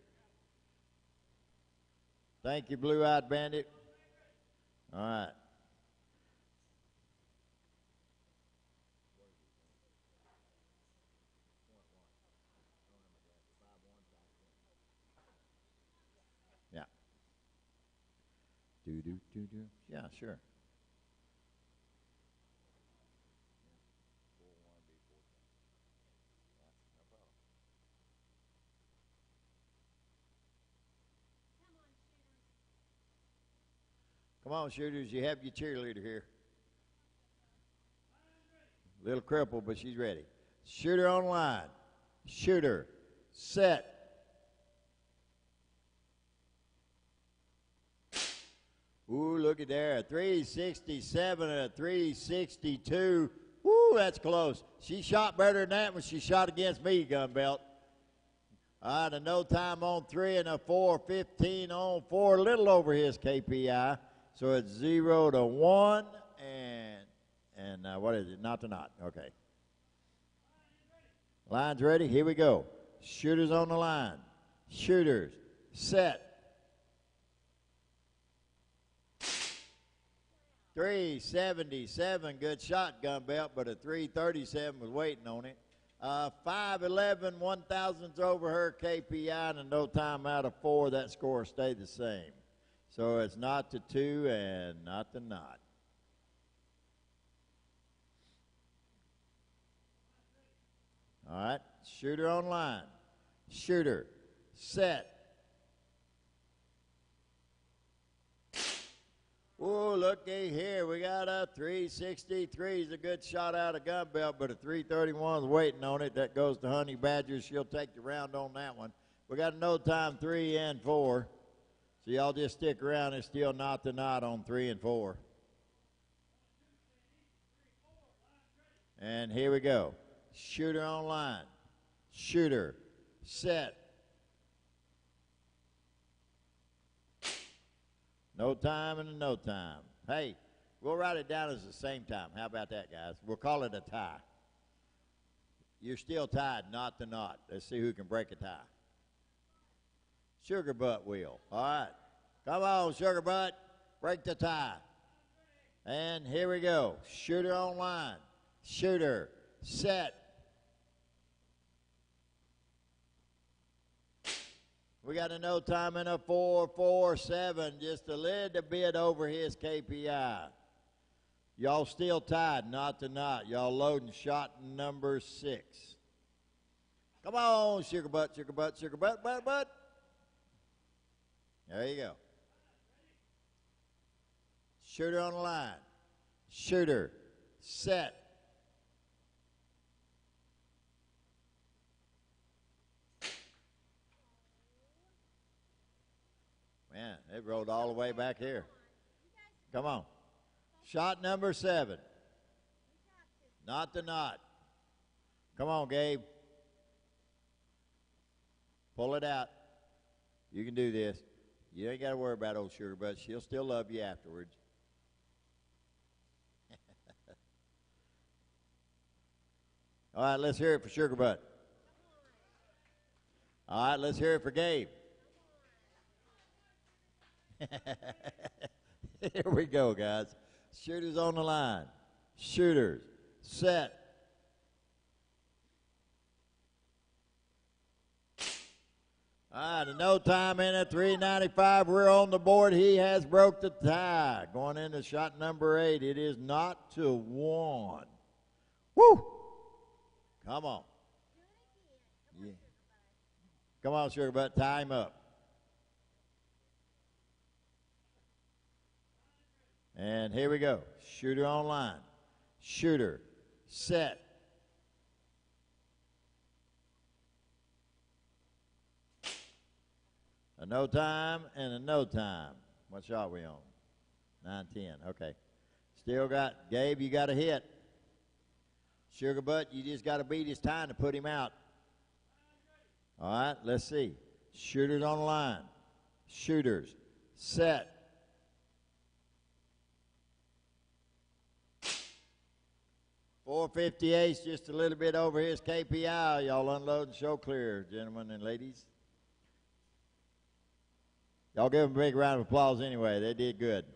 Thank you, Blue-Eyed Bandit. All right. Yeah. Do. Yeah, sure. Come on, shooters. You have your cheerleader here. Little crippled, but she's ready. Shooter on line. Shooter. Set. Ooh, look at there. A 367 and a 362. Ooh, that's close. She shot better than that when she shot against me, Gun Belt. All right, a no time on 3 and a 4:15 on 4. A little over his KPI. So it's 0 to 1, and what is it? Not to not. Okay. Line's ready. Here we go. Shooters on the line. Shooters. Set. 377. Good shot, Gun Belt, but a 337 was waiting on it. 511, 1,000's over her KPI, and a no time out of 4. That score stayed the same. So it's not to 2 and not to not. All right, shooter on line. Shooter, set. Oh, looky here. We got a 363. It's a good shot out of Gun Belt, but a 331 is waiting on it. That goes to Honey Badger. She'll take the round on that one. We got a no time 3 and 4. So y'all just stick around. It's still not to not on 3 and 4. And here we go. Shooter on line. Shooter. Set. No time and a no time. Hey, we'll write it down as the same time. How about that, guys? We'll call it a tie. You're still tied, not to not. Let's see who can break a tie. Sugar Butt will. All right. Come on, Sugar Butt. Break the tie. And here we go. Shooter on line. Shooter. Set. We got a no time and a 4-4-7. Just a little bit over his KPI. Y'all still tied, not to not. Y'all loading shot number 6. Come on, Sugar Butt, Sugar Butt, Sugar Butt, butt. There you go. Shooter on the line. Shooter. Set. Man, it rolled all the way back here. Come on. Shot number 7. Not to not. Come on, Gabe. Pull it out. You can do this. You ain't got to worry about old Sugar Butt. She'll still love you afterwards. All right, let's hear it for Sugar Butt. All right, let's hear it for Gabe. Here we go, guys. Shooters on the line. Shooters. Set. All right, no time in at 395. We're on the board. He has broke the tie. Going into shot number 8. It is not to 1. Woo! Come on. Yeah. Come on, Sugar Butt. Tie him up. And here we go. Shooter on line. Shooter. Set. A no time and a no time. What shot we on? 9-10. Okay. Still got Gabe, you got a hit. Sugar Butt, you just got to beat his time to put him out. All right, let's see. Shooters on the line. Shooters. Set. .458's just a little bit over his KPI. Y'all unload and show clear, gentlemen and ladies. Y'all give them a big round of applause anyway. They did good.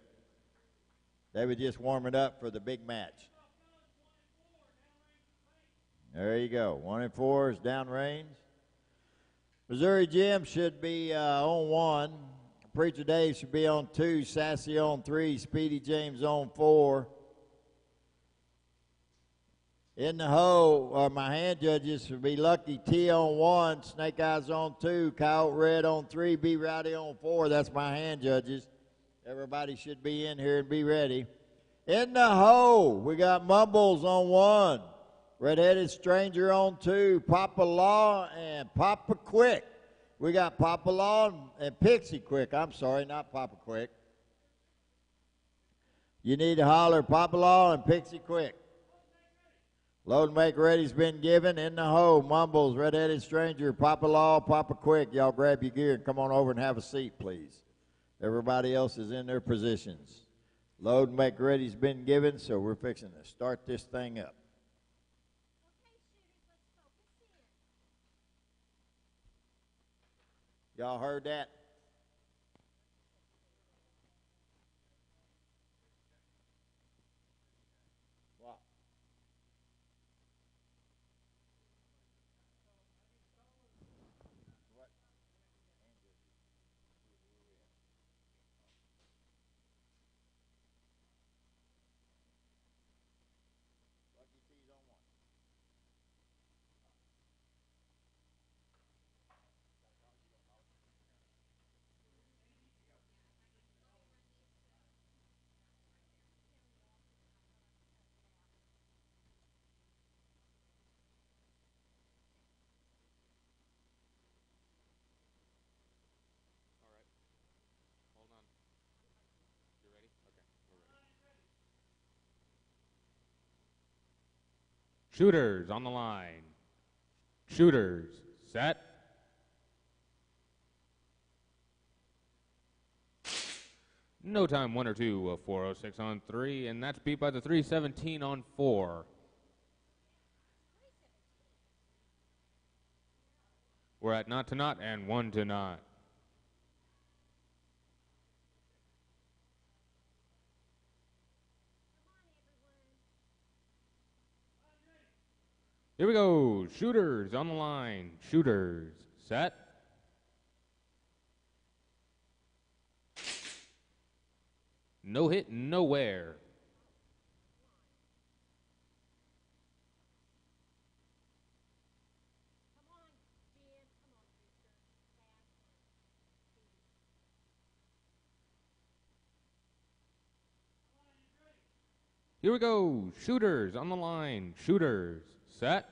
They were just warming up for the big match. There you go. 1 and 4 is downrange. Missouri Jim should be on 1. Preacher Dave should be on 2. Sassy on 3. Speedy James on 4. In the hole, my hand judges would be Lucky T on 1, Snake Eyes on 2, Coyote Red on 3, Be Rowdy on 4. That's my hand judges. Everybody should be in here and be ready. In the hole, we got Mumbles on 1, Red-Headed Stranger on 2, Papa Law and Papa Quick. We got Papa Law and Pixie Quick. I'm sorry, not Papa Quick. You need to holler Papa Law and Pixie Quick. Load and make ready's been given. In the hole, Mumbles, Red-Headed Stranger, Papa Law, Papa Quick. Y'all grab your gear and come on over and have a seat, please. Everybody else is in their positions. Load and make ready's been given, so we're fixing to start this thing up. Y'all heard that? Shooters on the line. Shooters set. No time, 1 or 2, 406 on 3, and that's beat by the 317 on 4. We're at not to not and 1 to not. Here we go. Shooters on the line. Shooters set. No hit, nowhere. Here we go. Shooters on the line. Shooters set.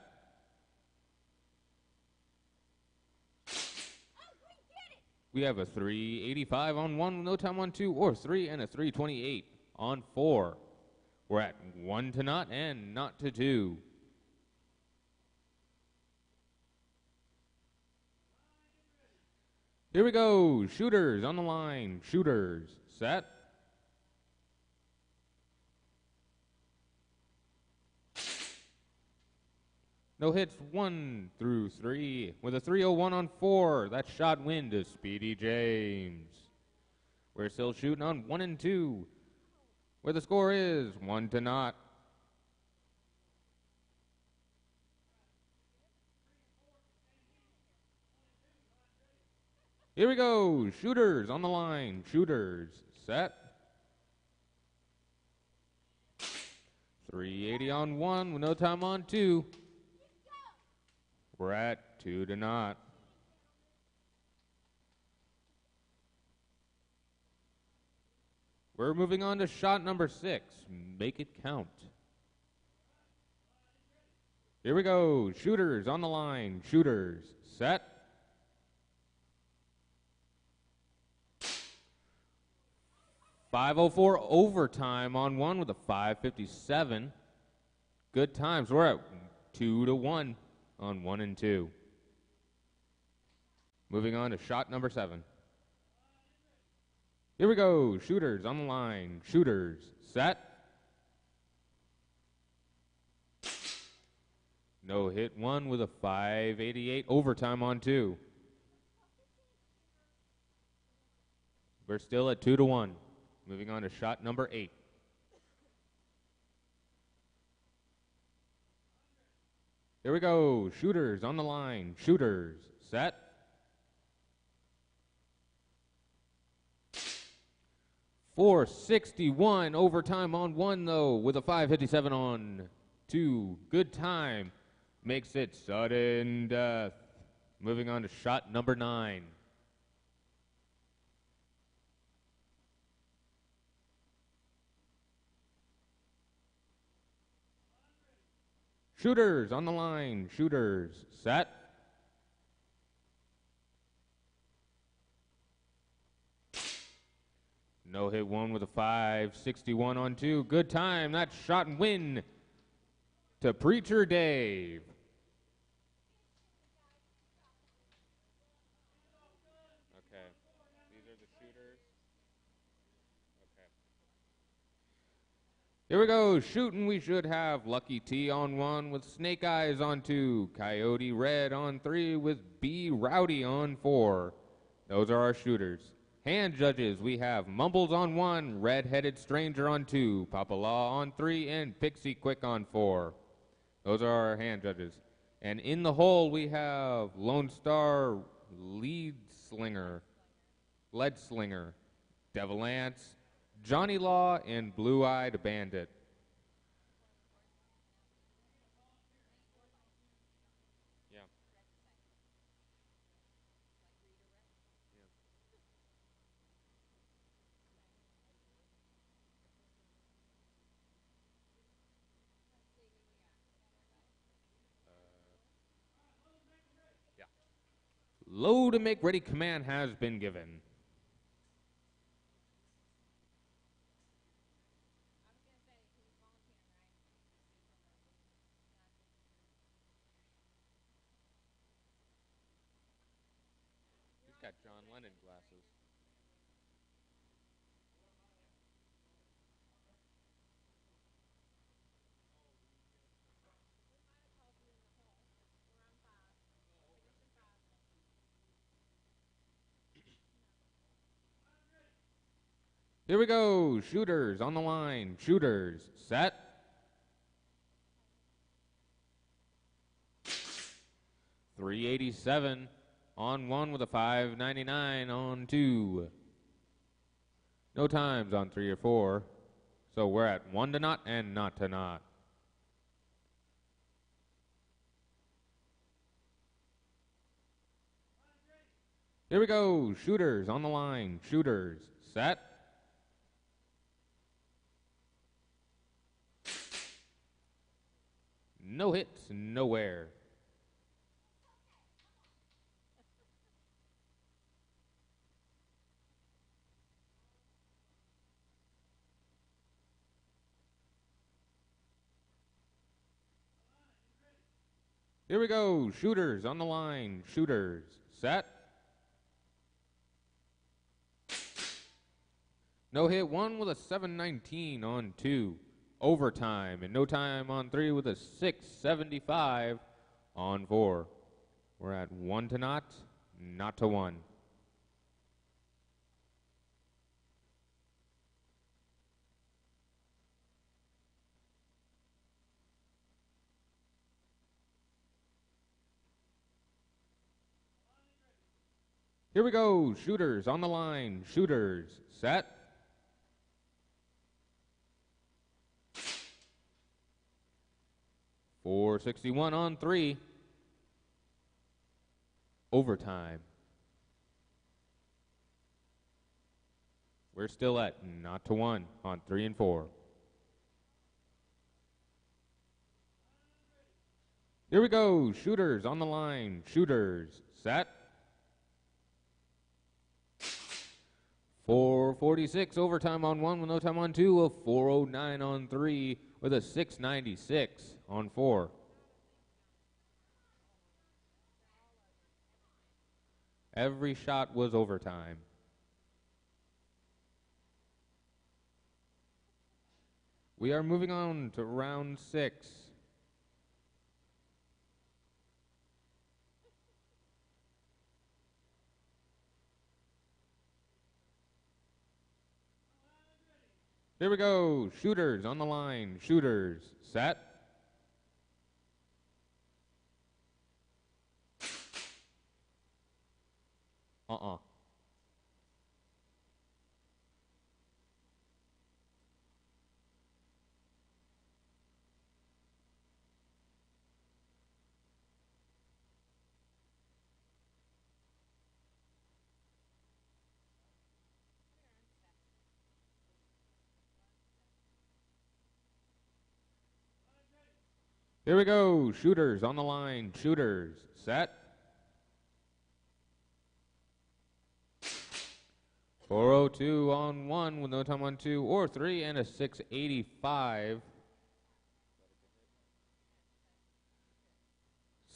We have a 385 on 1, no time on 2, or 3, and a 328 on 4. We're at 1 to not and not to 2. Here we go. Shooters on the line. Shooters set. No hits 1 through 3. With a 301 on 4, that shot win to Speedy James. We're still shooting on 1 and 2, where the score is 1-0. Here we go. Shooters on the line. Shooters set. 380 on 1 with no time on 2. We're at 2-0. We're moving on to shot number 6. Make it count. Here we go. Shooters on the line. Shooters set. .504 overtime on 1 with a 5:57. Good times. We're at 2-1 on 1 and 2. Moving on to shot number 7. Here we go. Shooters on the line. Shooters set. No hit 1 with a 5:88 overtime on 2. We're still at 2-1. Moving on to shot number 8. Here we go. Shooters on the line. Shooters set. .461 overtime on 1 though, with a 5:57 on 2. Good time. Makes it sudden death. Moving on to shot number 9. Shooters on the line. Shooters set. No hit 1 with a 5:61 on 2. Good time. That shot and win to Preacher Dave. Okay. These are the shooters. Okay. Here we go. Shooting, we should have Lucky T on 1 with Snake Eyes on 2. Coyote Red on 3 with B Rowdy on 4. Those are our shooters. Hand judges, we have Mumbles on 1, Red-Headed Stranger on 2, Papa Law on 3, and Pixie Quick on 4. Those are our hand judges. And in the hole, we have Lone Star Lead Slinger, Devil Ants, Johnny Law, and Blue-Eyed Bandit. Yeah. Load and make ready command has been given. He's got John Lennon glasses. Here we go. Shooters on the line. Shooters set. .387 on 1 with a 5:99 on 2. No times on 3 or 4. So we're at 1-0 and 0-0. Here we go. Shooters on the line. Shooters set. No hits, nowhere. Here we go. Shooters on the line. Shooters set. No hit 1 with a 7:19 on 2. Overtime and no time on 3 with a 6:75. on 4. We're at 1 to not to 1. Here we go. Shooters on the line. Shooters set. .461 on 3. Overtime. We're still at not to 1 on 3 and 4. Here we go. Shooters on the line. Shooters set. .446 overtime on 1 with no time on 2. A .409 on 3 with a .696 on 4. Every shot was overtime. We are moving on to round 6. Here we go. Shooters on the line. Shooters set. Here we go. Shooters on the line. Shooters set. .402 on 1 with no time on 2 or 3 and a .685.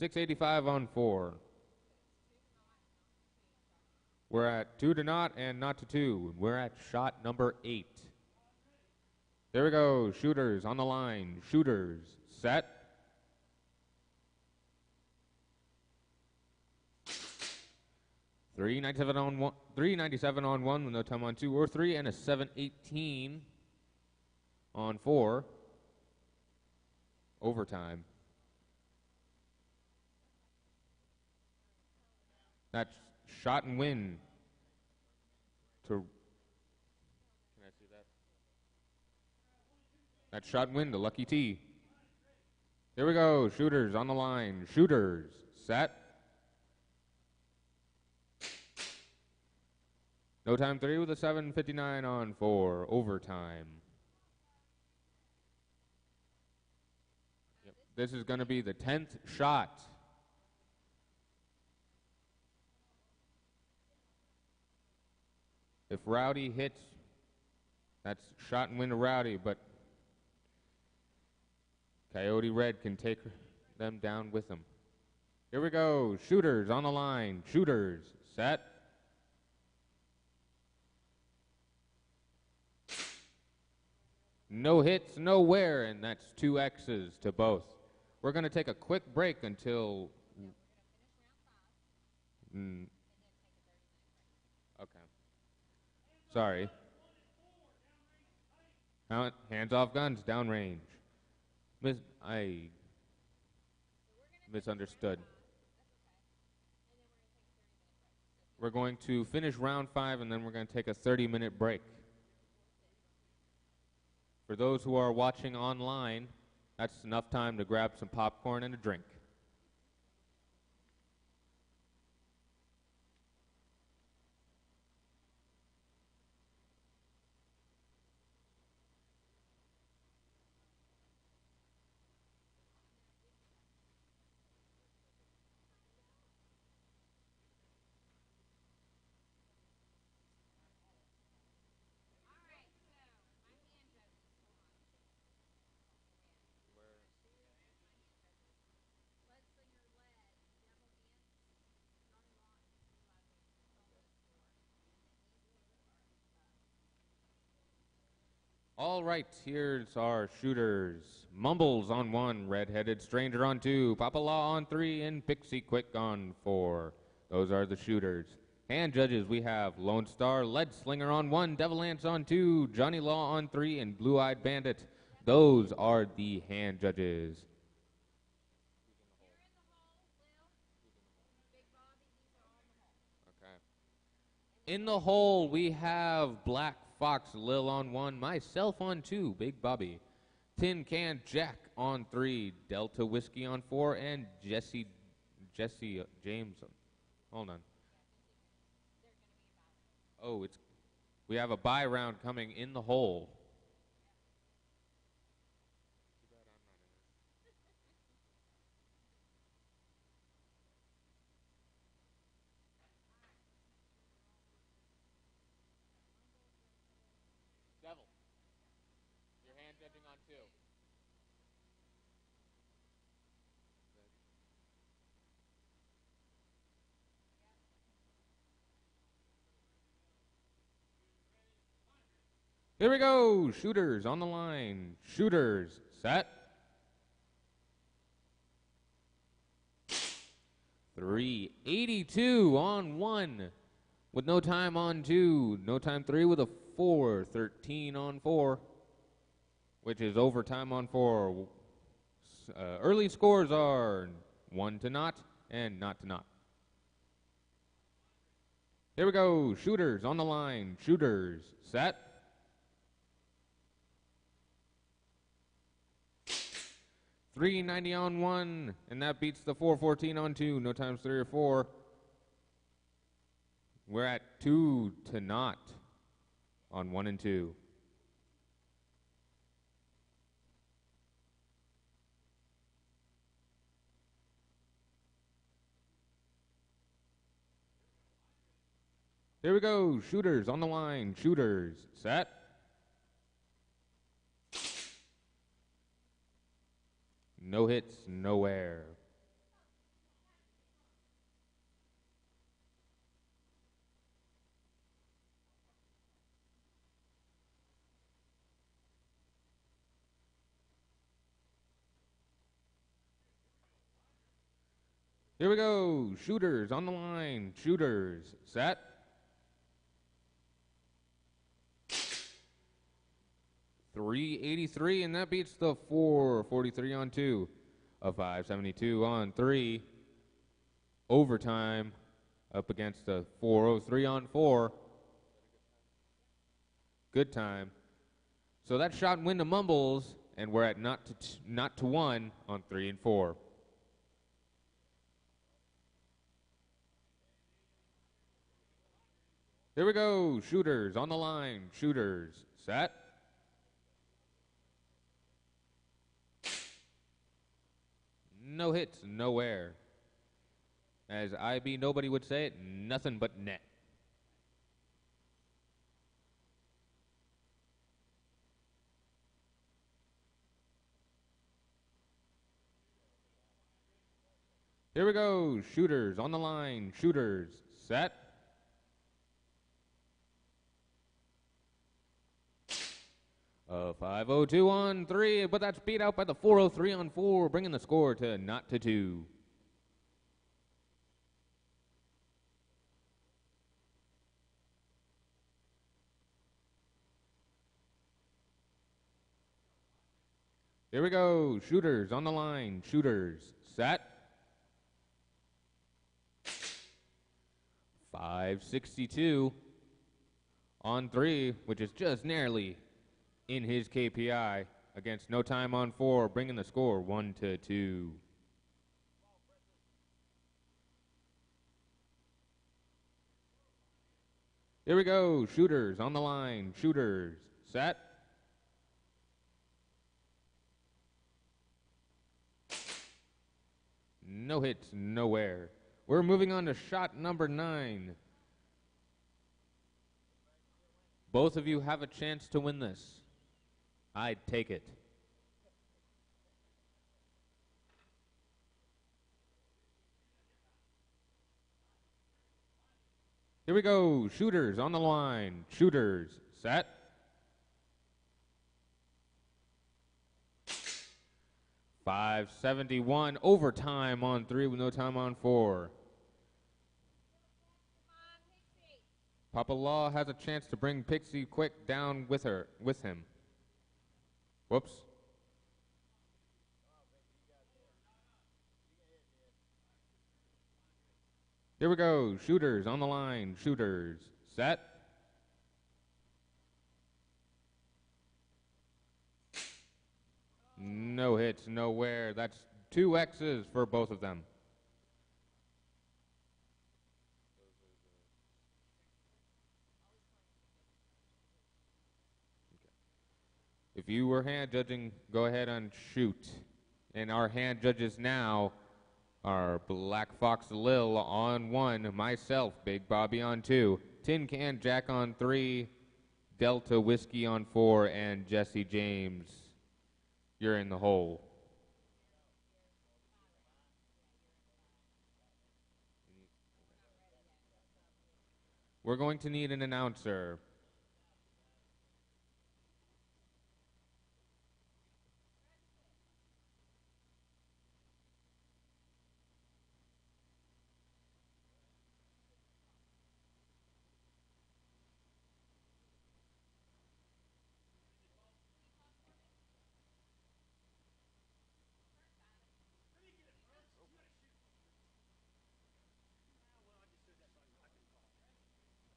.685 on 4. We're at 2 to not and not to 2. We're at shot number 8. There we go. Shooters on the line. Shooters set. .397 on 1, 397 on 1 with no time on 2 or 3 and a .718 on 4. Overtime. That's shot and win to. Can I see that? That's shot and win to Lucky T. Here we go. Shooters on the line. Shooters set. No time 3 with a .759 on 4. Overtime. Yep. This is going to be the 10th shot. If Rowdy hits, that's shot and win to Rowdy, but Coyote Red can take them down with them. Here we go. Shooters on the line. Shooters set. No hits, nowhere, and that's 2 X's to both. We're going to take a quick break until. Okay. Sorry. Hands off guns, downrange. I misunderstood. We're going to finish round 5, and then we're going to take a 30-minute break. For those who are watching online, that's enough time to grab some popcorn and a drink. All right, here's our shooters. Mumbles on 1, Red-Headed Stranger on 2, Papa Law on 3, and Pixie Quick on 4. Those are the shooters. Hand judges, we have Lone Star, Lead Slinger on 1, Devil Ants on 2, Johnny Law on 3, and Blue Eyed Bandit. Those are the hand judges. In the hole, we have Black Fox Lil on 1, myself on 2, Big Bobby. Tin Can Jack on 3, Delta Whiskey on 4, and Jesse James. Hold on. Oh, we have a bye round coming in the hole. Devil, you're hand judging on 2. Here we go. Shooters on the line. Shooters set. 382 on 1 with no time on 2. No time 3 with a 413 on 4, which is overtime on 4. Early scores are 1-0 and 0-0. Here we go. Shooters on the line. Shooters set. 390 on 1, and that beats the 414 on 2. No times 3 or 4. We're at 2-0 on 1 and 2. Here we go. Shooters on the line. Shooters set. No hits, no air. Here we go. Shooters on the line. Shooters set. .383, and that beats the 443 on 2. A 572 on 3. Overtime up against a 403 on 4. Good time. So that shot and win to Mumbles, and we're at not to 1 on 3 and 4. Here we go. Shooters on the line. Shooters set. No hits, no air. As IB nobody would say it, nothing but net. Here we go. Shooters on the line. Shooters set. A 502 on 3, but that's beat out by the 403 on 4, bringing the score to 0-2. Here we go. Shooters on the line. Shooters set. 562 on 3, which is just nearly in his KPI against no time on 4, bringing the score 1-2. Here we go. Shooters on the line. Shooters set. No hits, no air. We're moving on to shot number 9. Both of you have a chance to win this. I'd take it. Here we go. Shooters on the line. Shooters set. 571 overtime on 3 with no time on 4. Papa Law has a chance to bring Pixie Quick down with him. Whoops. Here we go. Shooters on the line. Shooters. Set. No hits, nowhere. That's 2 X's for both of them. If you were hand judging, go ahead and shoot. And our hand judges now are Black Fox Lil on 1, myself, Big Bobby on 2, Tin Can Jack on 3, Delta Whiskey on 4, and Jesse James. You're in the hole. We're going to need an announcer.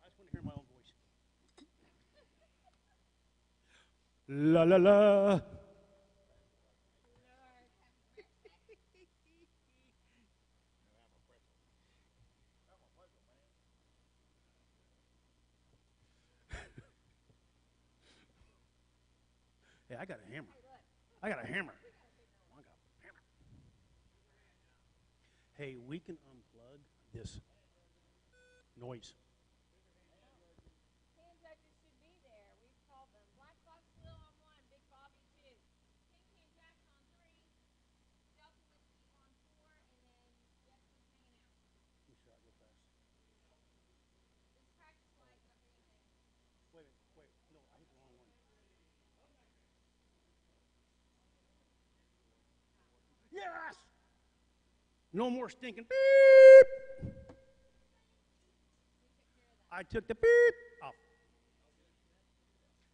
I just want to hear my own voice. La la la. Hey, I got a hammer. I got a hammer. I got a hammer. Hey, we can unplug this noise. Hand judges should be there. We've called them. Black Fox Lil on 1, Big Bobby 2. Tin Can Jack on 3, Delta Whiskey on 4, and then Jesse hanging out. Let me shot real fast. This practice lights up in there. Wait. No, I hit the wrong one. Yes! No more stinking beep! I took the beep off.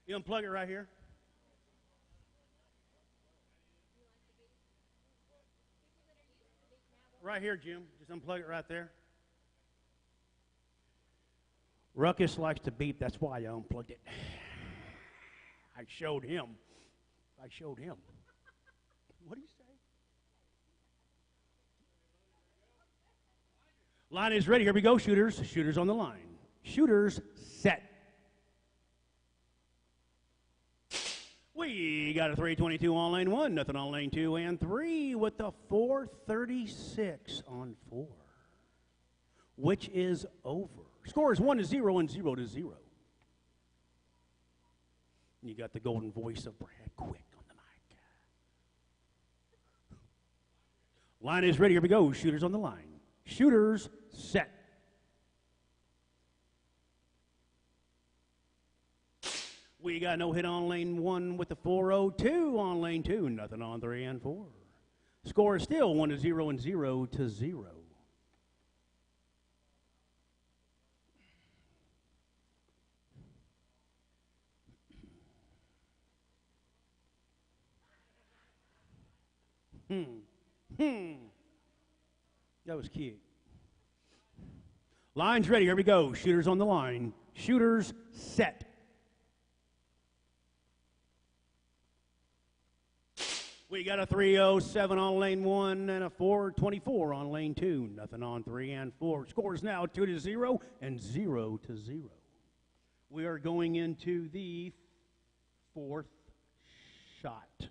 You unplug it right here. Right here, Jim. Just unplug it right there. Ruckus likes to beep. That's why I unplugged it. I showed him. What do you say? Line is ready. Here we go, shooters. Shooters on the line. Shooters set. We got a 322 on lane 1, nothing on lane 2 and 3 with the 436 on 4, which is over. Score is 1-0 and 0-0. You got the golden voice of Brad Quick on the mic. Line is ready. Here we go. Shooters on the line. Shooters set. We got no hit on lane 1 with the 402 on lane 2. Nothing on 3 and 4. Score is still 1-0 and 0-0. That was cute. Line's ready. Here we go. Shooters on the line. Shooters set. We got a 307 on lane 1 and a 424 on lane 2. Nothing on 3 and 4. Scores now 2-0 and 0-0. We are going into the 4th shot.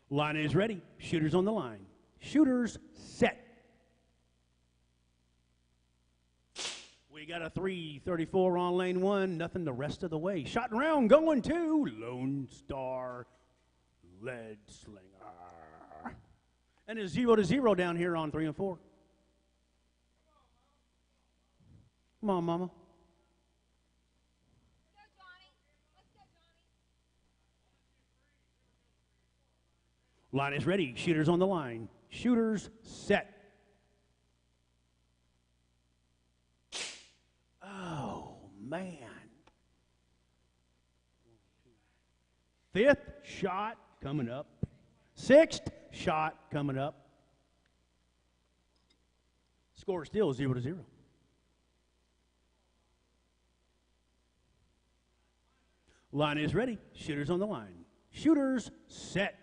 Line is ready. Shooters on the line. Shooters set. We got a 334 on lane 1. Nothing the rest of the way. Shot and round going to Lone Star Lead Slinger. And it's 0-0 down here on 3 and 4. Come on, Mama. Go, Johnny. Line is ready. Shooters on the line. Shooters set. Oh, man. Fifth shot coming up. Sixth shot coming up. Score still 0-0. Line is ready. Shooters on the line. Shooters set.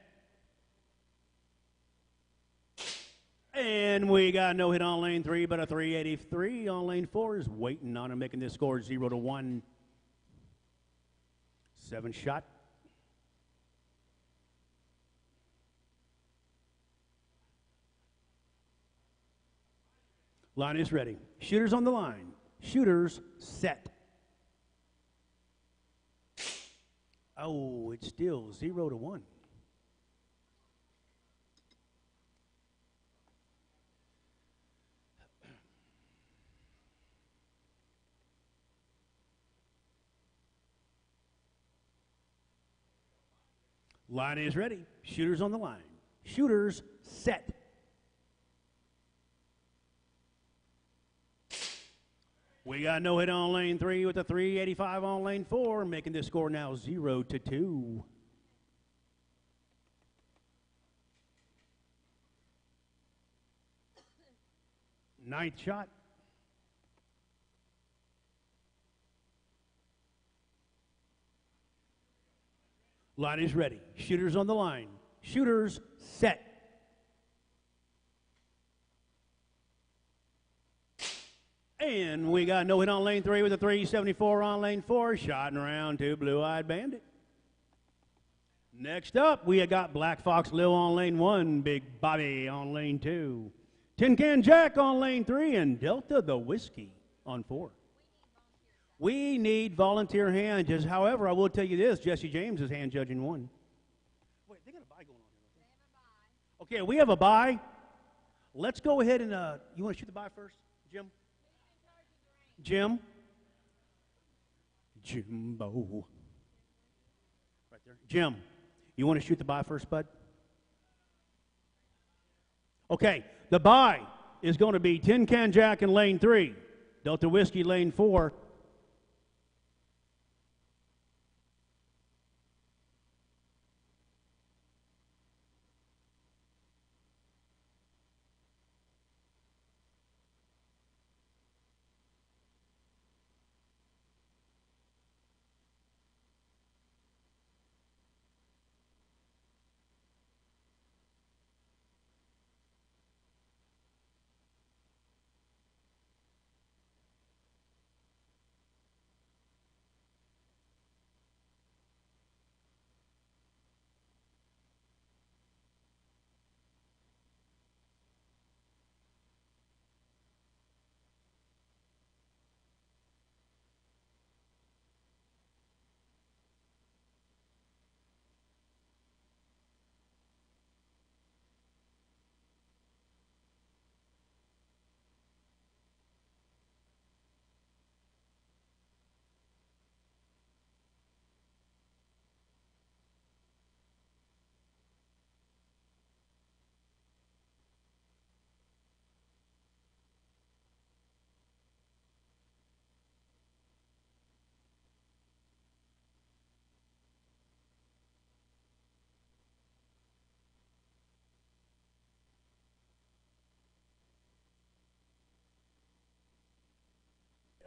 And we got no hit on lane 3, but a 383 on lane 4 is waiting on him, making this score 0-1. 7th shot. Line is ready. Shooters on the line. Shooters set. Oh, it's still 0-1. Line is ready. Shooters on the line. Shooters set. We got no hit on lane 3 with a 385 on lane 4, making this score now 0-2. Ninth shot. Line is ready. Shooters on the line. Shooters set. And we got no hit on lane 3 with a 374 on lane 4. Shot in round 2, Blue Eyed Bandit. Next up, we have got Black Fox Lil on lane 1, Big Bobby on lane 2, Tin Can Jack on lane 3, and Delta the Whiskey on 4. We need volunteer hand judges. However, I will tell you this, Jesse James is hand judging 1. Wait, they got a bye going on here. Okay, we have a bye. Let's go ahead and, you want to shoot the bye first, Jim? Jim? Jimbo. Right there. Jim, you want to shoot the bye first, bud? Okay, the bye is going to be Tin Can Jack in lane 3, Delta Whiskey lane 4.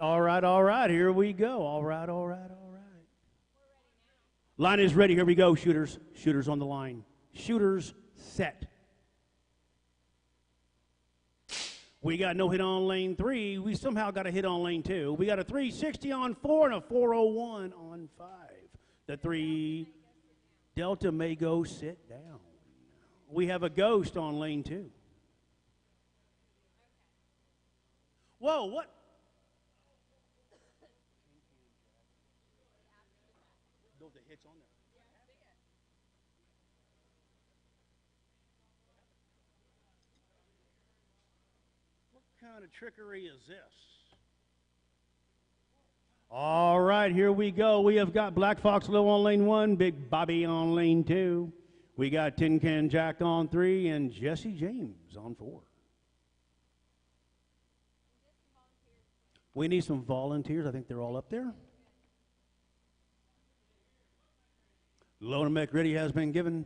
All right, here we go. All right. Line is ready, here we go, shooters. Shooters on the line. Shooters set. We got no hit on lane 3. We somehow got a hit on lane 2. We got a 360 on 4 and a 401 on 5. The 3 Delta may go sit down. We have a ghost on lane 2. Whoa, what? The hits on there. What kind of trickery is this? All right, here we go. We have got Black Fox Low on lane 1, Big Bobby on lane 2. We got Tin Can Jack on 3 and Jesse James on 4. We need some volunteers. I think they're all up there. Load and make ready has been given.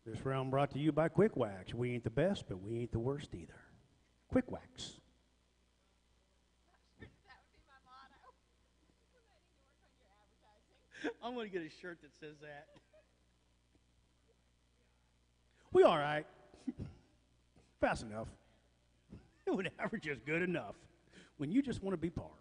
This round brought to you by Quick Wax. We ain't the best, but we ain't the worst either. Quick Wax. That would be my motto. I need to work on your advertising. I'm going to get a shirt that says that. We all right. Fast enough. When average is good enough. When you just want to be par.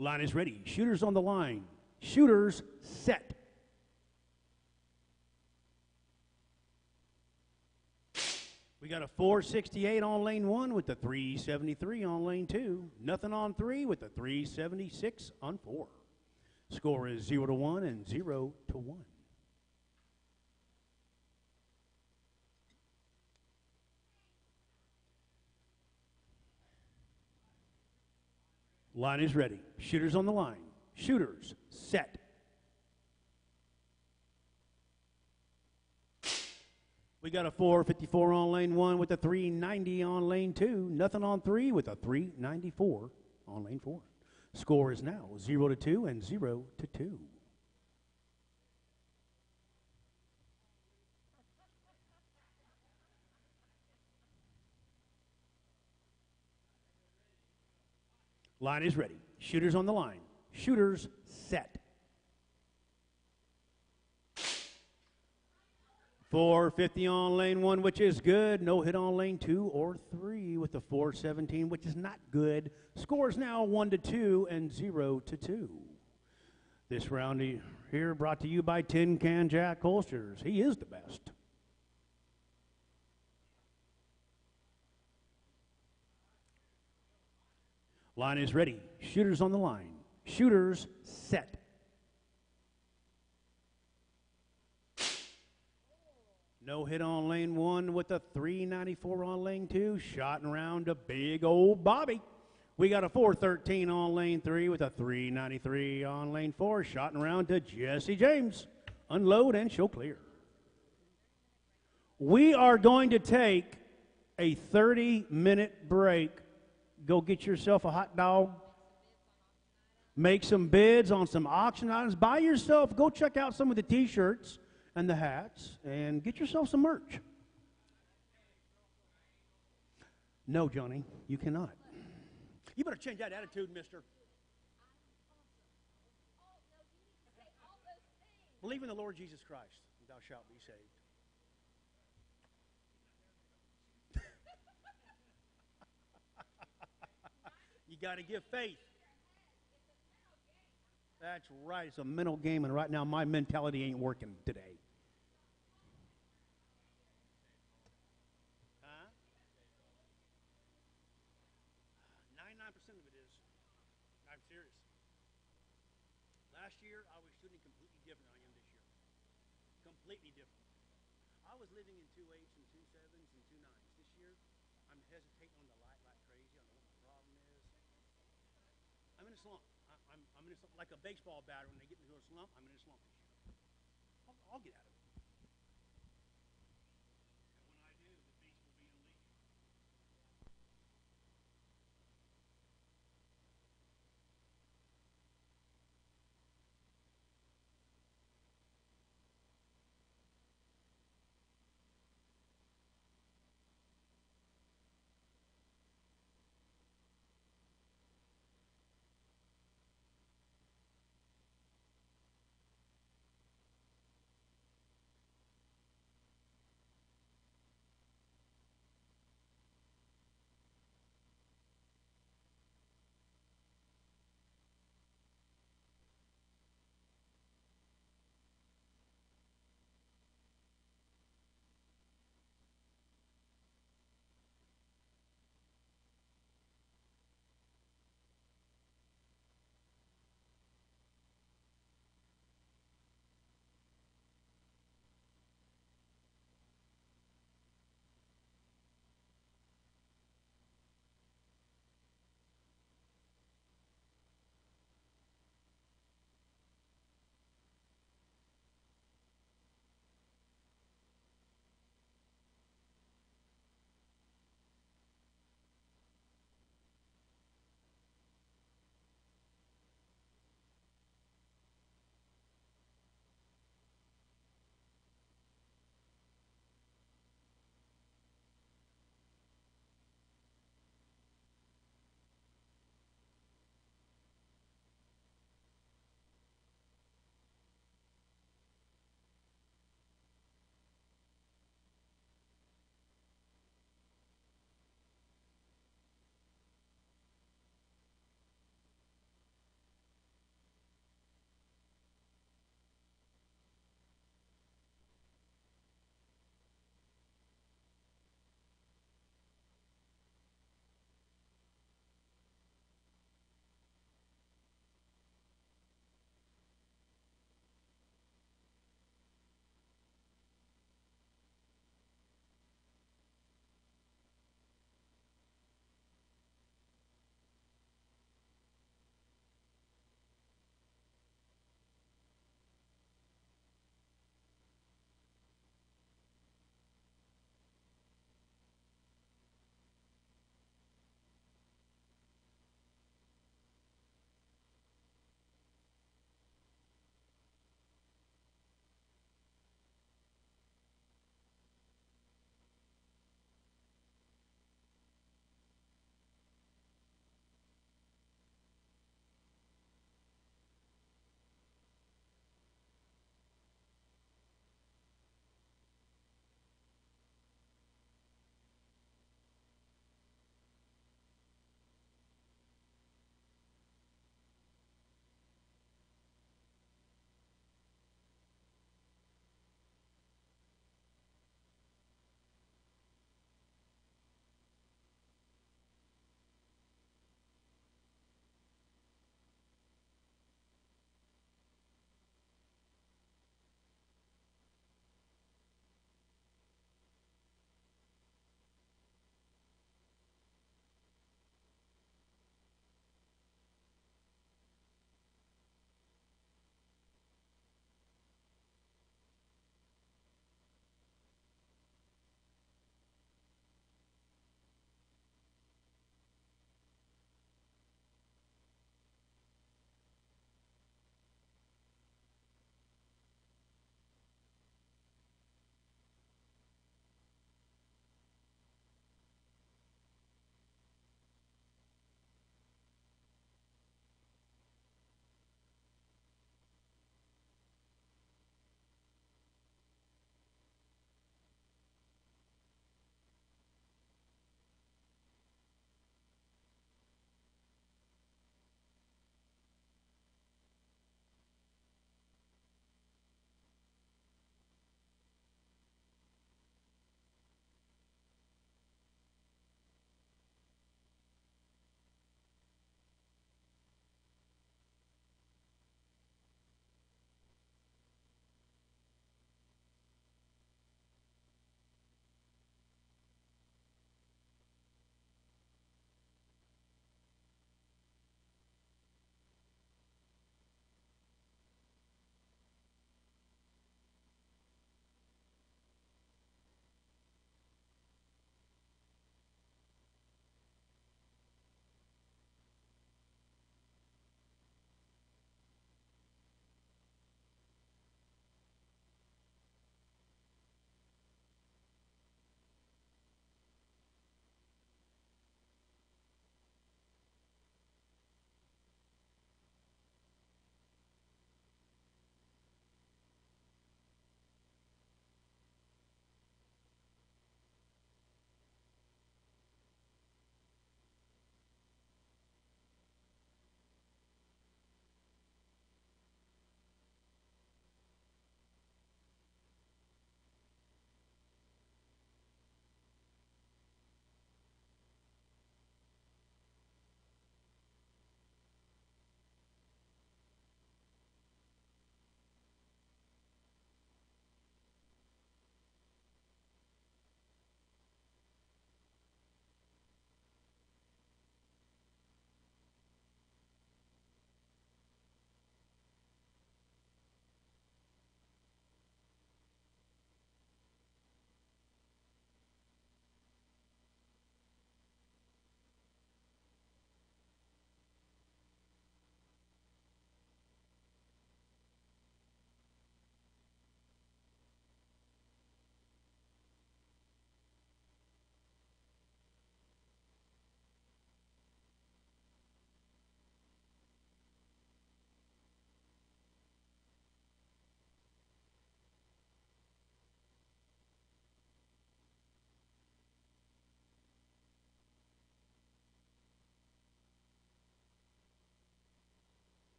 Line is ready. Shooters on the line. Shooters set. We got a 468 on lane 1 with the 373 on lane 2. Nothing on 3 with the 376 on 4. Score is 0-1 and 0-1. Line is ready. Shooters on the line. Shooters set. We got a 454 on lane 1 with a 390 on lane 2. Nothing on 3 with a 394 on lane 4. Score is now 0-2 and 0-2. Line is ready. Shooters on the line. Shooters set. 450 on lane 1, which is good. No hit on lane 2 or 3 with the 417, which is not good. Scores now 1-2 and 0-2. This round here brought to you by Tin Can Jack Holsters. He is the best. Line is ready. Shooters on the line. Shooters set. No hit on lane 1 with a 394 on lane 2. Shot and round to big old Bobby. We got a 413 on lane 3 with a 393 on lane 4. Shot and round to Jesse James. Unload and show clear. We are going to take a 30-minute break. Go get yourself a hot dog. Make some bids on some auction items. Buy yourself, go check out some of the T-shirts and the hats, and get yourself some merch. No, Johnny, you cannot. You better change that attitude, mister. Believe in the Lord Jesus Christ, and thou shalt be saved. You got to give faith. That's right. It's a mental game, and right now my mentality ain't working today. 99% of it is. I'm serious. Last year, I was shooting completely different than I am this year. Completely different. I was living in 2.8s and 2.7s and 2.9s. This year, I'm hesitating on the light like crazy. I don't know what my problem is. I'm in a slump. I'm in a slump. Like a baseball batter, when they get into a slump, I'm in a slump this year. I'll get out of it. And when I do, the beast will be unleashed.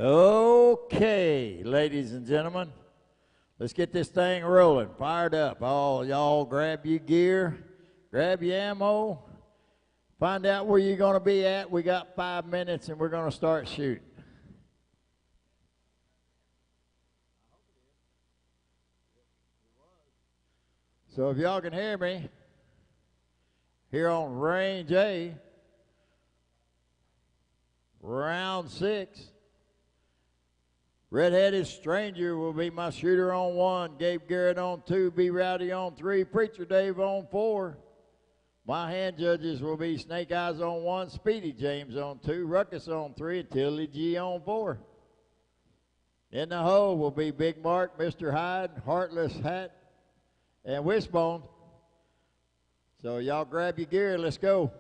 Okay, ladies and gentlemen, let's get this thing rolling, fired up. All y'all grab your gear, grab your ammo, find out where you're going to be at. We got 5 minutes and we're going to start shooting. So if y'all can hear me, here on Range A, round 6, Red-Headed Stranger will be my shooter on 1, Gabe Garrett on 2, B Rowdy on 3, Preacher Dave on 4. My hand judges will be Snake Eyes on 1, Speedy James on 2, Ruckus on 3, and Tilly G on 4. In the hole will be Big Mark, Mr. Hyde, Heartless Hat, and Wishbone. So y'all grab your gear, let's go.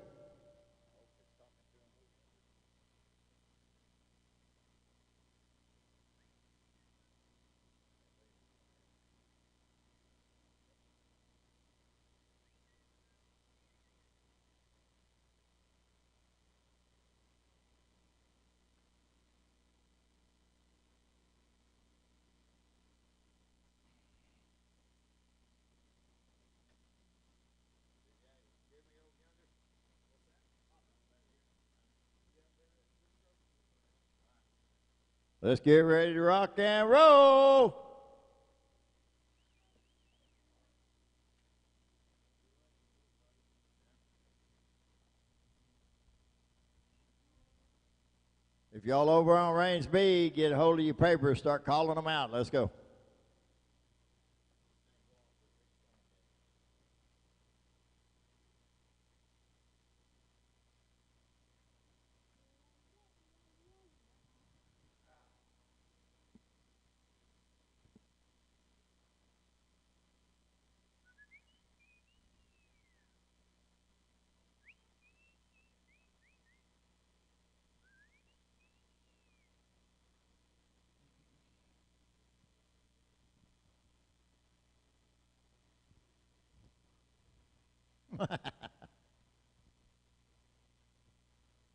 Let's get ready to rock and roll. If y'all over on Range B, get a hold of your papers, start calling them out. Let's go.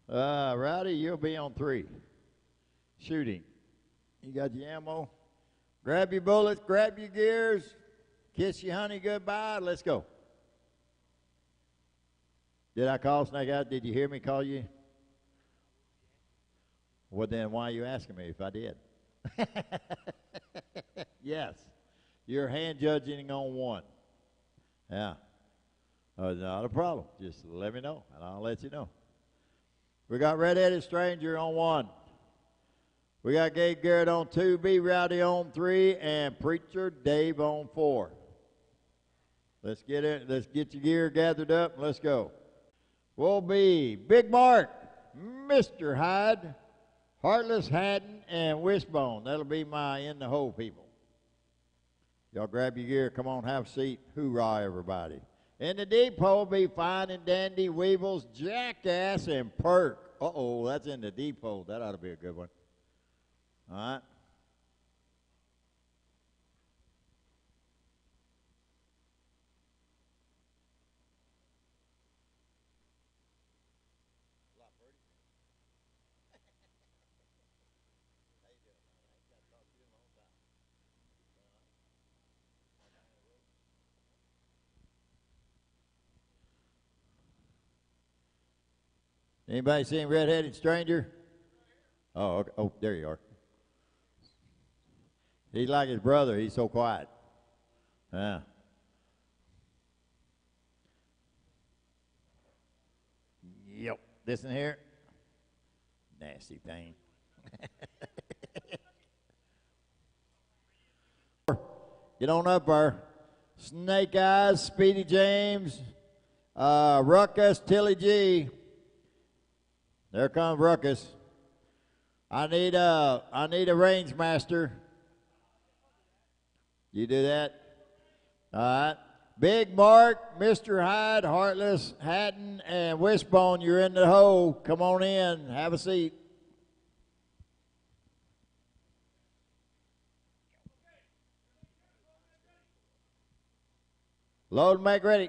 Rowdy, you'll be on 3. Shooting. You got your ammo. Grab your bullets, grab your gears, kiss your honey goodbye. Let's go. Did I call Snake Eyes? Did you hear me call you? Well, then why are you asking me if I did? Yes. You're hand judging on 1. Yeah. Not a problem. Just let me know, and I'll let you know. We got Red-Headed Stranger on 1. We got Gabe Garrett on 2, B Rowdy on 3, and Preacher Dave on 4. Let's get it. Let's get your gear gathered up, and let's go. Will be Big Mark, Mr. Hyde, Heartless Hatton, and Wishbone. That'll be my in the hole people. Y'all grab your gear. Come on, have a seat. Hoorah, everybody. In the deep hole be Fine and Dandy, Weebles, Jackass, and Perk. Uh-oh, that's in the deep hole. That ought to be a good one. All right. Anybody seen Red-Headed Stranger? Oh, okay. Oh, there you are. He's like his brother. He's so quiet. Yeah. Yep. This in here. Nasty thing. Get on up there. Snake Eyes, Speedy James, Ruckus, Tilly G. There comes Ruckus. I need a range master. You do that? All right. Big Mark, Mr. Hyde, Heartless, Hatton, and Wishbone, you're in the hole. Come on in. Have a seat. Load and make ready.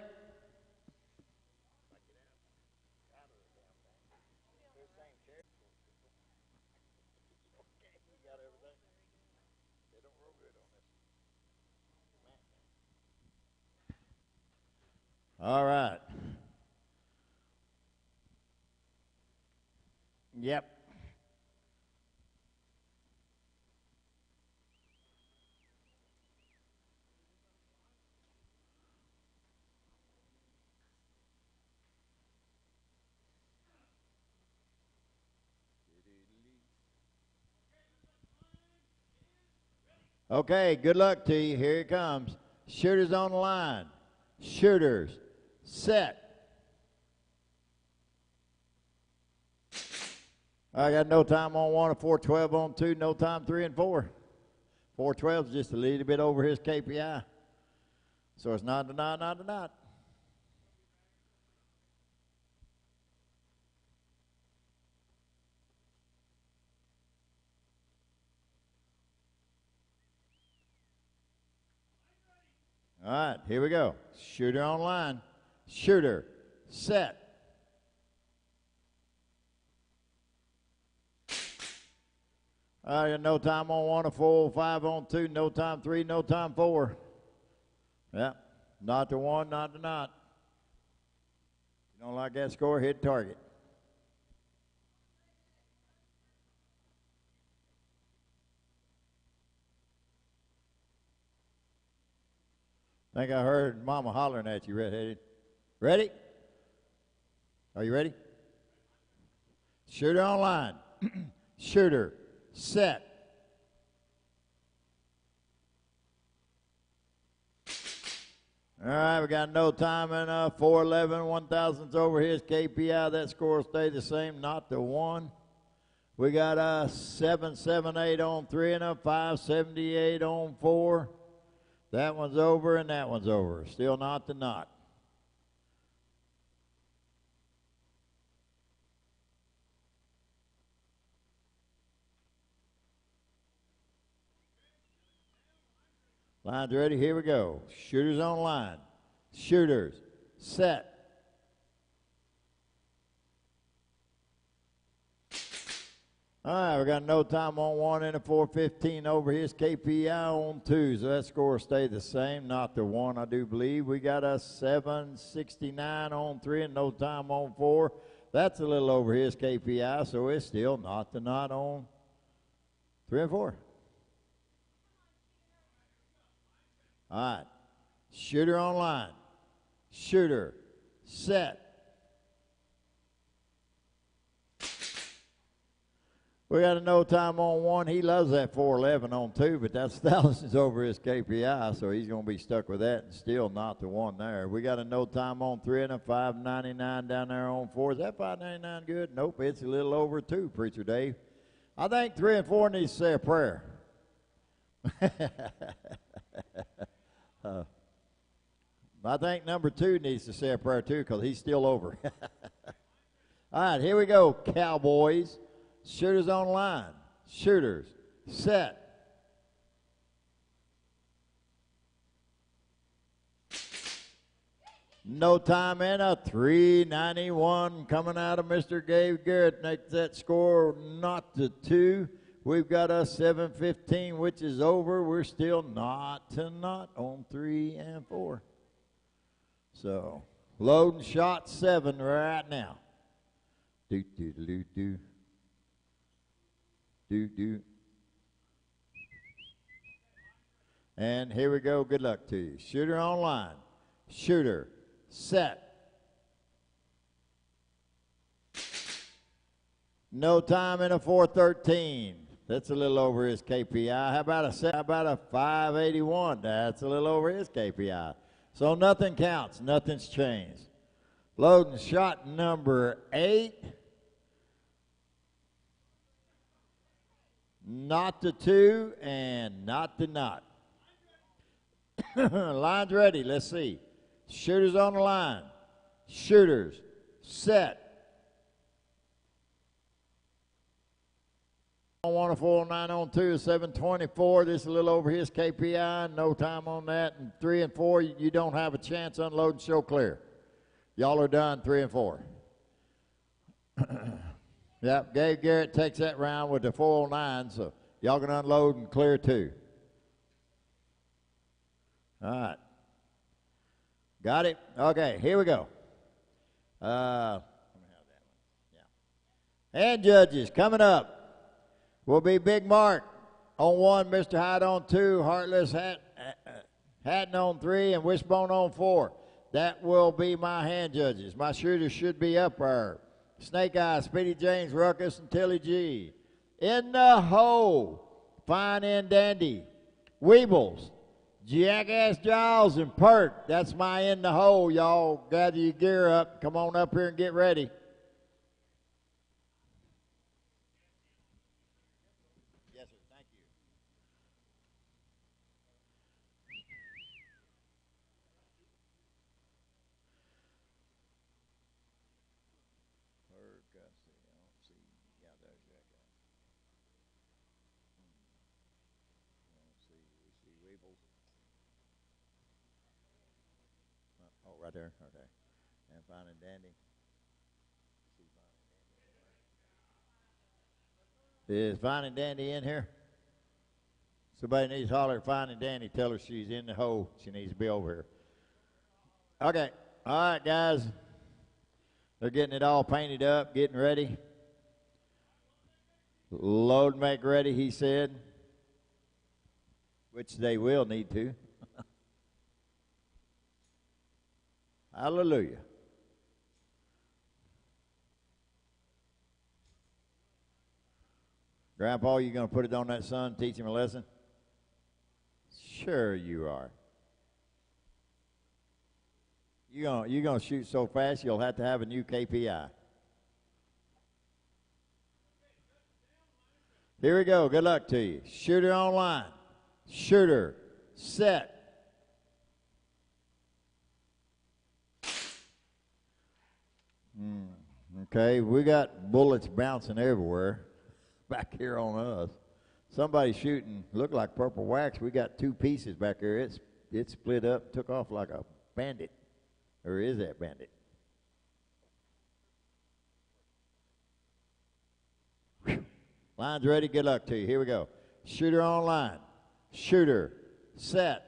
All right. Yep. Okay, good luck to you. Here it comes. Shooters on the line. Shooters. Set. I got no time on 1, a 412 on 2, no time 3 and 4. 412 is just a little bit over his KPI. So it's not to not, not to not. All right, here we go. Shooter on line. Shooter. Set. I got no time on 1, a 405 on 2, no time 3, no time 4. Yeah, not to 1, not to not. You don't like that score, hit target. I think I heard Mama hollering at you, redheaded. Ready? Are you ready? Shooter on line. Shooter. Set. All right, we got no time in 411, 1,000's over his KPI. That score will stay the same, not the 1. We got 778 on 3 and a 578 on 4. That one's over and that one's over. Still not the knot. Lines ready, here we go. Shooters on line. Shooters. Set. All right, we got no time on 1 and a 415 over his KPI on 2, so that score stayed the same, not the 1, I do believe. We got a 769 on 3 and no time on 4. That's a little over his KPI, so it's still not the knot on 3 and 4. All right, shooter on line. Shooter. Set. We got a no time on 1. He loves that 411 on 2, but that's thousands over his KPI, so he's going to be stuck with that and still not the 1 there. We got a no time on 3 and a 599 down there on 4. Is that 599 good? Nope, it's a little over 2, Preacher Dave. I think 3 and 4 needs to say a prayer. I think number 2 needs to say a prayer too because he's still over. All right, here we go, Cowboys. Shooters on line. Shooters. Set. No time in a 391 coming out of Mr. Gabe Garrett. Makes that score not to 2. We've got a 715, which is over. We're still not to not on 3 and 4. So, loading shot 7 right now. Do, do, do, do. Do. And here we go. Good luck to you. Shooter on line. Shooter. Set. No time in a 413. That's a little over his KPI. How about a 581? That's a little over his KPI. So nothing counts. Nothing's changed. Loading shot number 8. Not to 2 and not to not. Line's ready. Let's see. Shooters on the line. Shooters. Set. On 1 and 4, 9 on 2, 724. This is a little over his KPI. No time on that. And 3 and 4, you don't have a chance. Unload and show clear. Y'all are done 3 and 4. Yep, Gabe Garrett takes that round with the 409, so y'all can unload and clear 2. All right. Got it? Okay, here we go. Let me have that one. Yeah. And judges coming up will be Big Mark on 1, Mr. Hyde on 2, Heartless Hatton on 3, and Wishbone on 4. That will be my hand judges. My shooters should be up there. Snake Eye, Speedy James, Ruckus, and Tilly G. In the hole, Fine and Dandy, Weebles, Jackass Giles, and Perk. That's my in the hole, y'all. Gather your gear up. Come on up here and get ready. Yes, sir. Thank you. Perk, I don't see. Yeah, there's Jackass. I don't see. We see Weebles. Oh, right there. Okay. And Fine and Dandy. Is Fine and Dandy in here? Somebody needs to holler at Fine and Dandy. Tell her she's in the hole. She needs to be over here. Okay. All right, guys. They're getting it all painted up, getting ready. Load and make ready, he said. Which they will need to. Hallelujah. Grandpa, you going to put it on that son, teach him a lesson? Sure you are. You're going to shoot so fast you'll have to have a new KPI. Here we go. Good luck to you. Shooter online. Shooter. Set. Okay, we got bullets bouncing everywhere back here on us. Somebody shooting, looked like purple wax. We got 2 pieces back there. It split up, took off like a bandit. Or is that bandit? Whew. Line's ready. Good luck to you. Here we go. Shooter online. Shooter. Set.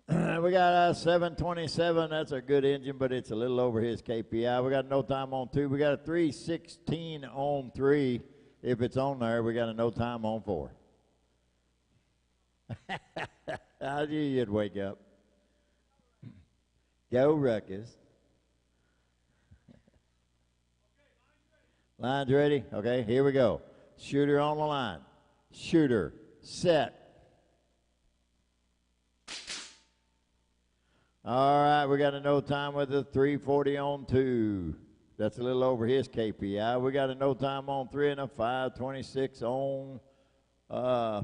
We got a 727. That's a good engine, but it's a little over his KPI. We got no time on 2. We got a 316 on 3. If it's on there, we got a no time on 4. I knew you'd wake up. Go Ruckus. Line's ready? Okay, here we go. Shooter on the line. Shooter. Set. All right, we got a no time with a 340 on 2. That's a little over his KPI. We got a no time on 3 and a 526 on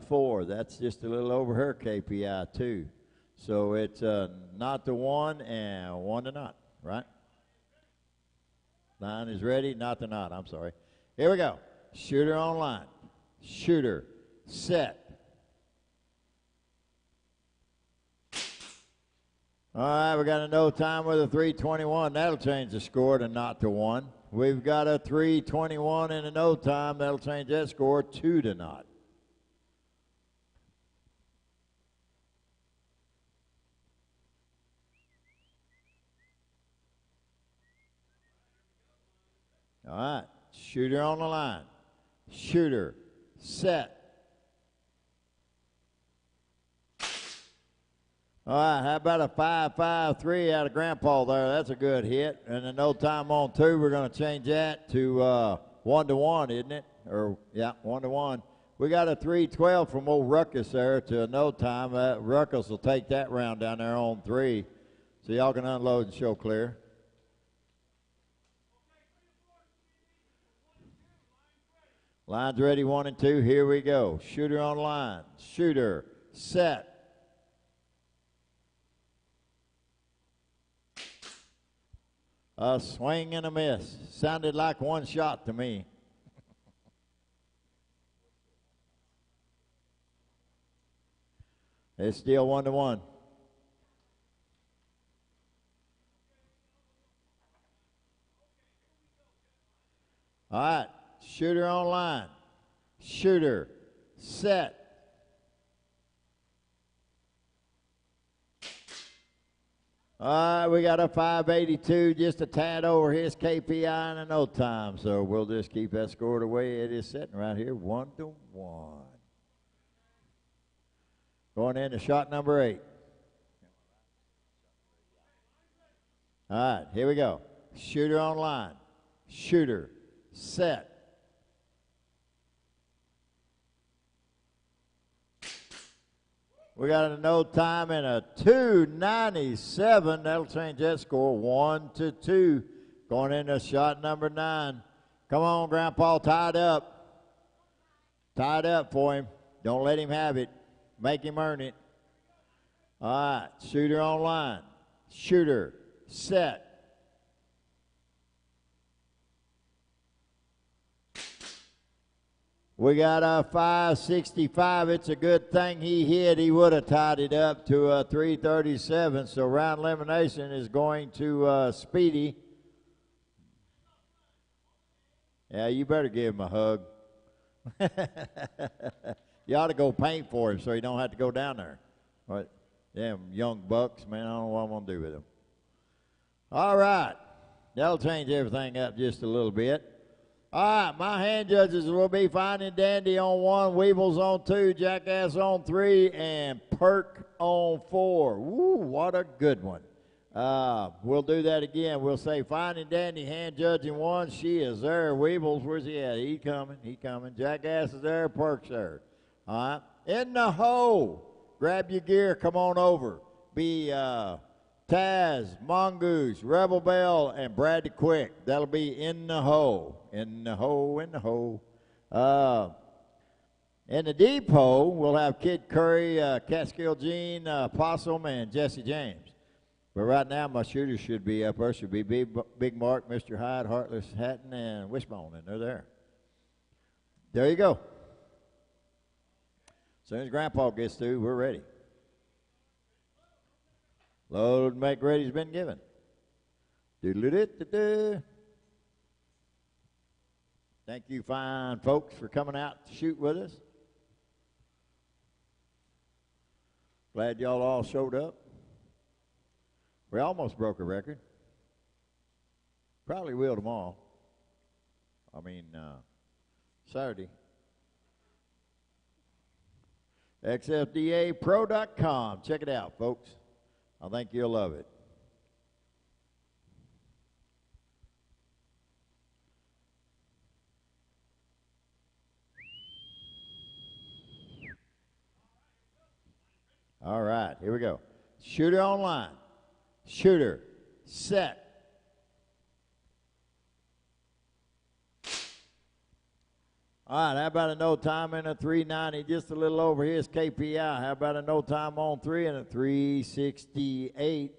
4. That's just a little over her KPI too. So it's not to 1 and 1 to not, right? Line is ready, not to not, I'm sorry. Here we go. Shooter on line. Shooter. Set. All right, we got a no time with a 321. That'll change the score to not to 1. We've got a 321 and a no time. That'll change that score 2 to not. All right, shooter on the line. Shooter, set. All right, how about a 5.53 out of Grandpa there? That's a good hit. And a no time on 2, we're going to change that to 1 to 1, isn't it? Or, yeah, 1 to 1. We got a 312 from old Ruckus there to a no time. Ruckus will take that round down there on 3. So y'all can unload and show clear. Line's ready, 1 and 2. Here we go. Shooter on line. Shooter, set. A swing and a miss. Sounded like one shot to me. It's still 1 to 1. All right, shooter on line. Shooter, set. All right, we got a 582, just a tad over his KPI in a no time. So we'll just keep that score the way it is sitting right here, 1-1. Going into shot number 8. All right, here we go. Shooter on line. Shooter, set. We got a no time and a 297. That'll change that score 1-2. Going into shot number 9. Come on, Grandpa, tie it up. Tie it up for him. Don't let him have it. Make him earn it. All right, shooter on line. Shooter, set. We got a 565. It's a good thing he hit. He would have tied it up to a 337. So round elimination is going to Speedy. Yeah, you better give him a hug. You ought to go paint for him so he don't have to go down there. But them young bucks, man, I don't know what I'm going to do with them. All right. That'll change everything up just a little bit. All right, my hand judges will be Fine and Dandy on 1, Weebles on 2, Jackass on 3, and Perk on 4. Woo, what a good one. We'll do that again. We'll say Fine and Dandy hand judging 1. She is there. Weebles, where's he at? He coming. Jackass is there. Perk's there. All right. In the hole. Grab your gear. Come on over. Be Taz, Mongoose, Rebel Bell, and Bradley Quick. That'll be in the hole. In the hole. In the deep hole, we'll have Kid Curry, Catskill Gene, Possum, and Jesse James. But right now, my shooters should be up there. Should be Big Mark, Mr. Hyde, Heartless Hatton, and Wishbone, and they're there. There you go. As soon as Grandpa gets through, we're ready. Load and make ready's been given. Doodle-doo-doo-doo. Thank you, fine folks, for coming out to shoot with us. Glad y'all all showed up. We almost broke a record. Probably will tomorrow. Saturday. XFDAPro.com. Check it out, folks. I think you'll love it. All right, here we go. Shooter on line. Shooter, set. All right, how about a no time and a 390, just a little over his KPI. How about a no time on 3 and a 368?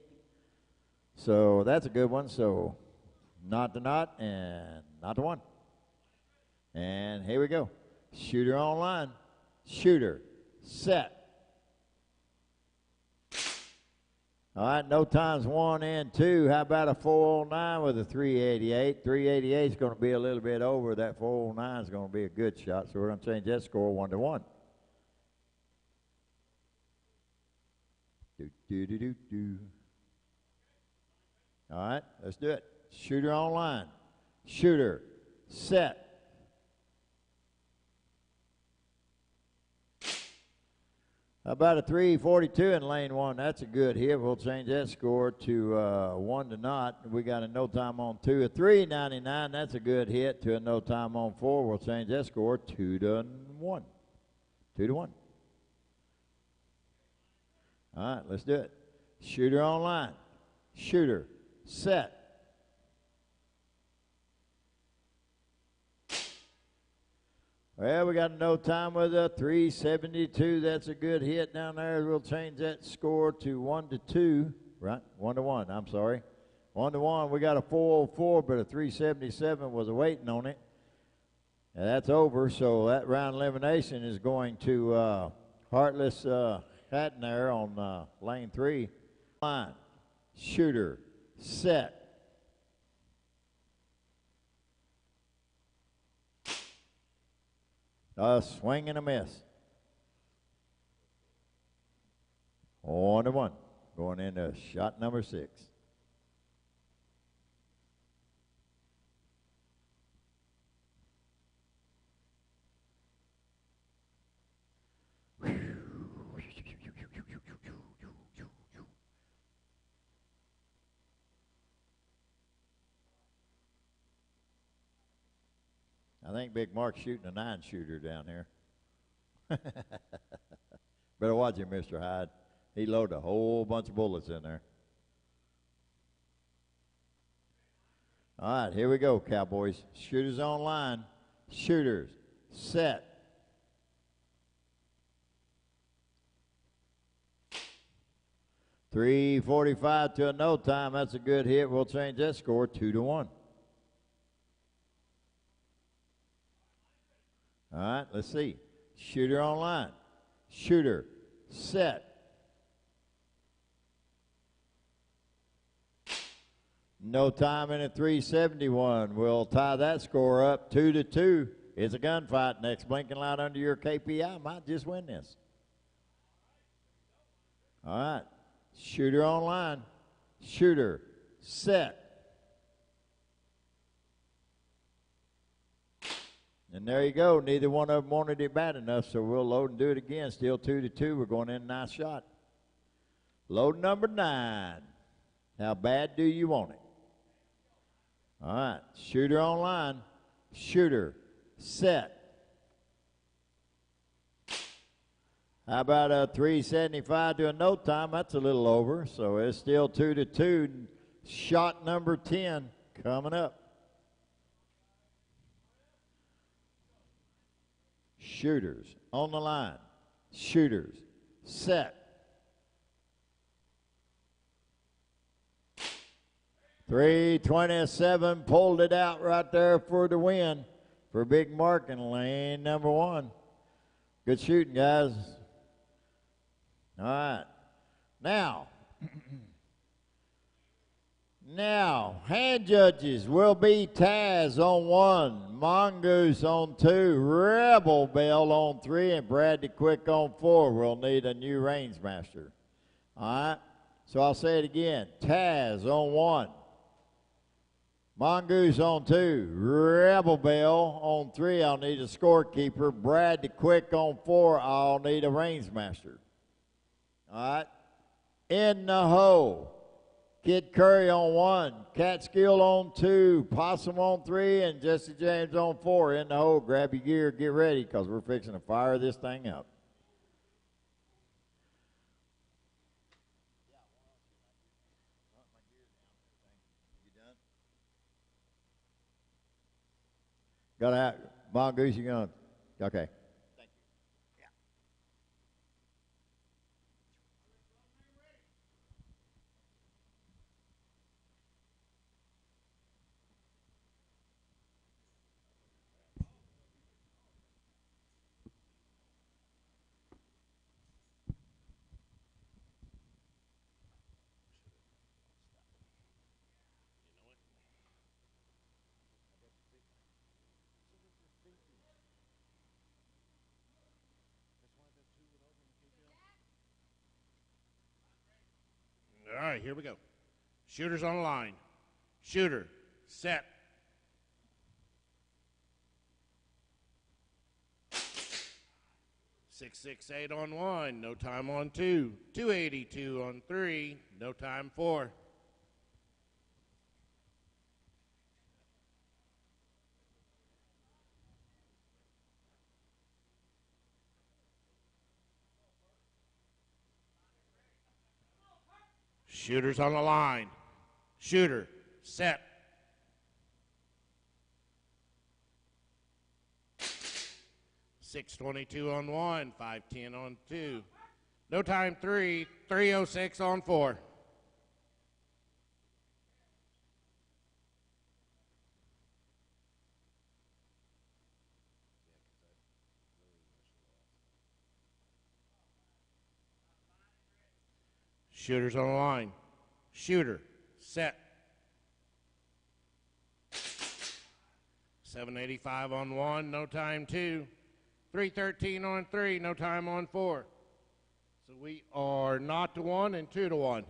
So that's a good one. So not to not and not to 1. And here we go. Shooter on line. Shooter, set. All right, no times 1 and 2. How about a 409 with a 388? 388 is going to be a little bit over. That 409 is going to be a good shot, so we're going to change that score 1-1. Do. All right, let's do it. Shooter on line. Shooter, set. About a 342 in lane 1. That's a good hit. We'll change that score to 1-0. We got a no time on 2. A 399. That's a good hit to a no time on 4. We'll change that score 2-1. 2-1. All right, let's do it. Shooter on line. Shooter, set. Well, we got a no time with a 372. That's a good hit down there. We'll change that score to 1-2. Right? 1-1. I'm sorry. 1-1. We got a 404, but a 377 was waiting on it. And that's over. So that round elimination is going to Heartless Hatton there on lane 3. Line. Shooter. Set. A swing and a miss. 1-1. Going into shot number 6. I think Big Mark's shooting a 9-shooter down here. Better watch him, Mr. Hyde. He loaded a whole bunch of bullets in there. All right, here we go, Cowboys. Shooters on line. Shooters, set. .345 to a no time. That's a good hit. We'll change that score 2-1. All right, let's see. Shooter on line. Shooter, set. No time in a 371. We'll tie that score up 2-2. It's a gunfight. Next blinking light under your KPI might just win this. All right. Shooter on line. Shooter, set. And there you go. Neither one of them wanted it bad enough, so we'll load and do it again. Still 2-2. We're going in a nice shot. Load number 9. How bad do you want it? All right. Shooter on line. Shooter, set. How about a 375 to a no time? That's a little over, so it's still 2-2. Shot number 10 coming up. Shooters on the line. Shooters, set. 327, pulled it out right there for the win for Big Mark in lane number 1. Good shooting, guys. All right. Now, hand judges will be Taz on 1, Mongoose on 2, Rebel Bell on 3, and Bradley Quick on 4. We'll need a new range master. All right. So I'll say it again. Taz on 1, Mongoose on 2, Rebel Bell on 3. I'll need a scorekeeper. Bradley Quick on 4. I'll need a range master. All right. In the hole, Kid Curry on 1, Catskill on 2, Possum on 3, and Jesse James on 4. In the hole, grab your gear, get ready, because we're fixing to fire this thing up. Got to have, Mongoose, you going to, okay. All right, here we go. Shooters on the line. Shooter, set. .668 on 1, no time on 2. 282 on 3, no time 4. Shooters on the line. Shooter, set. .622 on 1, 510 on 2. No time 3, 306 on 4. Shooters on the line. Shooter, set. 785 on 1, no time 2. 313 on 3, no time on 4. So we are 0-1 and 2-1.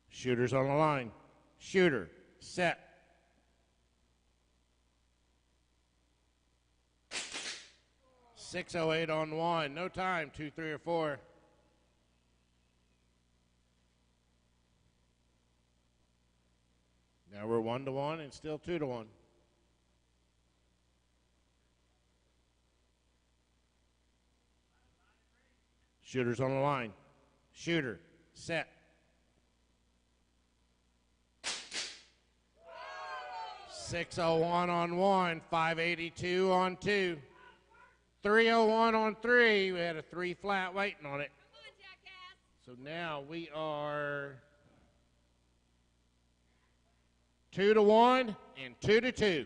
Shooters on the line. Shooter, set. .608 on one. No time. 2, 3, or 4. Now we're 1-1 and still 2-1. Shooters on the line. Shooter, set. .601 on one. 582 on two. 301 on three. We had a 3 flat waiting on it. Come on, jackass. So now we are 2-1 and 2-2.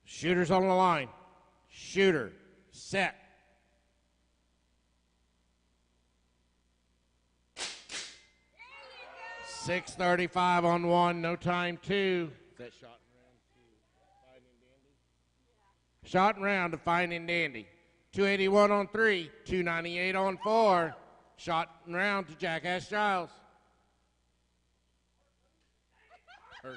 Shooters on the line. Shooter, set. .635 on one. No time. 2. Is that shot? Shot and round to Fine and Dandy. 281 on 3, 298 on 4. Shot and round to Jackass Giles. I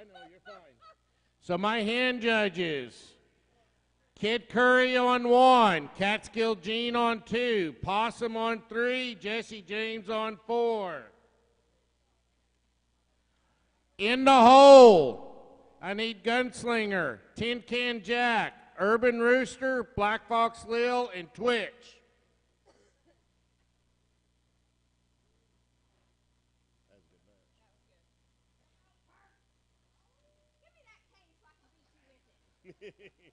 know, you're fine. So my hand judges. Kid Curry on 1, Catskill Gene on 2, Possum on 3, Jesse James on 4. In the hole, I need Gunslinger, Tin Can Jack, Urban Rooster, Black Fox Lil, and Twitch. Give me that cane so I can beat you with it. Good shooting, Kurt.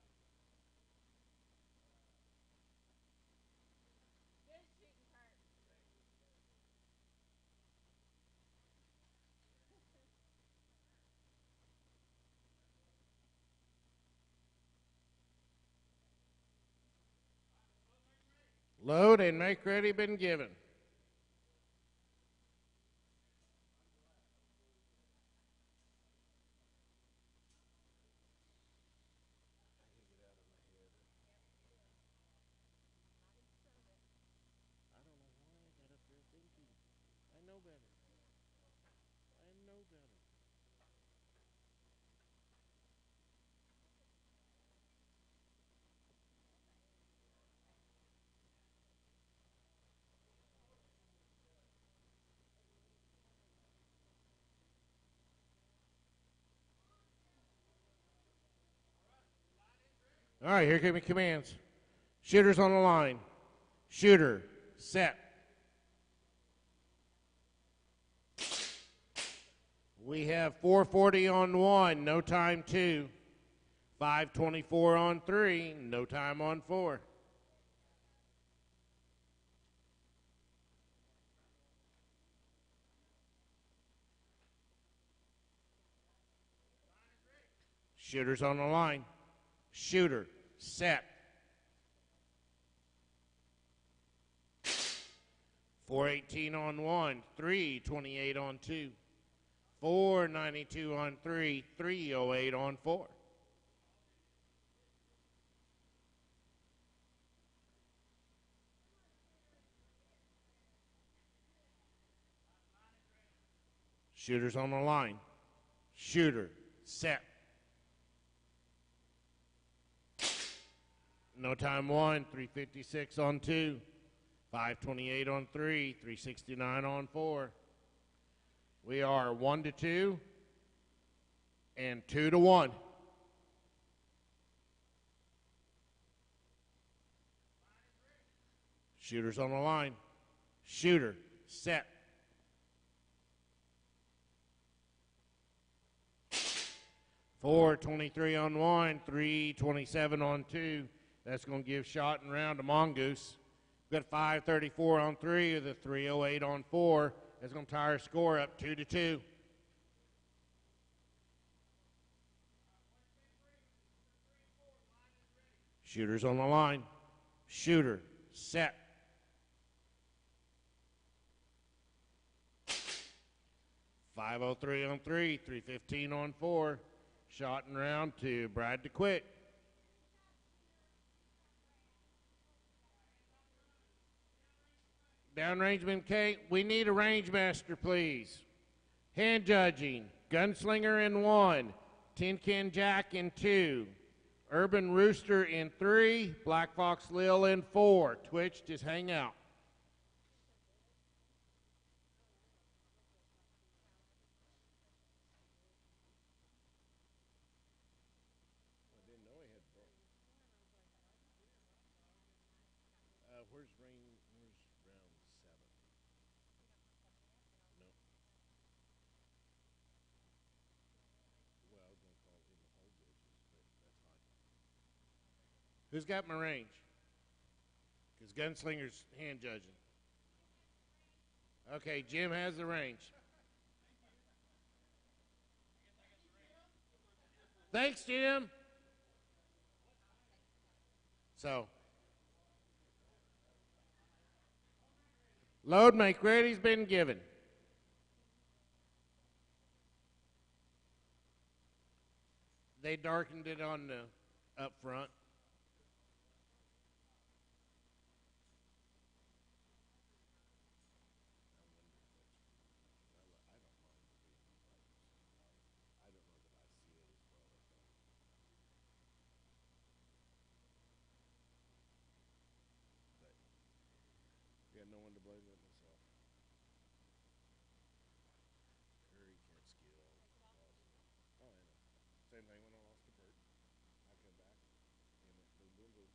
Load and make ready been given. All right, here come your commands. Shooters on the line. Shooter, set. We have 440 on 1, no time 2. 524 on 3, no time on 4. Shooters on the line. Shooter, set. 418 on 1, 328 on 2, 492 on 3, 308 on 4. Shooters on the line. Shooter, set. No time 1, 356 on 2, 528 on 3, 369 on 4. We are 1-2 and 2-1. Shooters on the line. Shooter, set. .423 on 1, 327 on 2. That's going to give shot and round to Mongoose. We've got 534 on 3 with a 308 on 4. That's going to tie our score up 2-2. Shooters on the line. Shooter, set. .503 on 3, 3:15 on 4. Shot and round to Brad to quit. Downrangeman Kate, we need a range master, please. Hand judging, Gunslinger in 1, Tin Can Jack in 2, Urban Rooster in 3, Black Fox Lil in 4. Twitch, just hang out. Where's round 7? No. Well, I was going to call him the whole bitches, but that's fine. Who's got my range? Because Gunslinger's hand judging. Okay, Jim has the range. Thanks, Jim. So, load make ready's been given. They darkened it on the up front. Got no one to blame but myself. Curry can't skill. Oh, I know. Same thing when I lost to Bert. I come back, and it boom, boom, boom.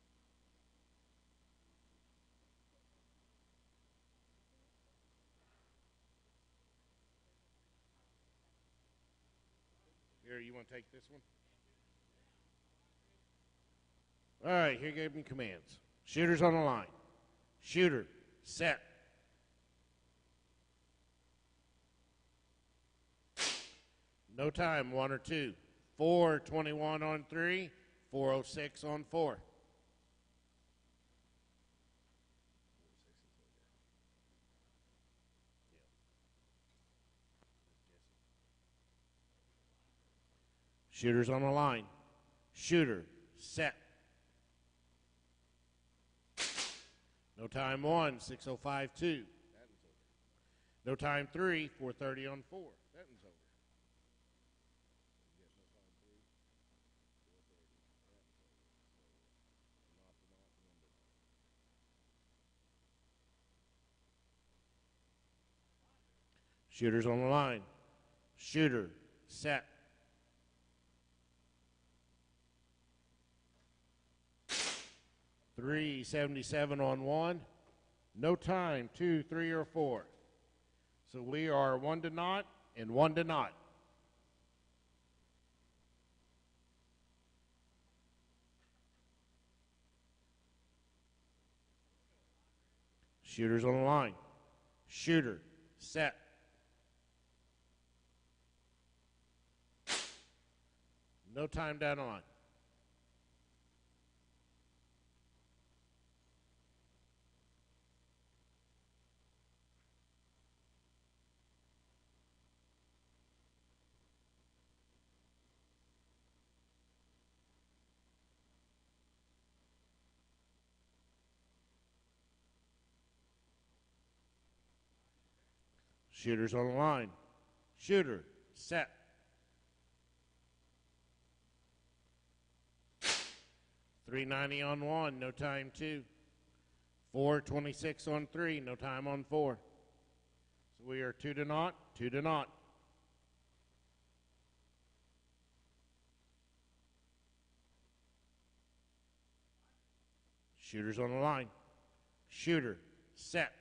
Here, you want to take this one? All right, here gave me commands. Shooters on the line. Shooter, set. No time, 1 or 2. 4:21 on 3, 4:06 on 4. Shooters on the line. Shooter, set. No time 1, 6:05 2. No time 3, 4:30 on 4. That one's over. Shooters on the line. Shooter, set. .377 on 1. No time, 2, 3, or 4. So we are 1 to naught and 1 to naught. Shooters on the line. Shooter, set. No time down the line. Shooters on the line. Shooter, set. .390 on 1, no time 2. 4:26 on 3, no time on 4. So we are 2 to naught, 2 to naught. Shooters on the line. Shooter, set.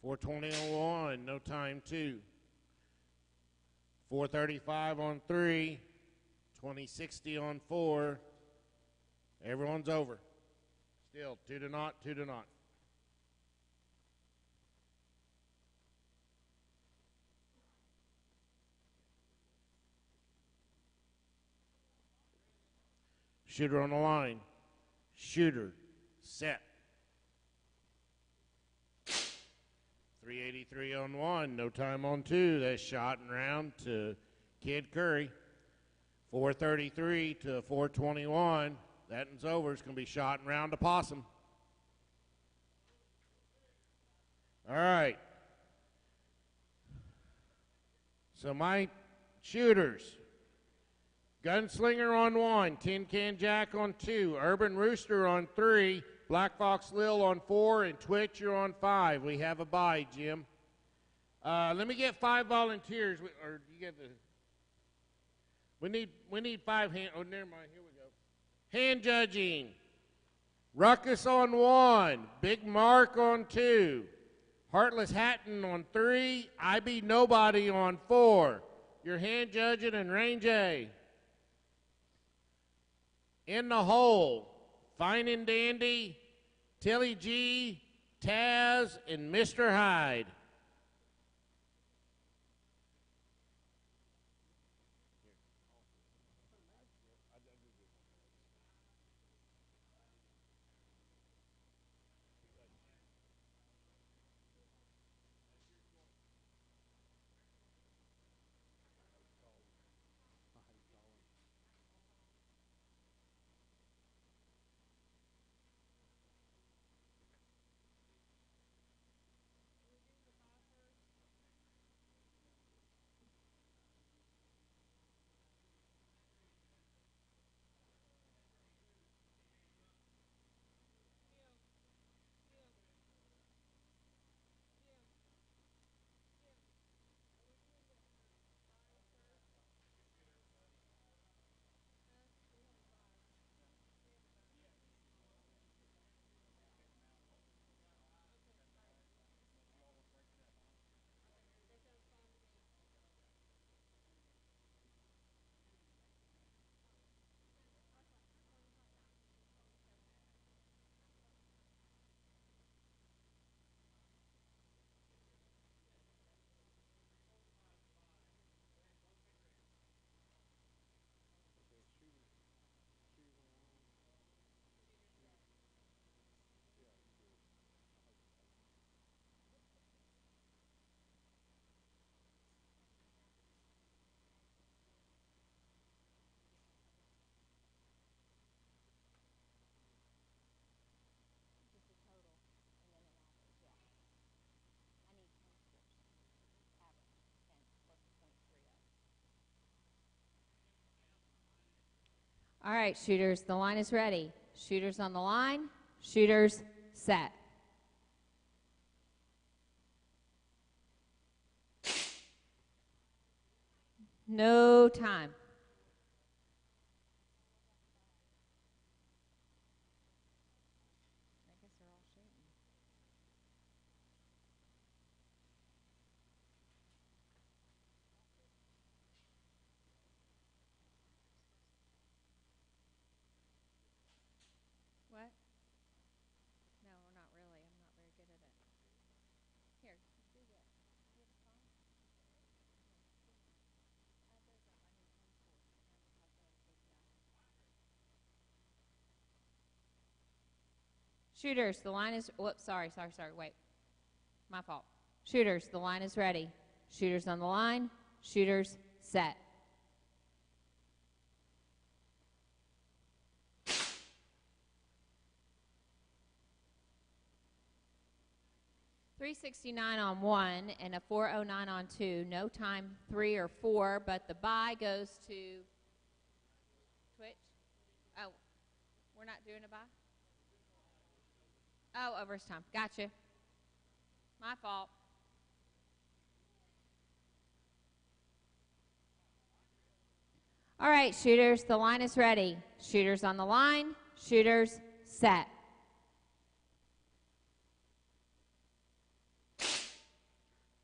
4:20 on 1, no time 2. 4:35 on 3, 20:60 on 4. Everyone's over. Still 2 to naught, 2 to naught. Shooter on the line. Shooter. Set. 383 on 1. No time on 2. That's shot and round to Kid Curry. 433 to 421. That one's over. It's going to be shot and round to Possum. All right. So my shooters. Gunslinger on 1, Tin Can Jack on 2, Urban Rooster on 3, Black Fox Lil on 4, and Twitcher on 5. We have a bye, Jim. Let me get 5 volunteers, or you get the. We need 5 hand. Oh, never mind. Here we go. Hand judging. Ruckus on 1, Big Mark on 2, Heartless Hatton on 3, IB Nobody on 4. Your hand judging and range A. In the hole, Fine and Dandy, Tilly G, Taz, and Mr. Hyde. All right, shooters, the line is ready. Shooters on the line. Shooters set. No time. What? No, not really. I'm not very good at it. Here, do this. You have a phone? Add those up. I need 10 scores. And have the KPI. Shooters, the line is. Whoops, sorry. Wait. My fault. Shooters, the line is ready. Shooters on the line. Shooters set. .369 on 1 and a 409 on 2. No time 3 or 4, but the bye goes to Twitch. Oh, we're not doing a bye? Oh, overtime. Gotcha. My fault. All right, shooters, the line is ready. Shooters on the line. Shooters set.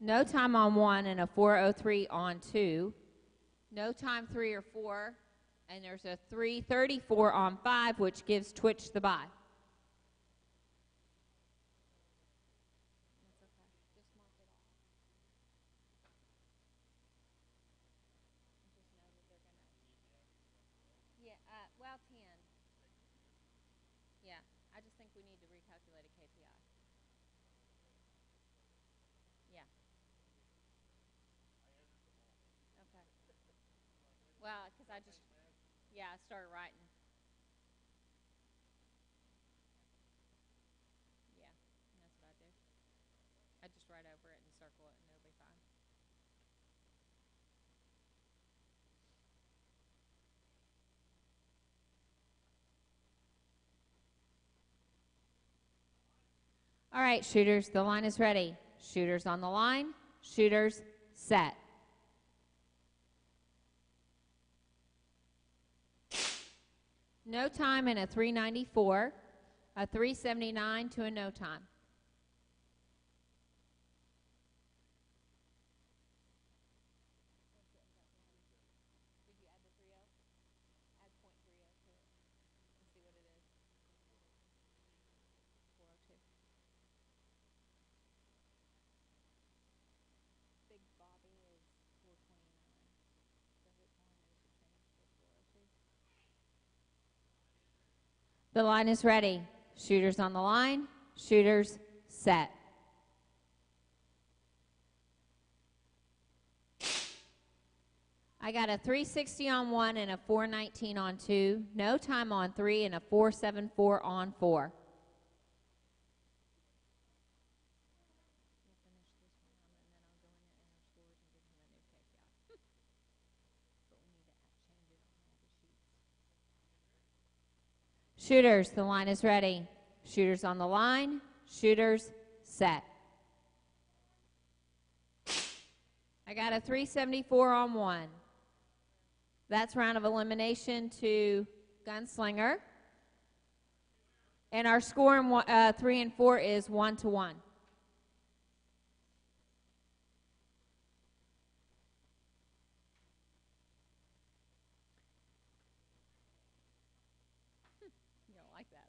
No time on 1 and a 403 on 2. No time 3 or 4. And there's a 334 on 5, which gives Twitch the bye. That's okay. Just mark it off. Just know that they're going to. Yeah, well, 10. I just, yeah, I started writing. Yeah, that's what I do. I just write over it and circle it, and it'll be fine. All right, shooters, the line is ready. Shooters on the line. Shooters set. No time and a 394, a 379 to a no time. Did you add the 30? Add .30 to it and see what it is. 402. Big Bobby is 429. So which one we should change to 402? The line is ready. Shooters on the line. Shooters set. I got a 360 on 1 and a 419 on 2. No time on 3 and a 474 on 4. Shooters, the line is ready. Shooters on the line. Shooters set. I got a 374 on 1. That's round of elimination to Gunslinger. And our score in 3 and 4 is 1-1. You don't like that.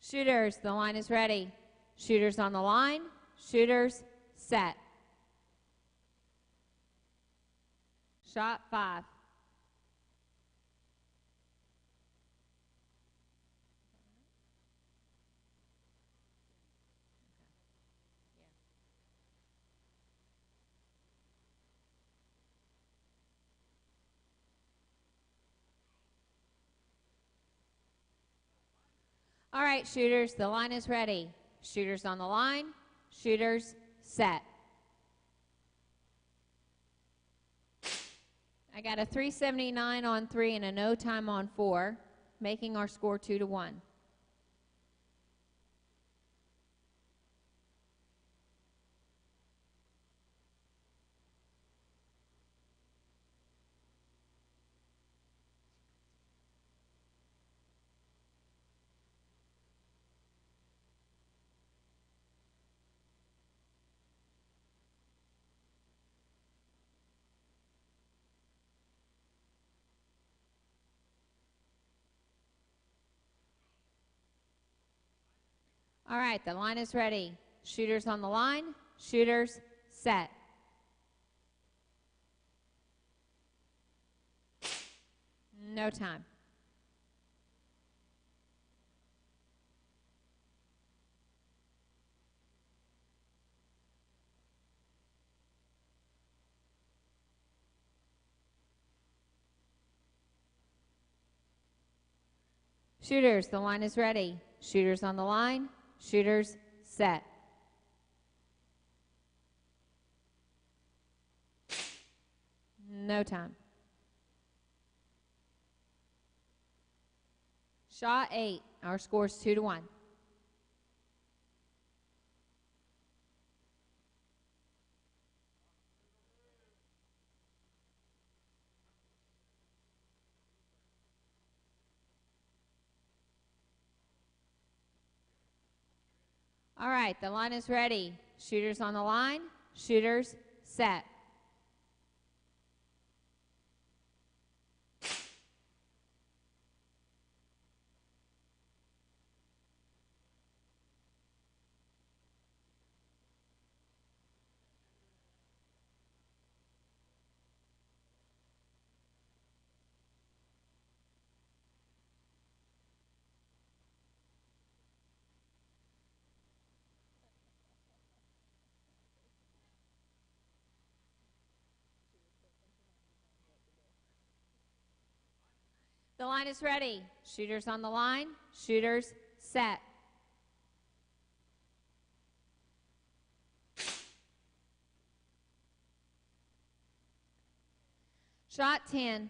Shooters, the line is ready. Shooters on the line. Shooters set. Shot 5. All right, shooters, the line is ready. Shooters on the line. Shooters set. I got a 379 on 3 and a no time on 4, making our score 2-1. All right, the line is ready. Shooters on the line. Shooters set. No time. Shooters, the line is ready. Shooters on the line. Shooters set. No time. Shot 8. Our score is 2-1. All right, the line is ready. Shooters on the line. Shooters set. The line is ready. Shooters on the line. Shooters set. Shot 10.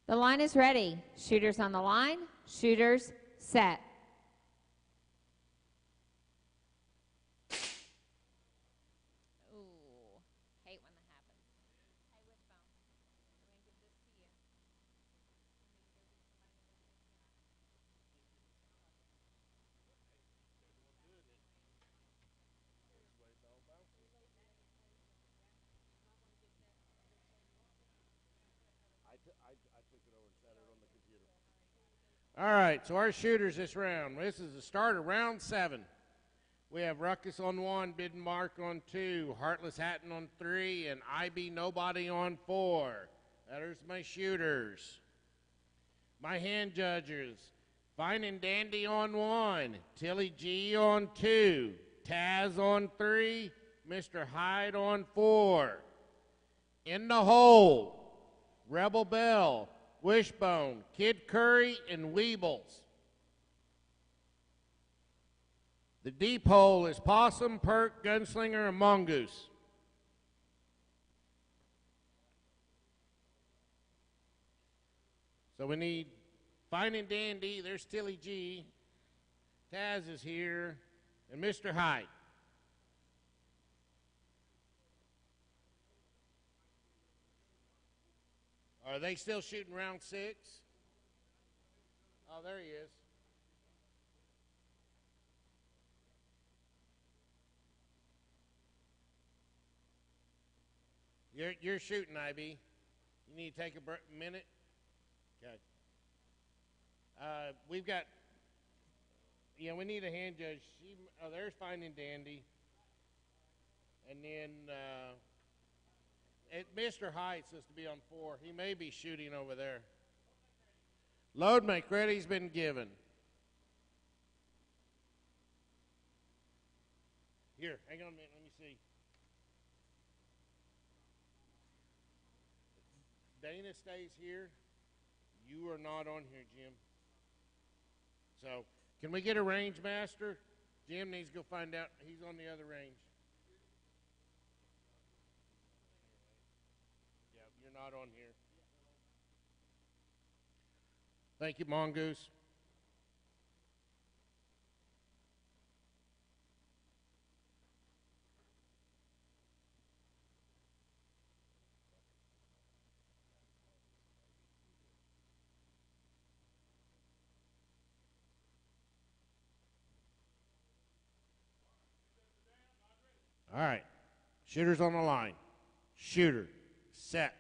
The line is ready. Shooters on the line. Shooters set. Ooh, hate when that happens. Hey, Wishbone, I'm going to give this to you. All right, so our shooters this round. This is the start of round 7. We have Ruckus on 1, Bidden Mark on 2, Heartless Hatton on 3, and IB Nobody on 4. There's my shooters. My hand judges. Fine and Dandy on 1, Tilly G on 2, Taz on 3, Mr. Hyde on 4. In the hole, Rebel Bell, Wishbone, Kid Curry, and Weebles. The deep hole is Possum, Perk, Gunslinger, and Mongoose. So we need Fine and Dandy. There's Tilly G. Taz is here, and Mr. Hyde. Are they still shooting round 6? Oh, there he is. You're shooting, IB. You need to take a minute? Okay. We've got, we need a hand judge. There's Fine and Dandy. And then Mr. Hyde's supposed to be on 4. He may be shooting over there. Load make ready's been given. Here, hang on a minute. Let me see. Dana stays here. You are not on here, Jim. So, can we get a range master? Jim needs to go find out. He's on the other range. Yeah, you're not on here. Thank you, Mongoose. All right. Shooters on the line. Shooter. Set.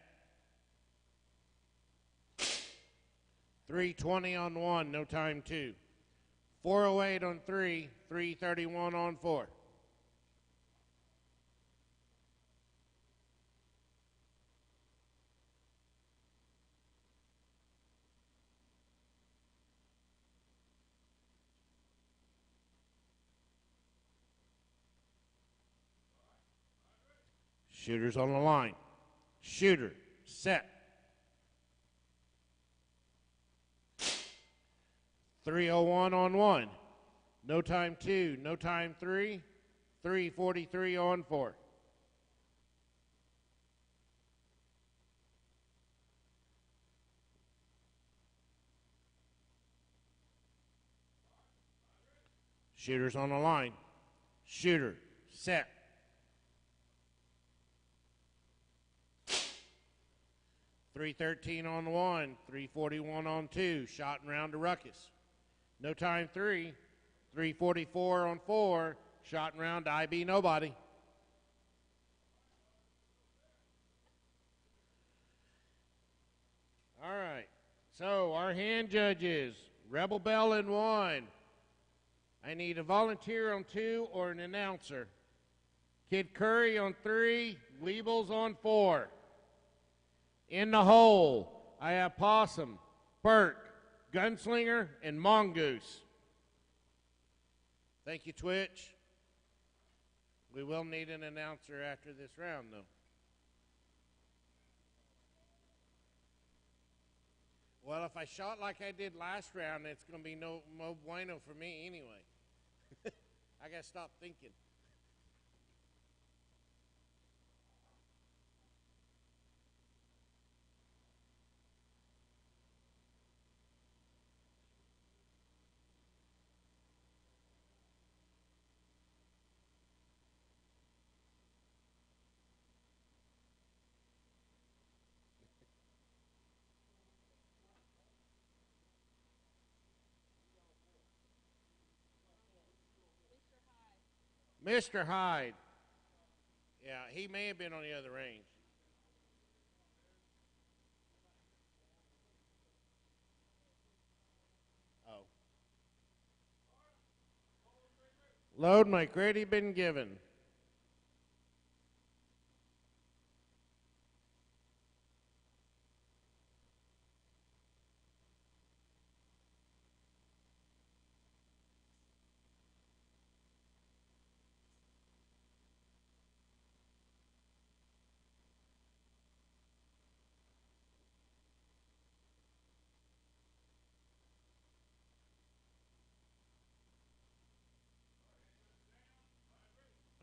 320 on 1, no time 2. 408 on 3, 331 on 4. Shooters on the line. Shooter. Set. 301 on 1. No time 2. No time 3. 343 on 4. Shooters on the line. Shooter. Set. 313 on 1. 341 on 2. Shot and round to Ruckus. No time 3. 344 on 4. Shot and round to IB Nobody. All right. So our hand judges. Rebel Bell in 1. I need a volunteer on 2 or an announcer. Kid Curry on 3, Weebles on 4. In the hole, I have Possum, Burke, Gunslinger, and Mongoose. Thank you, Twitch. We will need an announcer after this round, though. Well, if I shot like I did last round, it's going to be no bueno for me anyway. I got to stop thinking. Mr. Hyde. Yeah, he may have been on the other range. Oh. Load mic ready been given.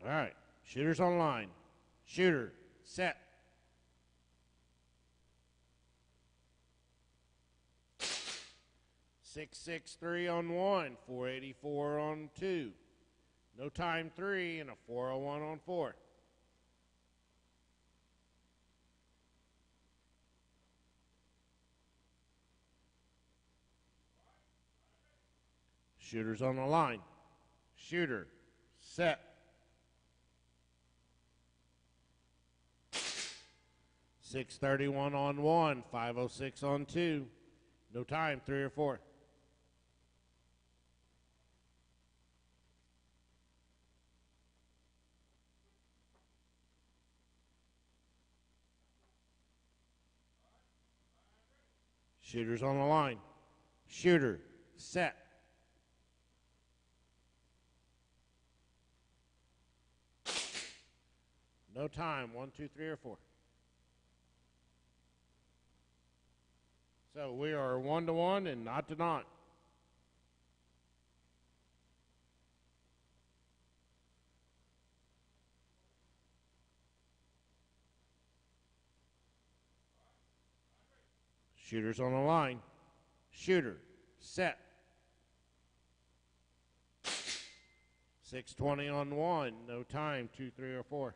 All right, shooters online. Shooter, set. .663 on 1, 484 on 2. No time 3, and a 401 on 4. Shooters on the line. Shooter, set. .631 on 1, 506 on 2. No time, 3 or 4. Shooters on the line. Shooter, set. No time, 1, 2, 3, or 4. So we are 1-1 and not to not. Shooters on the line. Shooter, set. 620 on 1, no time, 2, 3, or 4.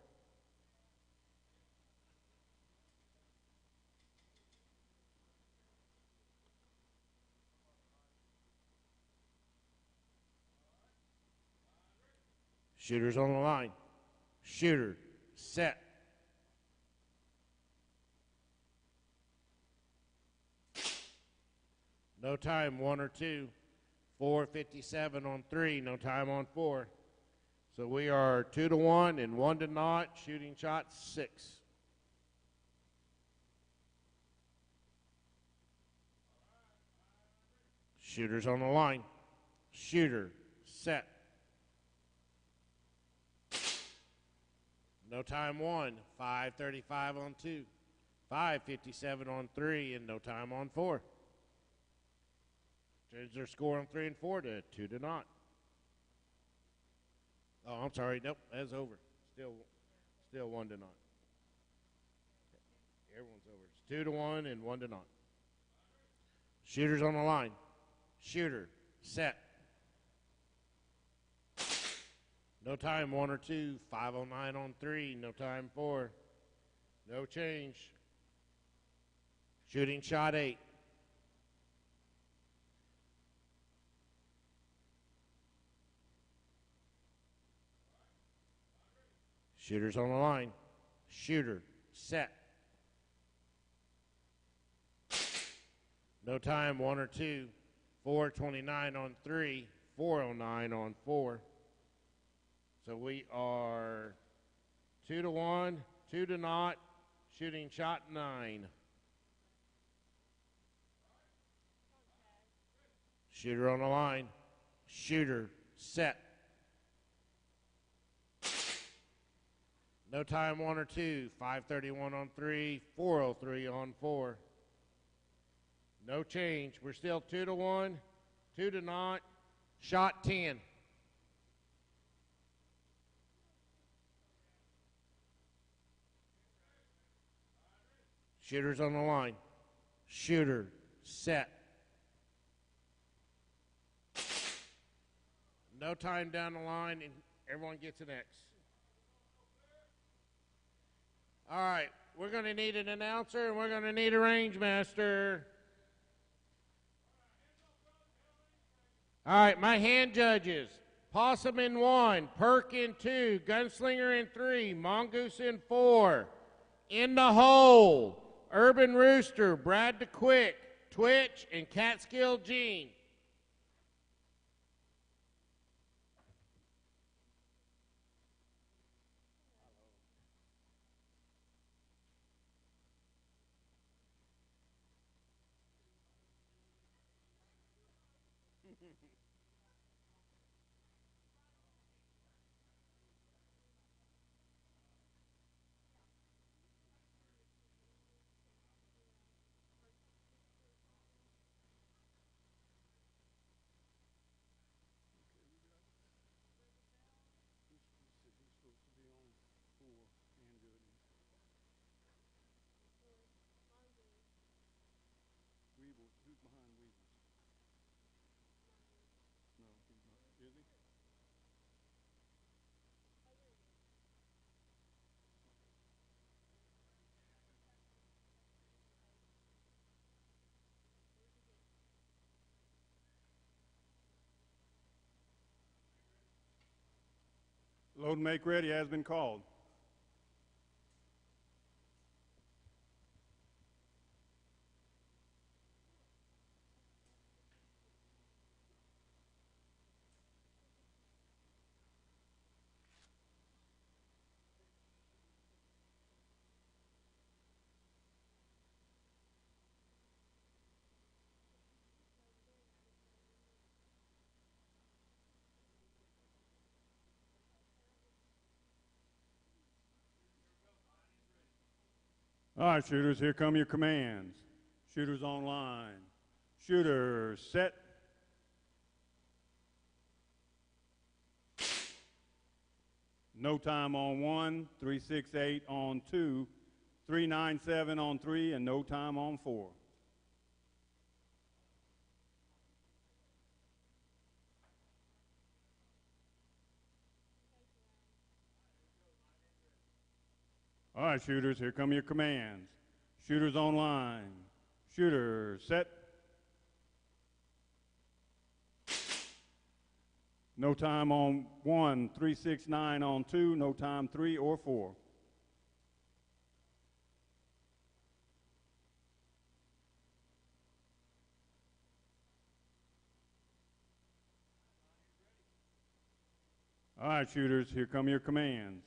Shooters on the line. Shooter, set. No time, 1 or 2. 457 on 3, no time on 4. So we are 2-1 and 1 to not. Shooting shots 6. Shooters on the line. Shooter, set. No time 1, 535 on 2, 557 on 3, and no time on 4. Change their score on 3 and 4 to 2 to not. Oh, I'm sorry. Nope, that's over. Still 1 to not. Everyone's over. It's 2-1 and 1 to not. Shooters on the line. Shooter, set. No time, 1 or 2, 509 on 3, no time 4. No change. Shooting shot 8. Shooters on the line. Shooter, set. No time, 1 or 2, 429 on 3, 409 on 4. So we are 2 to 1, 2 to naught, shooting shot 9. Shooter on the line. Shooter set. No time 1 or 2. 5:31 on 3. 4:03 on 4. No change. We're still 2 to 1, 2 to naught. Shot 10. Shooter's on the line. Shooter set. No time down the line, and everyone gets an X. All right, we're going to need an announcer, and we're going to need a range master. All right, my hand judges. Possum in 1, Perk in 2, Gunslinger in 3, Mongoose in 4. In the hole, Urban Rooster, Brad the Quick, Twitch, and Catskill Gene. Load and make ready has been called. All right, shooters, here come your commands. Shooters online. Shooter set. No time on 1, 368 on 2, 397 on 3, and no time on 4. All right, shooters, here come your commands. Shooters online. Shooter set. No time on 1, 369 on 2, no time 3 or 4. All right, shooters, here come your commands.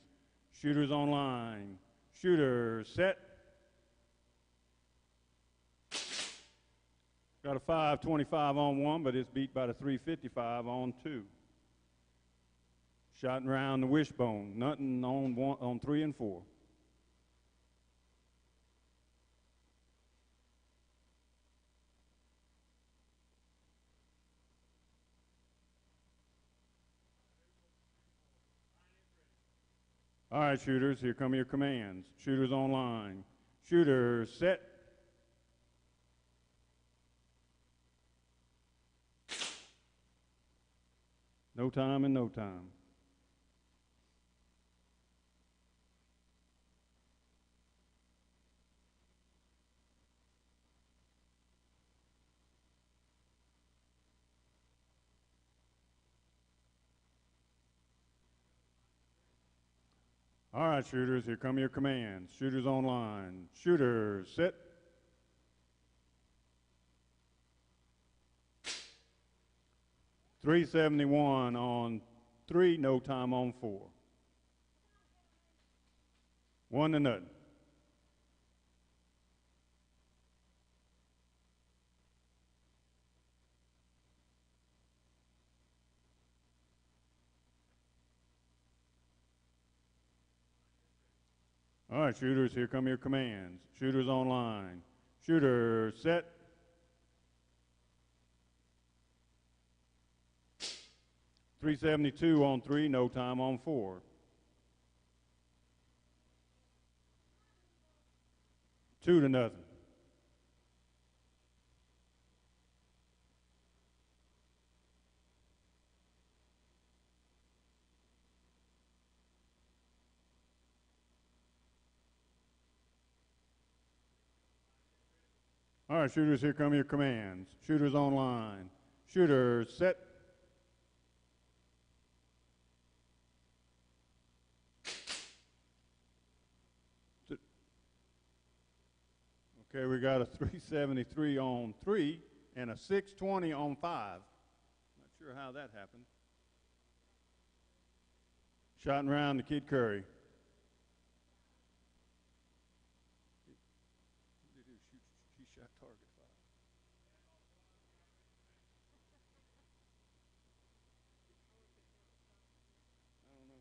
Shooters online. Shooter set. Got a 525 on 1, but it's beat by the 355 on 2. Shot and round the wishbone. Nothing on 3 and 4. All right, shooters, here come your commands. Shooters online. Shooter set. No time and no time. All right, shooters, here come your commands. Shooters online. Shooter set. 371 on 3, no time on 4. 1-0. All right, shooters, here come your commands. Shooters online. Shooter set. .372 on 3, no time on 4. 2-0. All right, shooters, here come your commands. Shooters online. Shooter set. Okay, we got a 373 on 3 and a 620 on 5. Not sure how that happened. Shot and round to Kid Curry. He shot target 5. I don't know.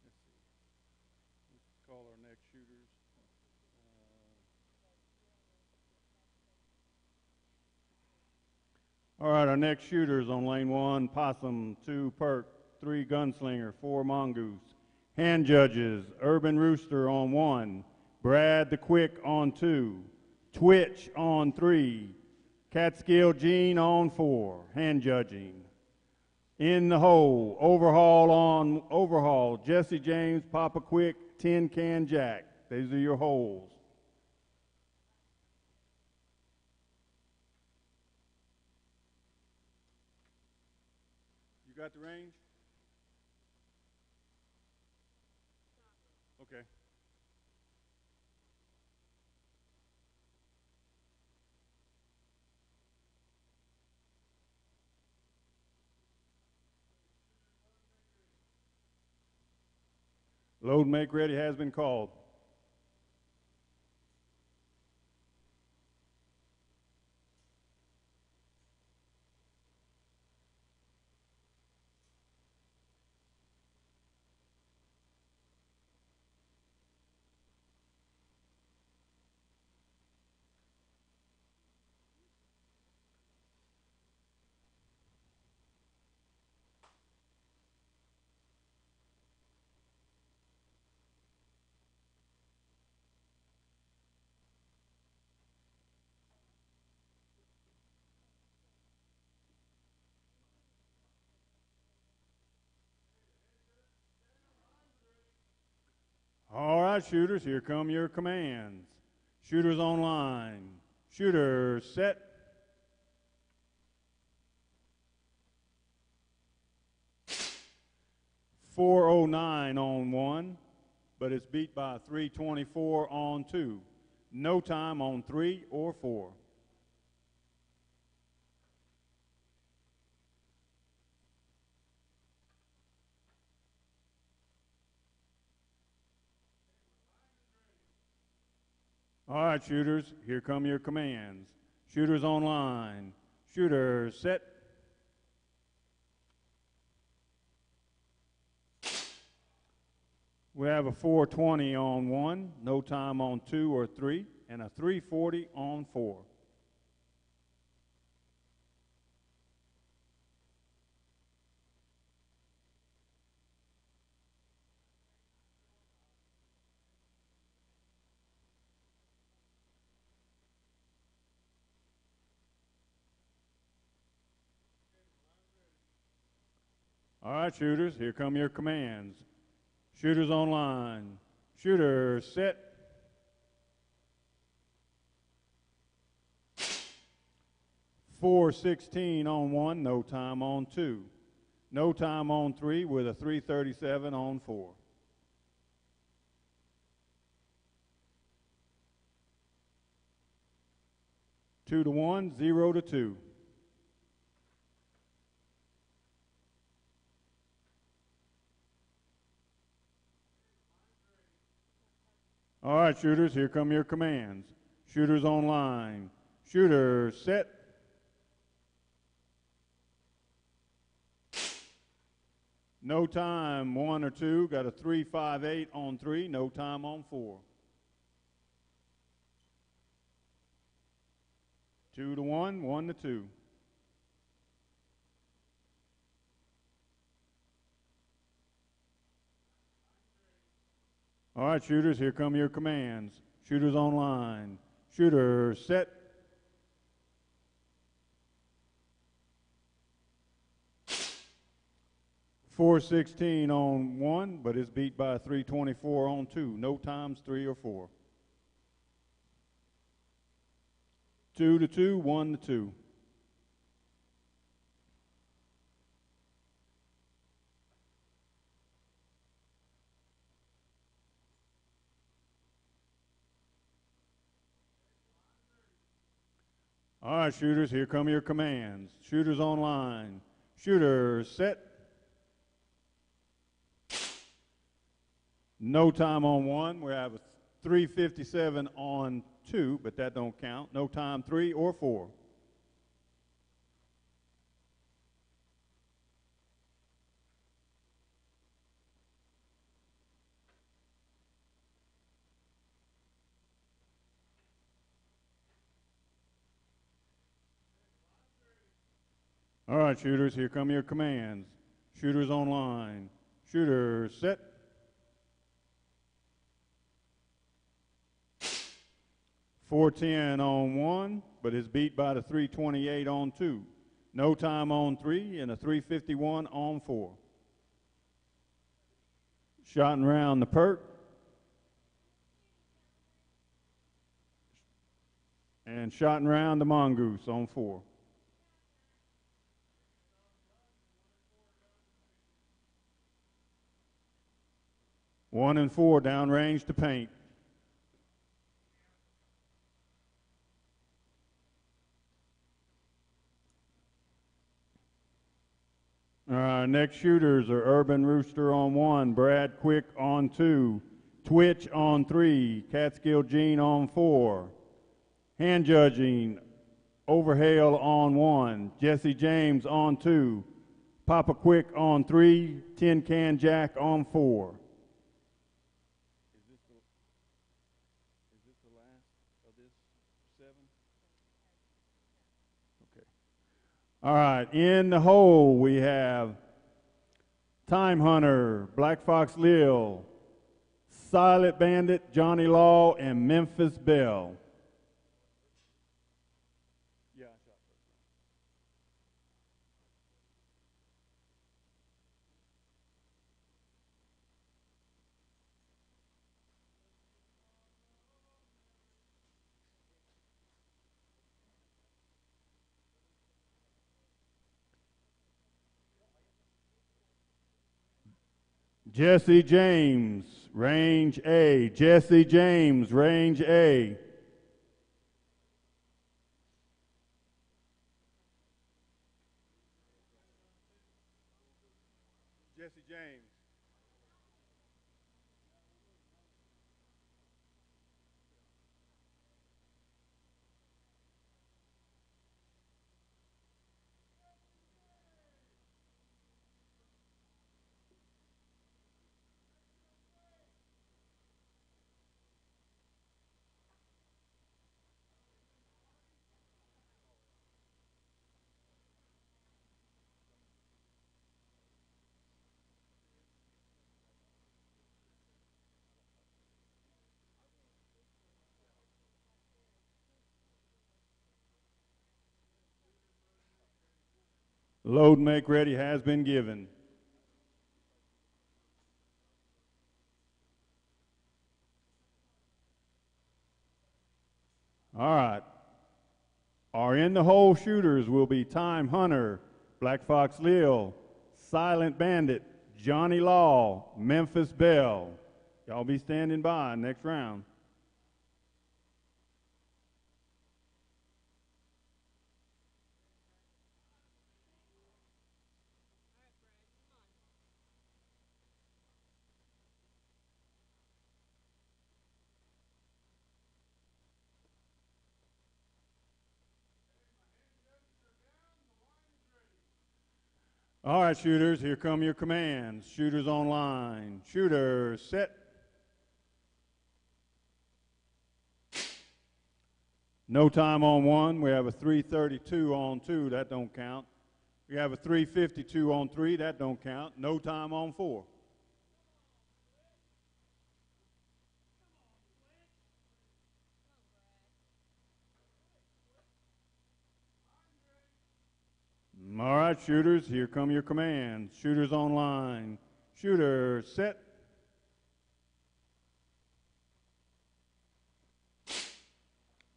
Let's see. Let's call our next shooters. All right, our next shooters on lane 1, Possum, 2, Perk, 3, Gunslinger, 4, Mongoose. Hand judges, Urban Rooster on 1, Brad the Quick on 2, Twitch on 3, Catskill Gene on 4, hand judging. In the hole, Overhaul, Jesse James, Papa Quick, Tin Can Jack. These are your holes. You got the range? Okay. Load and make ready has been called. All right, shooters, here come your commands. Shooters online. Shooter set. .409 on 1, but it's beat by 324 on 2. No time on 3 or 4. All right, shooters, here come your commands. Shooters online. Shooter set. We have a 420 on 1, no time on 2 or 3, and a 340 on 4. All right, shooters, here come your commands. Shooters online. Shooter set. .416 on 1, no time on 2. No time on 3 with a 337 on 4. 2 to 1, 0 to 2. All right, shooters, here come your commands. Shooters online. Shooter, set. No time, 1 or 2. Got a 3-5-8 on 3. No time on 4. 2 to 1, 1 to 2. All right, shooters, here come your commands. Shooters online. Shooter, set. .416 on 1, but it's beat by a 324 on 2. No times 3 or 4. 2 to 2, 1 to 2. All right, shooters, here come your commands. Shooters online. Shooter, set. No time on 1. We have a 357 on 2, but that don't count. No time 3 or 4. All right, shooters, here come your commands. Shooters online. Shooter, set. .410 on 1, but is beat by the 328 on 2. No time on 3 and a 351 on 4. Shot and round the perk. And shot and round the mongoose on 4. One and 4 downrange to paint. Our next shooters are Urban Rooster on 1, Brad Quick on 2, Twitch on 3, Catskill Gene on 4. Hand judging, Overhale on 1, Jesse James on 2, Papa Quick on 3, Tin Can Jack on 4. Is this the last of this 7? Okay. All right, in the hole we have Time Hunter, Black Fox Lil, Silent Bandit, Johnny Law, and Memphis Belle. Yeah, I shot first. Jesse James, range A. Jesse James, range A. Jesse James. Load and make ready has been given. All right. Our in the hole shooters will be Time Hunter, Black Fox Lil, Silent Bandit, Johnny Law, Memphis Belle. Y'all be standing by next round. All right, shooters, here come your commands. Shooters online. Shooter, set. No time on 1. We have a 3:32 on 2. That don't count. We have a 3:52 on 3. That don't count. No time on 4. All right, shooters, here come your commands. Shooters online. Shooter, set.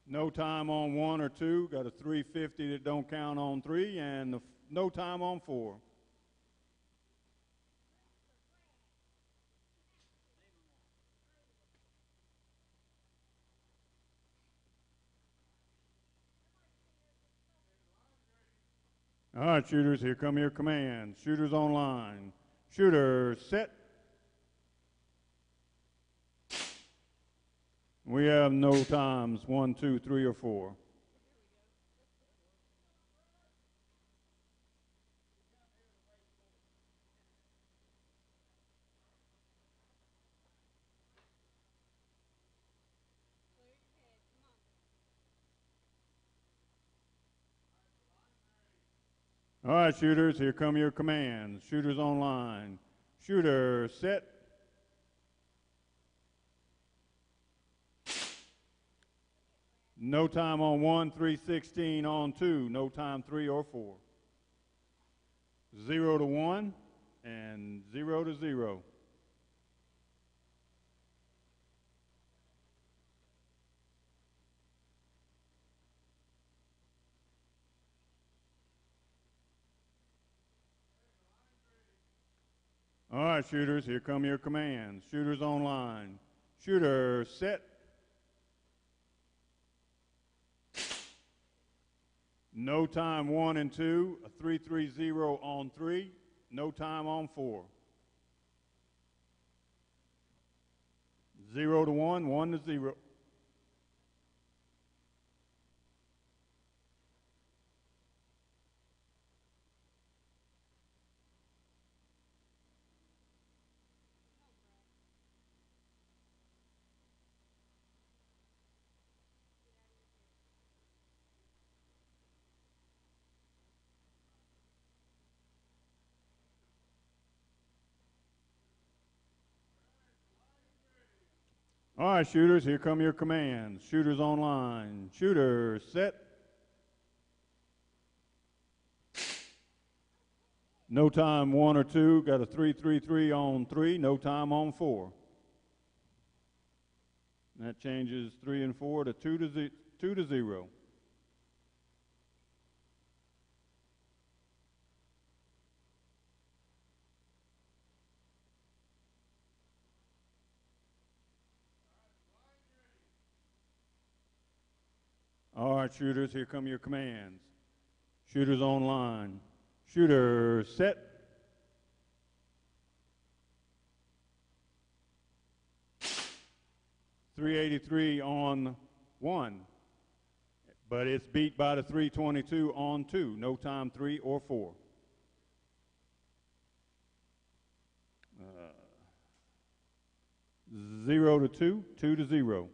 No time on 1 or 2. Got a 350 that don't count on 3, and no time on 4. All right, shooters, here come your commands. Shooters online. Shooter, set. We have no times, 1, 2, 3, or 4. All right, shooters, here come your commands. Shooters online. Shooter, set. No time on 1, 3:16 on 2. No time 3 or 4. 0 to 1 and 0 to 0. All right, shooters, here come your commands. Shooters online. Shooter, set. No time 1 and 2, a 3:30 on 3, no time on 4. 0 to 1, 1 to 0. All right, shooters, here come your commands. Shooters online. Shooter, set. No time 1 or 2, got a 3:33 on 3, no time on 4. And that changes 3 and 4 to 2 to 0. All right, shooters, here come your commands. Shooters online. Shooter, set. .383 on 1, but it's beat by the 322 on 2. No time 3 or 4. Uh, 0 to 2, 2 to 0.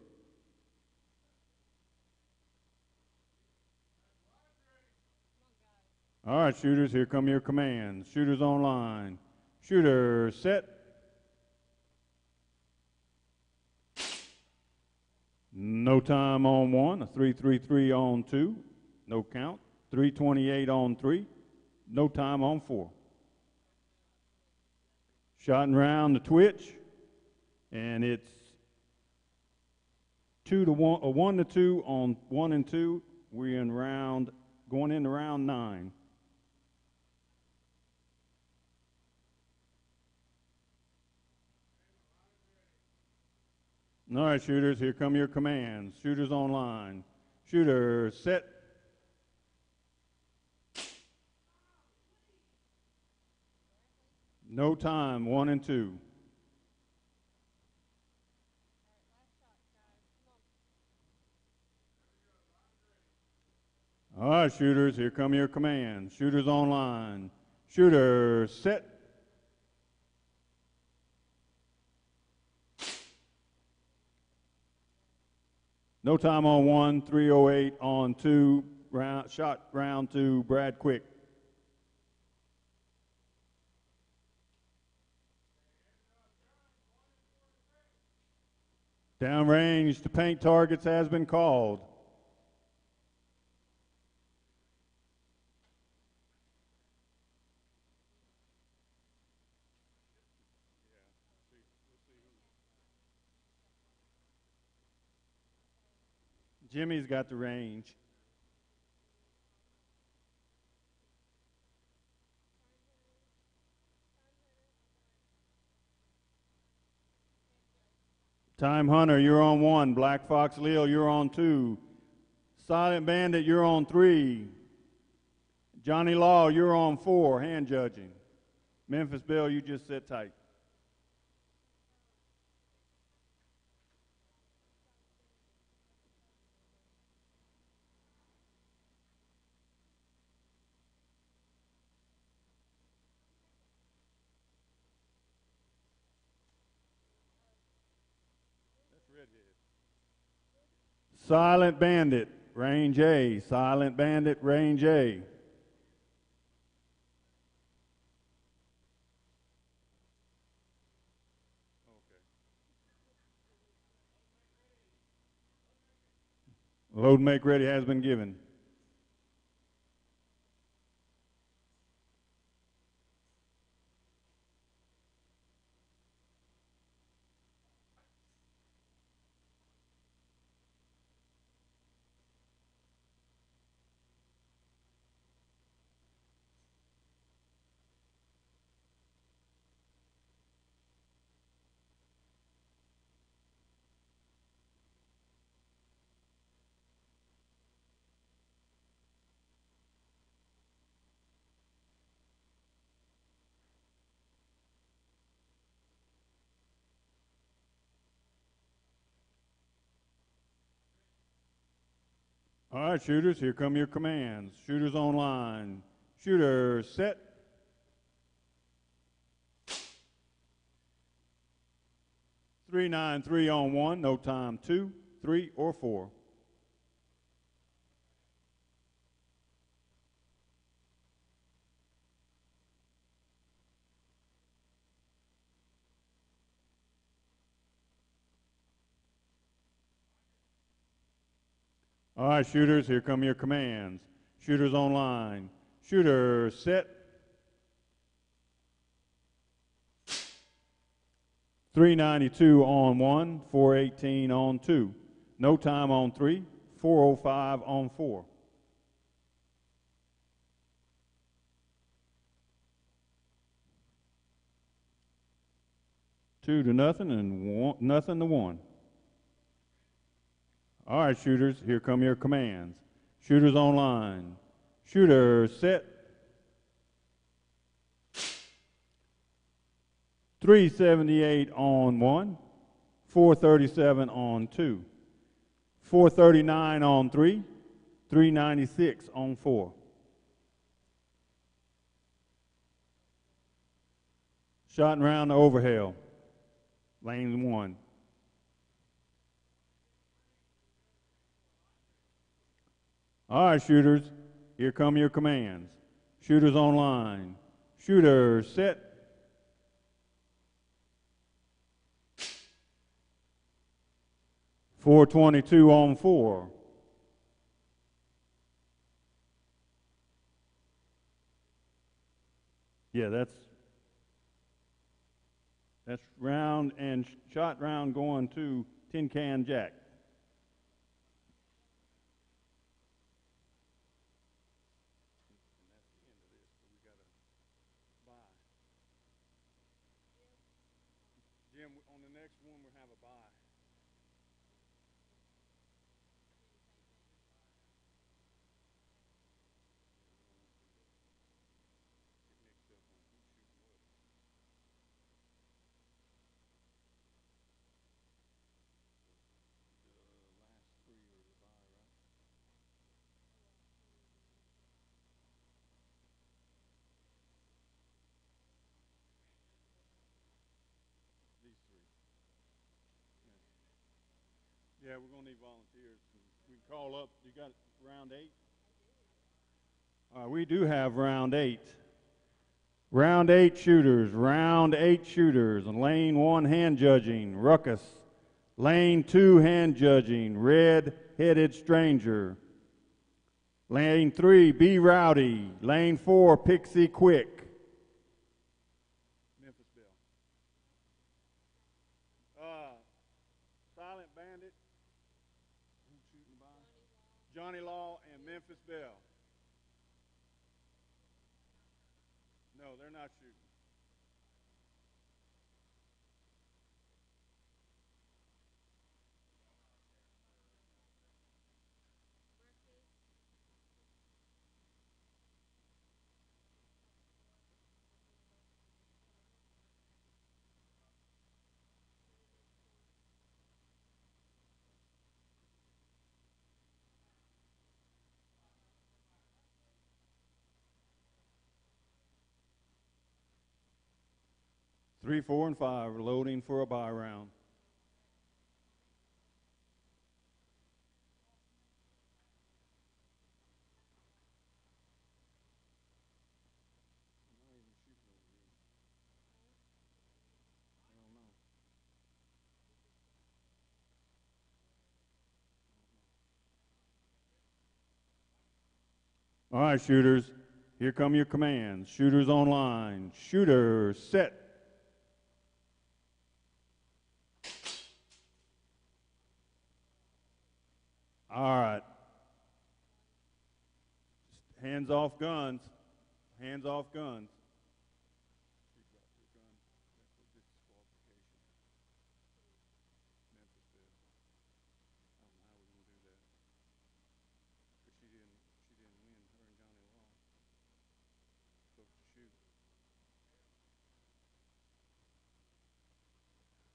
All right, shooters, here come your commands. Shooters online. Shooter, set. No time on 1, a 3:33 on 2, no count. 3:28 on 3, no time on 4. Shot and round the twitch, and it's 2 to 1, 1 to 2 on 1 and 2. We're in round, going into round 9. All right, shooters, here come your commands. Shooters online. Shooter, set. No time, 1 and 2. All right, shooters, here come your commands. Shooters online. Shooter set. No time on 1, 3:08 on 2. Shot round 2, Brad Quick. Downrange to paint targets has been called. Jimmy's got the range. Time Hunter, you're on 1. Black Fox Leo, you're on 2. Silent Bandit, you're on 3. Johnny Law, you're on 4. Hand judging. Memphis Bill, you just sit tight. Silent Bandit, range A. Silent Bandit, range A. Load make ready has been given. All right, shooters, here come your commands. Shooters online. Shooter set. Three, 9, 3 on 1, no time 2, 3, or 4. All right, shooters, here come your commands. Shooters online. Shooter set. 392 on 1, 418 on 2. No time on 3, 405 on 4. Two to nothing and one, nothing to 1. All right, shooters, here come your commands. Shooters online. Shooter set. 378 on 1, 437 on 2, 439 on 3, 396 on 4. Shot and round to Overhale. Lanes 1. All right, shooters, here come your commands. Shooters online. Shooter set. 422 on 4. Yeah, that's round and shot round going to Tin Can Jack. Jim, on the next one we'll have a bye. Yeah, we're going to need volunteers. We can call up. You got round 8? We do have round 8. Round 8 shooters. Round 8 shooters. And lane 1 hand judging, Ruckus. Lane 2 hand judging, Red-Headed Stranger. Lane 3, Be Rowdy. Lane 4, Pixie Quick. Memphis Belle. Silent Bandit. Who's shooting by? Johnny Law and Memphis Belle. No, they're not shooting. Three, 4, and 5 are loading for a buy round. All right, shooters, here come your commands. Shooters online. Shooter, set. All right. Hands off guns. Hands off guns.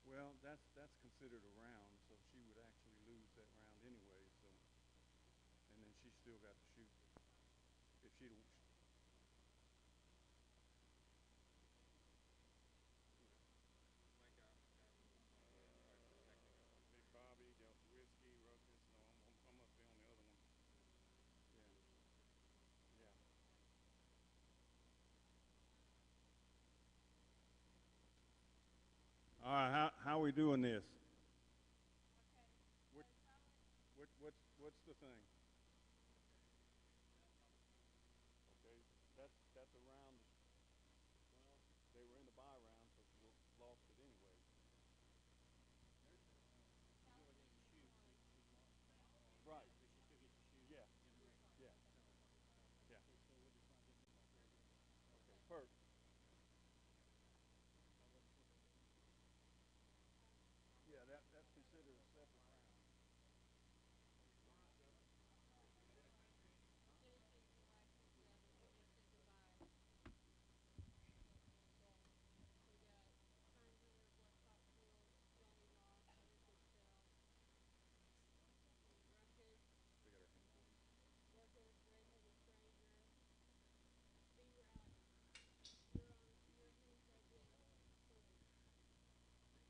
Well, that's considered a round, so she would actually lose that round anyway. So, and then she still got to shoot. If she'd Big Bobby, Delta Whiskey, Ruckus. No, I must be on the other one. Yeah, yeah. All right, how are we doing this? What's the thing? Okay, that's a round. Well, they were in the buy round, so she lost it anyway. Right. Yeah. Yeah. Yeah. Okay. Perk. Yeah, that's considered a separate round.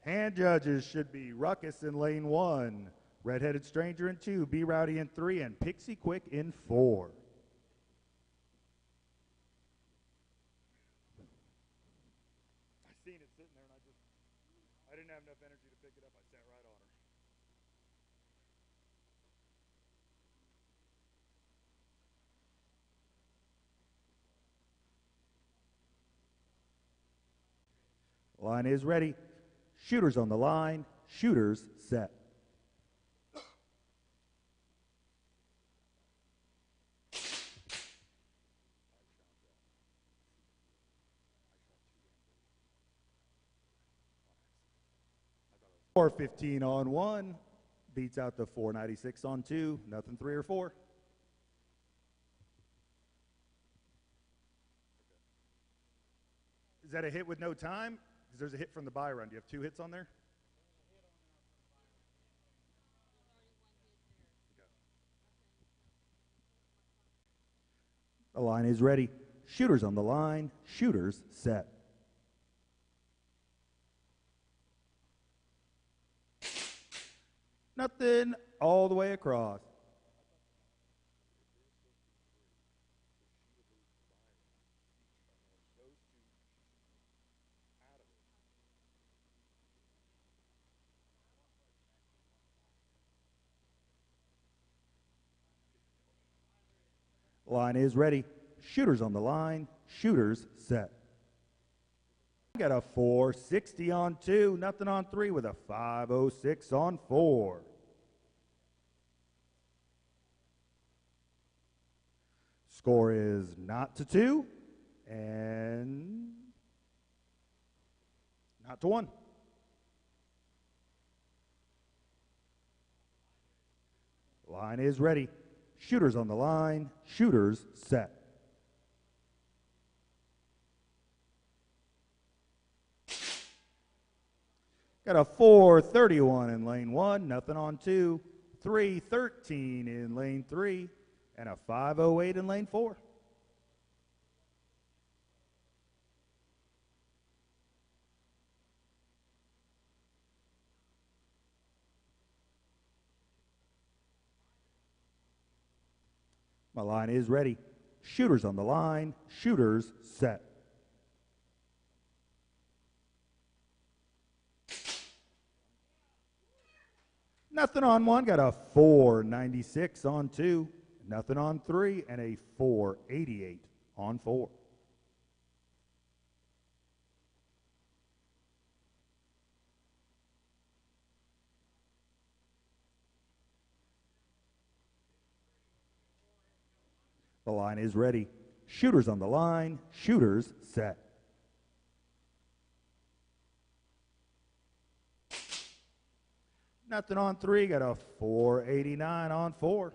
Hand judges should be Ruckus in lane 1, Red-Headed Stranger in 2, Be Rowdy in 3, and Pixie Quick in 4. I seen it sitting there, and I didn't have enough energy to pick it up. I sat right on her. Line is ready. Shooters on the line. Shooters set. .415 on 1 beats out the .496 on 2. Nothing 3 or 4. Is that a hit with no time? Because there's a hit from the buy run. Do you have 2 hits on there? The line is ready. Shooters on the line. Shooters set. Nothing all the way across. Line is ready. Shooters on the line. Shooters set. Got a 460 on 2, nothing on 3 with a 506 on 4. Score is not to 2 and not to 1. Line is ready. Shooters on the line. Shooters set. Got a 431 in lane 1, nothing on 2, 313 in lane 3, and a 508 in lane 4. My line is ready. Shooters on the line. Shooters set. Nothing on 1, got a 496 on 2, nothing on 3, and a 488 on 4. The line is ready. Shooters on the line. Shooters set. Nothing on 3, got a 489 on 4.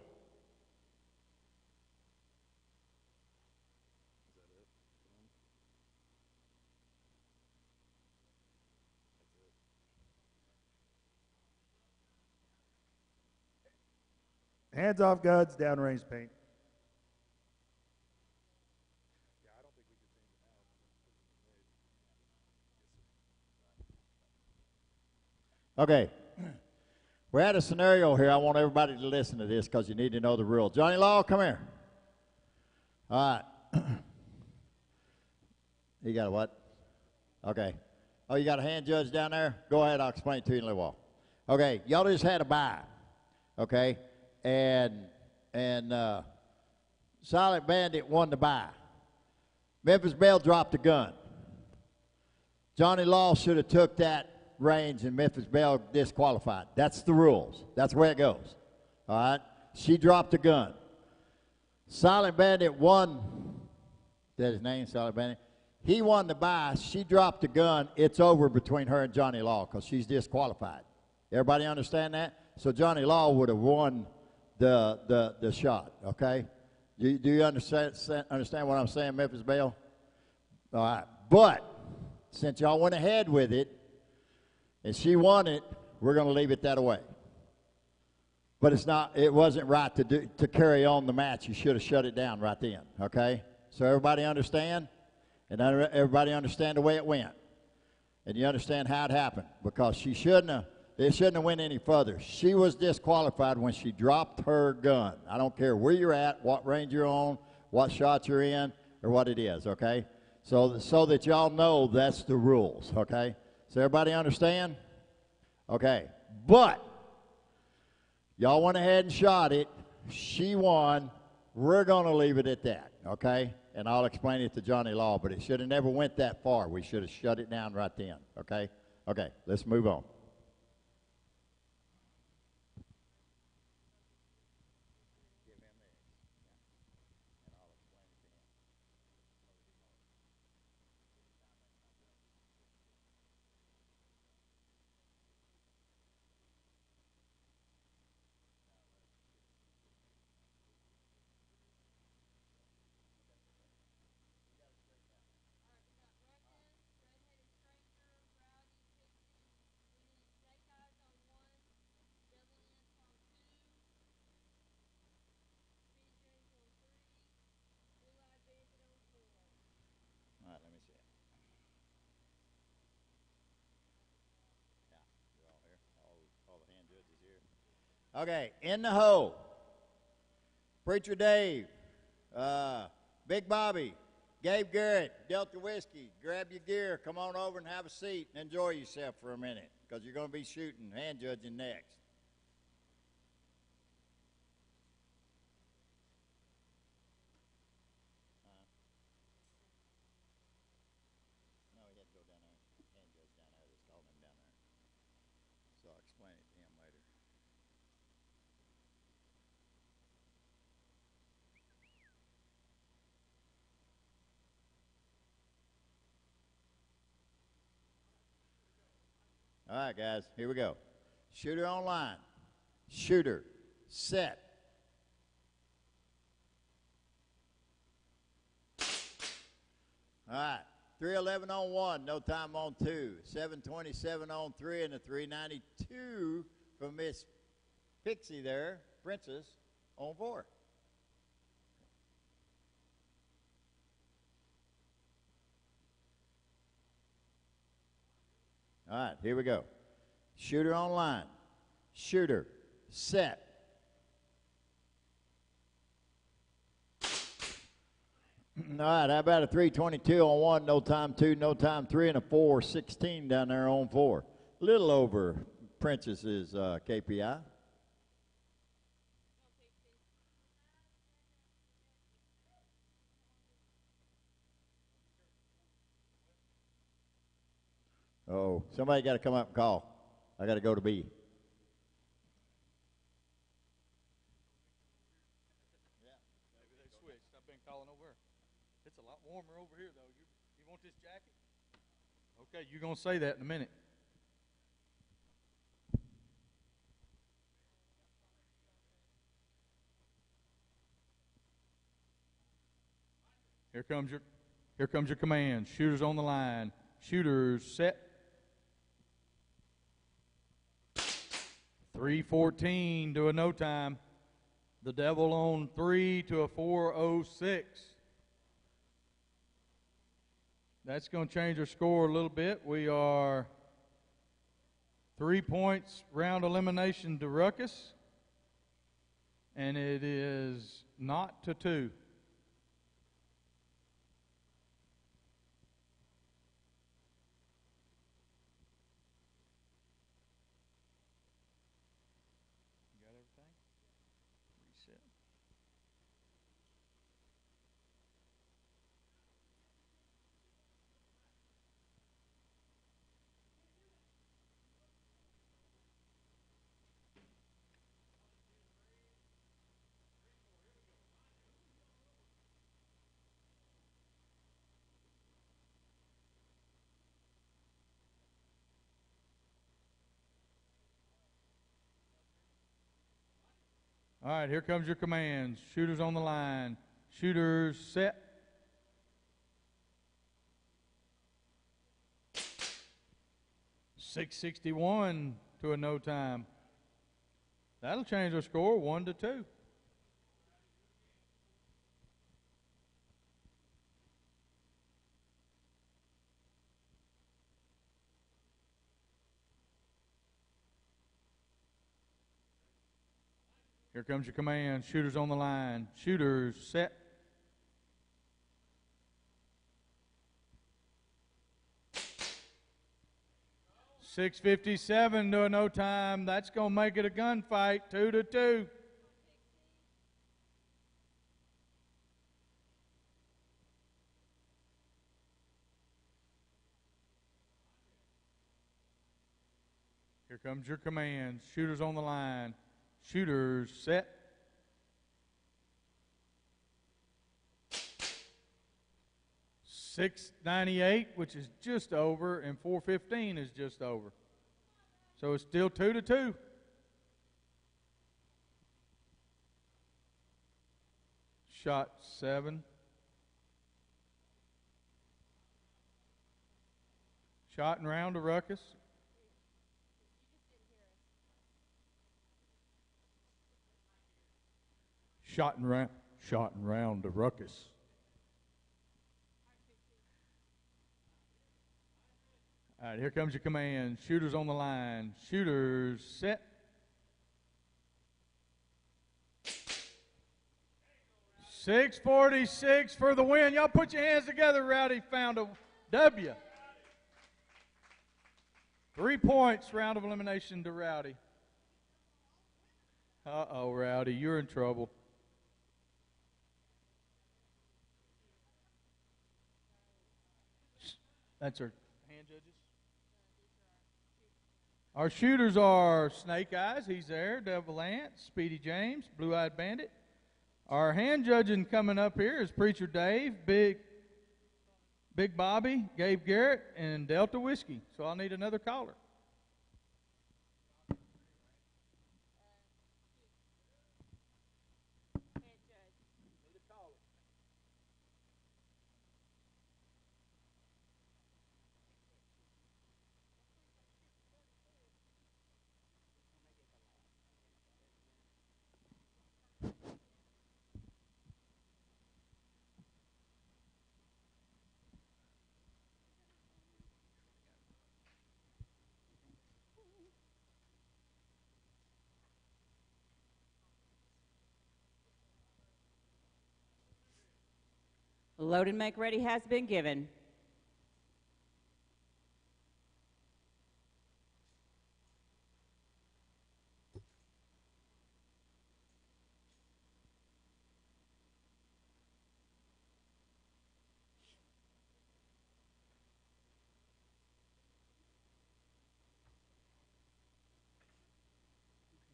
Hands off guns, downrange paint. Okay. We're at a scenario here. I want everybody to listen to this because you need to know the rules. Johnny Law, come here. All right. You got a what? Okay. Oh, you got a hand judge down there? Go ahead. I'll explain it to you in a little while. Okay. Y'all just had a bye. Okay. And Silent Bandit won the bye. Memphis Belle dropped the gun. Johnny Law should have took that range and Memphis Belle disqualified. That's the rules. That's where it goes. All right? She dropped the gun. Silent Bandit won. Is that his name, Silent Bandit? He won the bye. She dropped the gun. It's over between her and Johnny Law because she's disqualified. Everybody understand that? So Johnny Law would have won the shot, okay? Do you understand what I'm saying, Memphis Belle? All right. But since y'all went ahead with it, and she won it, we're going to leave it that way. But it wasn't right to carry on the match. You should have shut it down right then, okay? So everybody understand? And everybody understand the way it went. And you understand how it happened. Because it shouldn't have went any further. She was disqualified when she dropped her gun. I don't care where you're at, what range you're on, what shot you're in, or what it is, okay? So that y'all know that's the rules, okay? So everybody understand? Okay. But y'all went ahead and shot it. She won. We're going to leave it at that, okay? And I'll explain it to Johnny Law, but it should have never went that far. We should have shut it down right then, okay? Okay, let's move on. Okay, in the hole. Preacher Dave, Big Bobby, Gabe Garrett, Delta Whiskey, grab your gear, come on over and have a seat and enjoy yourself for a minute because you're going to be shooting, hand judging next. No, he had to go down there, hand judge down there. That's calling him down there. So I'll explain it to him later. All right, guys, here we go. Shooter online. Shooter. Set. All right. 311 on 1, no time on 2. 727 on 3, and a 392 from Miss Pixie there, Princess, on 4. All right, here we go. Shooter online. Shooter. Set. All right, how about a 322 on 1, no time 2, no time 3, and a 416 down there on 4. Little over Princess's KPI. Oh, somebody got to come up and call. I got to go to B. Maybe they switched. I've been calling over. It's a lot warmer over here, though. You want this jacket? Okay, you're going to say that in a minute. Here comes your command. Shooters on the line. Shooters set. 314 to a no time. The Devil on 3 to a 406. That's going to change our score a little bit. We are 3 points round elimination to Ruckus. And it is not to 2. All right, here comes your commands. Shooters on the line. Shooters set. .661 to a no time. That'll change our score 1 to 2. Here comes your command. Shooters on the line. Shooters set. .657 to a no time. That's going to make it a gunfight, 2 to 2. Here comes your command. Shooters on the line. Shooters set. .698, which is just over, and .415 is just over. So it's still 2 to 2. Shot 7. Shot and round to Ruckus. Shot and round to Ruckus. All right, here comes your command. Shooters on the line. Shooters set. 646 for the win. Y'all put your hands together. Rowdy found a W. 3 points, round of elimination to Rowdy. Uh-oh, Rowdy, you're in trouble. That's our hand judges. Our shooters are Snake Eyes, he's there, Devil Lance, Speedy James, Blue Eyed Bandit. Our hand judging coming up here is Preacher Dave, Big Bobby, Gabe Garrett, and Delta Whiskey. So I'll need another caller. Load and make ready has been given.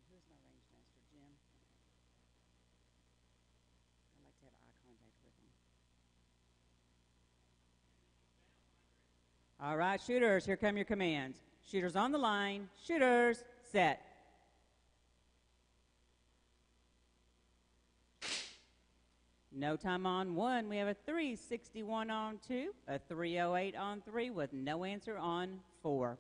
Who's my range master, Jim? I'd like to have eye contact with him. All right, shooters, here come your commands. Shooters on the line. Shooters, set. No time on 1. We have a 361 on 2, a 308 on 3 with no answer on 4.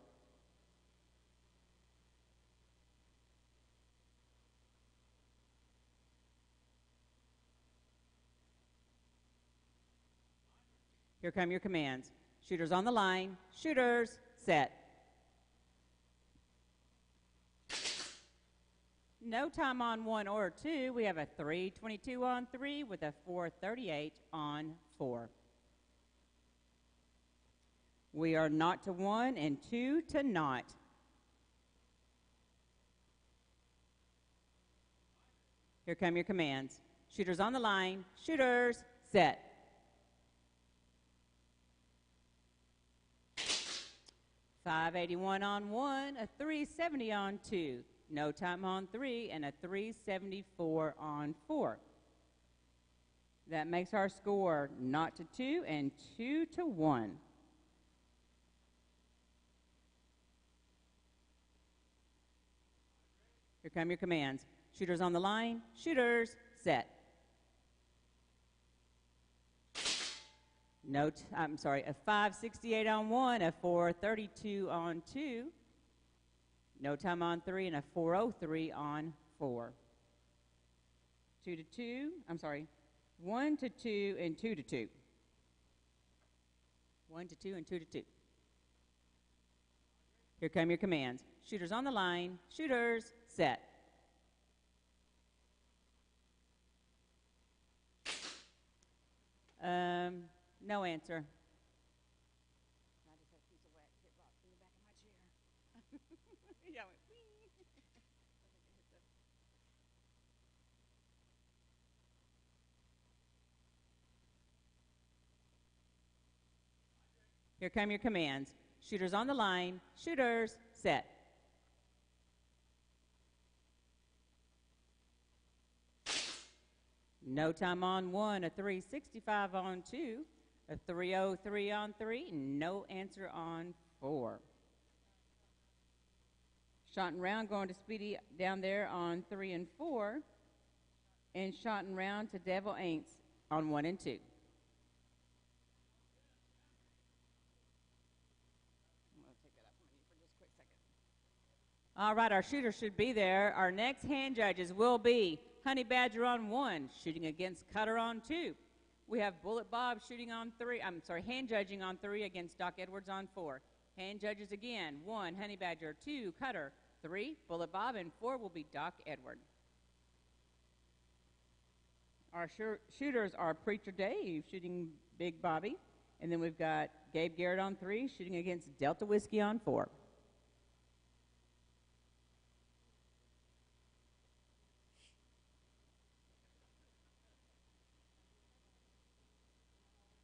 Here come your commands. Shooters on the line. Shooters, set. No time on 1 or 2. We have a 322 on 3 with a 438 on 4. We are not to 1 and 2 to not. Here come your commands. Shooters on the line. Shooters, set. $581 on 1, a 370 on 2, no time on 3, and a 374 on 4. That makes our score not to 2 and 2 to 1. Here come your commands. Shooters on the line. Shooters, set. A 568 on 1, a 432 on 2, no time on 3, and a 403 on 4. 1 to 2, and 2 to 2. 1 to 2 and 2 to 2. Here come your commands. Shooters on the line. Shooters, set. No answer. I just had a piece of wax hit rock in the back of my chair. Yeah, I went, whee. Here come your commands. Shooters on the line. Shooters, set. No time on 1, a 365 on 2, a 303 on 3, no answer on 4. Shot and round going to Speedy down there on 3 and 4, and shot and round to Devil Aints on 1 and 2. All right, our shooters should be there. Our next hand judges will be Honey Badger on 1, shooting against Cutter on 2. We have Bullet Bob hand judging on 3 against Doc Edwards on 4. Hand judges again, 1, Honey Badger, 2, Cutter, 3, Bullet Bob, and 4 will be Doc Edward. Our shooters are Preacher Dave shooting Big Bobby. And then we've got Gabe Garrett on 3 shooting against Delta Whiskey on 4.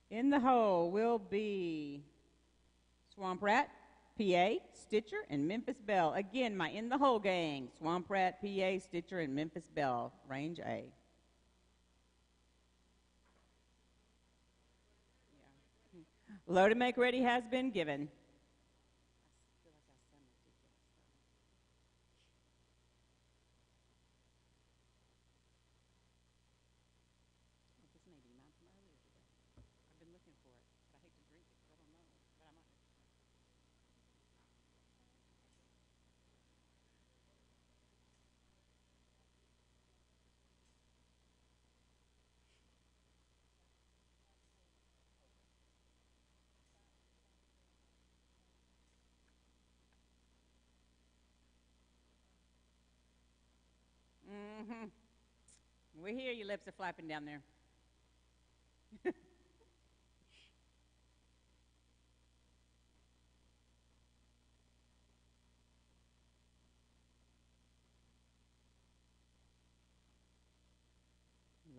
In the hole will be Swamp Rat, PA, Stitcher, and Memphis Belle. Again, my in the hole gang, Swamp Rat, PA, Stitcher, and Memphis Belle, range A. Load and make ready has been given. Mm-hmm. We hear your lips are flapping down there.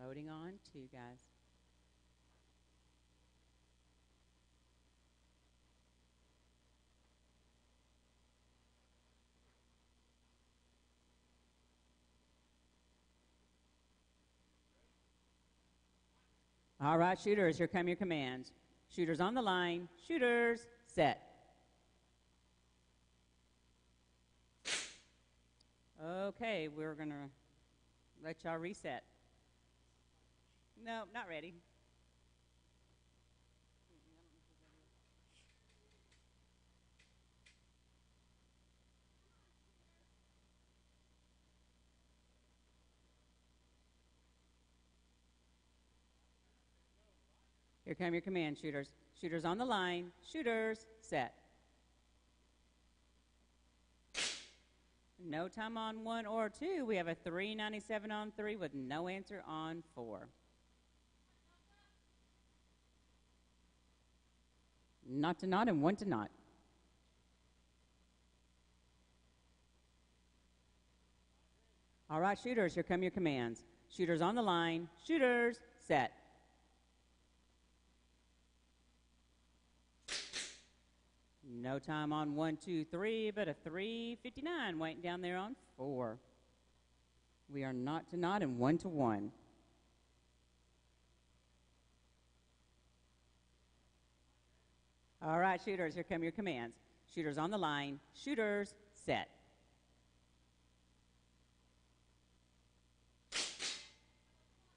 Loading on 2, guys. All right, shooters, here come your commands. Shooters on the line. Shooters, set. Okay, we're going to let y'all reset. No, not ready. Here come your command shooters. Shooters on the line. Shooters, set. No time on 1 or 2. We have a 397 on 3 with no answer on 4. Not to not and 1 to not. All right, shooters, here come your commands. Shooters on the line. Shooters, set. No time on 1, 2, 3, but a 359 waiting down there on 4. We are not to not and 1 to 1. All right, shooters, here come your commands. Shooters on the line. Shooters, set.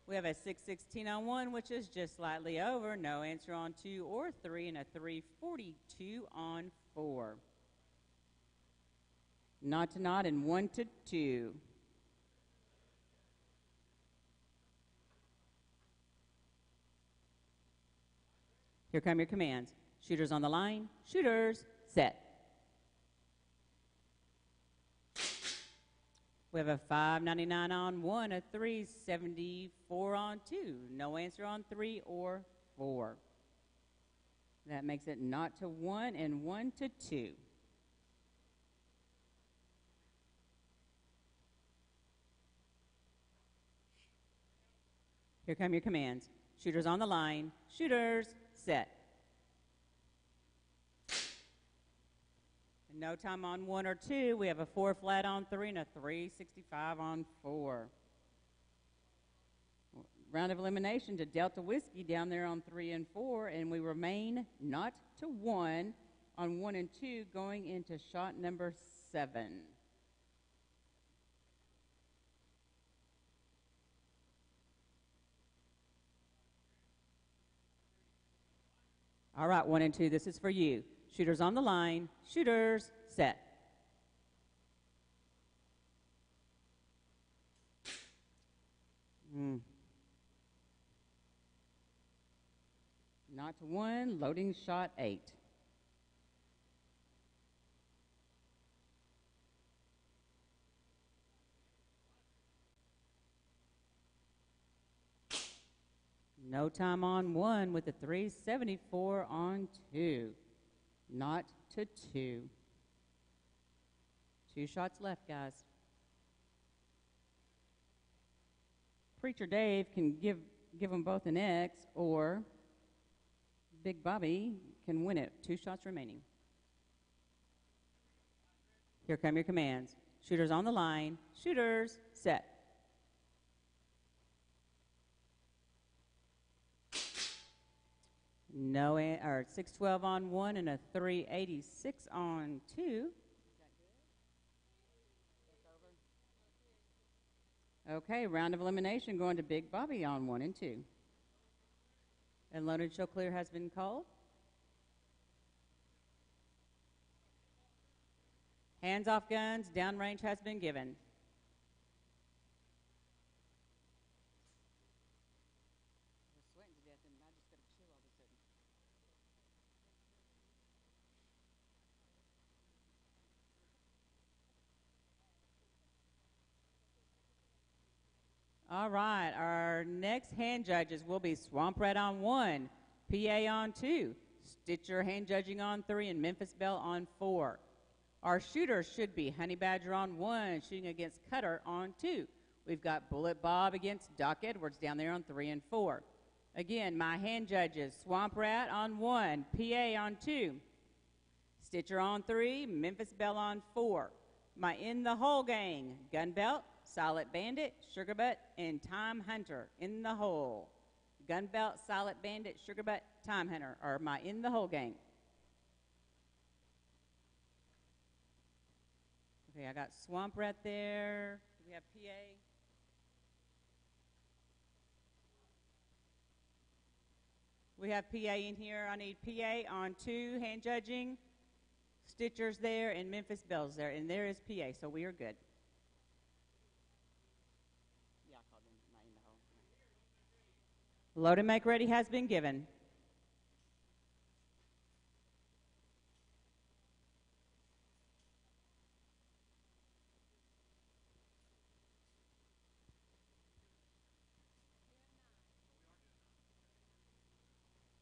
We have a 616 on 1, which is just slightly over. No answer on 2 or 3, and a 342 on 4. Not to not and 1 to 2. Here come your commands. Shooters on the line. Shooters, set. We have a 599 on 1, a 374 on 2. No answer on 3 or 4. That makes it not to 1 and 1 to 2. Here come your commands. Shooters on the line. Shooters, set. No time on 1 or 2. We have a 4 flat on 3 and a 365 on 4. Round of elimination to Delta Whiskey down there on 3 and 4, and we remain not to 1 on 1 and 2 going into shot number 7. All right, 1 and 2, this is for you. Shooters on the line. Shooters, set. Not to 1, loading shot 8. No time on 1 with a 374 on 2. Not to 2. 2 shots left, guys. Preacher Dave can give them both an X, or Big Bobby can win it. 2 shots remaining. Here come your commands. Shooters on the line. Shooters, set. No, or 612 on 1 and a 386 on 2. Okay, round of elimination going to Big Bobby on 1 and 2. And loaded show clear has been called. Hands off guns, downrange has been given. All right, our next hand judges will be Swamp Rat on 1, PA on 2, Stitcher hand judging on 3, and Memphis Belle on 4. Our shooters should be Honey Badger on 1, shooting against Cutter on 2. We've got Bullet Bob against Doc Edwards down there on 3 and 4. Again, my hand judges, Swamp Rat on 1, PA on 2, Stitcher on 3, Memphis Belle on 4. My In the Hole gang, Gun Belt, Silent Bandit, Sugar Butt, and Time Hunter in the hole. Gun Belt, Silent Bandit, Sugar Butt, Time Hunter are my In the Hole gang. Okay, I got Swamp Rat there. Do we have PA? We have PA in here. I need PA on 2, hand judging. Stitcher's there, and Memphis Belle's there, and there is PA, so we are good. Load and make ready has been given.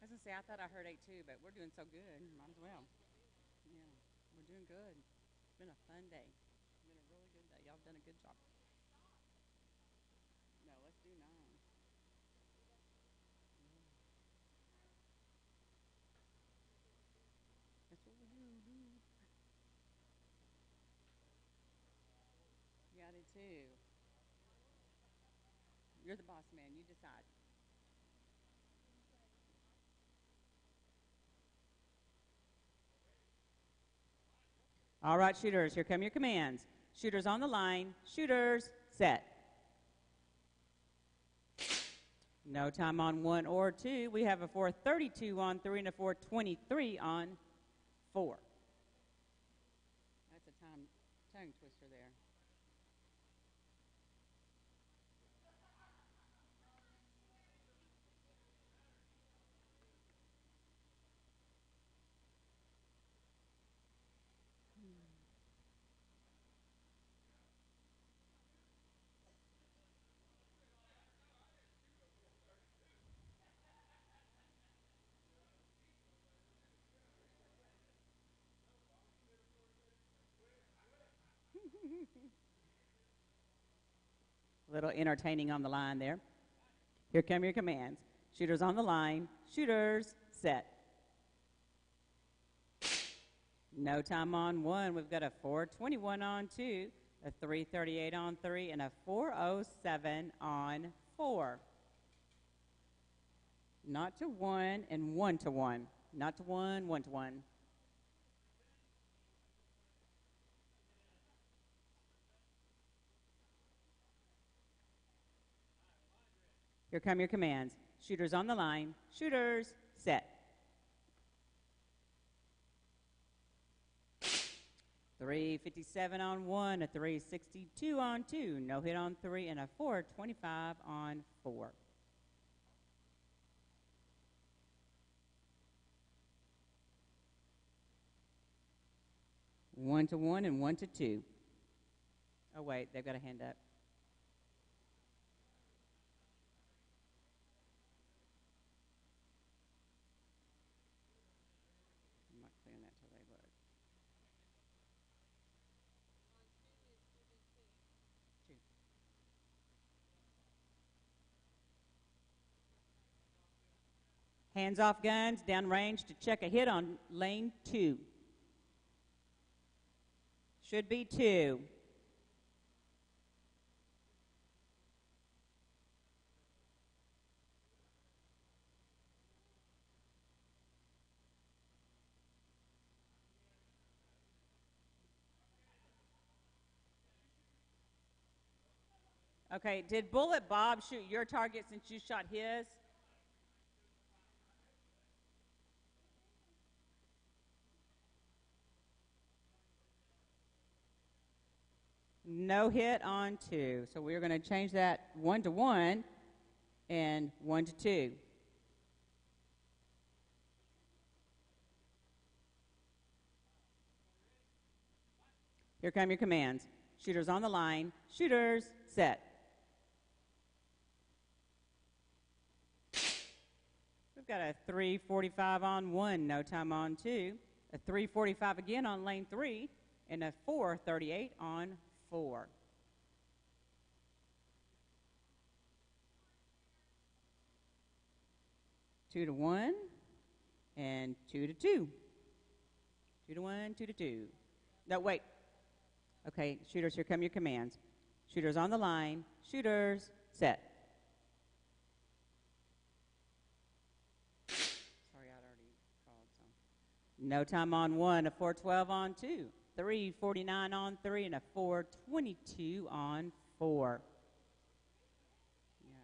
I was going to say, I thought I heard 8 too, but we're doing so good. Might as well. Yeah, we're doing good. It's been a fun day. It's been a really good day. Y'all have done a good job. No, let's do 9. That's what we do. Yeah, I did too. You're the boss man. You decide. All right, shooters, here come your commands. Shooters on the line. Shooters, set. No time on 1 or 2. We have a 432 on 3 and a 423 on 4. That's a tongue twister there. A little entertaining on the line there. Here come your commands. Shooters on the line. Shooters, set. No time on 1. We've got a 421 on 2, a 338 on 3, and a 407 on 4. Not to 1 and 1 to 1. Not to 1, 1 to 1. Here come your commands. Shooters on the line. Shooters, set. 357 on 1, a 362 on 2, no hit on 3, and a 425 on 4. One to 1 and 1 to 2. Oh, wait, they've got a hand up. Hands off guns, downrange to check a hit on lane 2. Should be 2. Okay, did Bullet Bob shoot your target since you shot his? No hit on 2. So we're going to change that 1 to 1 and 1 to 2. Here come your commands. Shooters on the line. Shooters, set. We've got a 3:45 on 1, no time on 2. A 3:45 again on lane 3, and a 4:38 on 4. Two to 1 and 2 to 2. 2 to 1, 2 to 2. No, wait. Okay, shooters, here come your commands. Shooters on the line. Shooters, set. Sorry, I'd already called some. No time on 1, a 4:12 on 2. 3:49 on 3, and a 4:22 on 4. Yeah.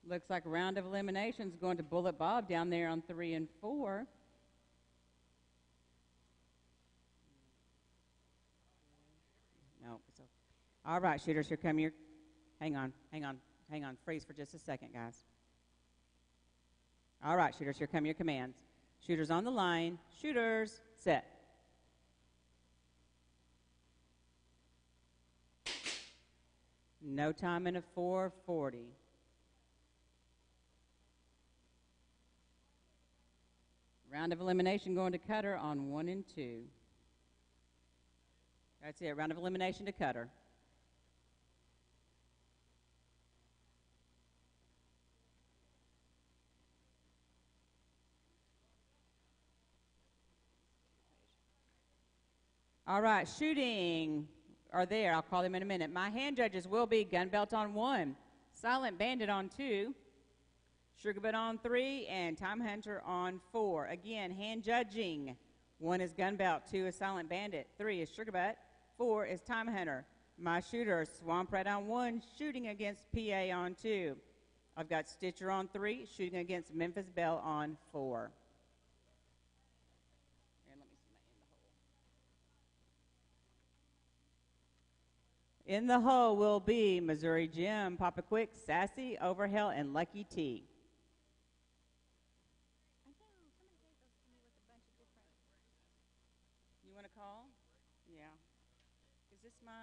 Looks like a round of eliminations going to Bullet Bob down there on 3 and 4. No, it's okay. All right, shooters, here come your. Hang on. Freeze for just a second, guys. All right, shooters, here come your commands. Shooters on the line. Shooters, set. No time in a 4:40. Round of elimination going to Cutter on 1 and 2. That's it. Round of elimination to Cutter. All right, shooting are there. I'll call them in a minute. My hand judges will be Gun Belt on 1, Silent Bandit on 2, Sugarbutt on 3, and Time Hunter on 4. Again, hand judging. 1 is Gun Belt, 2 is Silent Bandit, 3 is Sugarbutt, 4 is Time Hunter. My shooters, Swamp Rat on 1, shooting against PA on 2. I've got Stitcher on 3, shooting against Memphis Belle on 4. And let me see my in the hole will be Missouri Jim, Papa Quick, Sassy, Overhell, and Lucky T. You want to call? Yeah. Is this mine?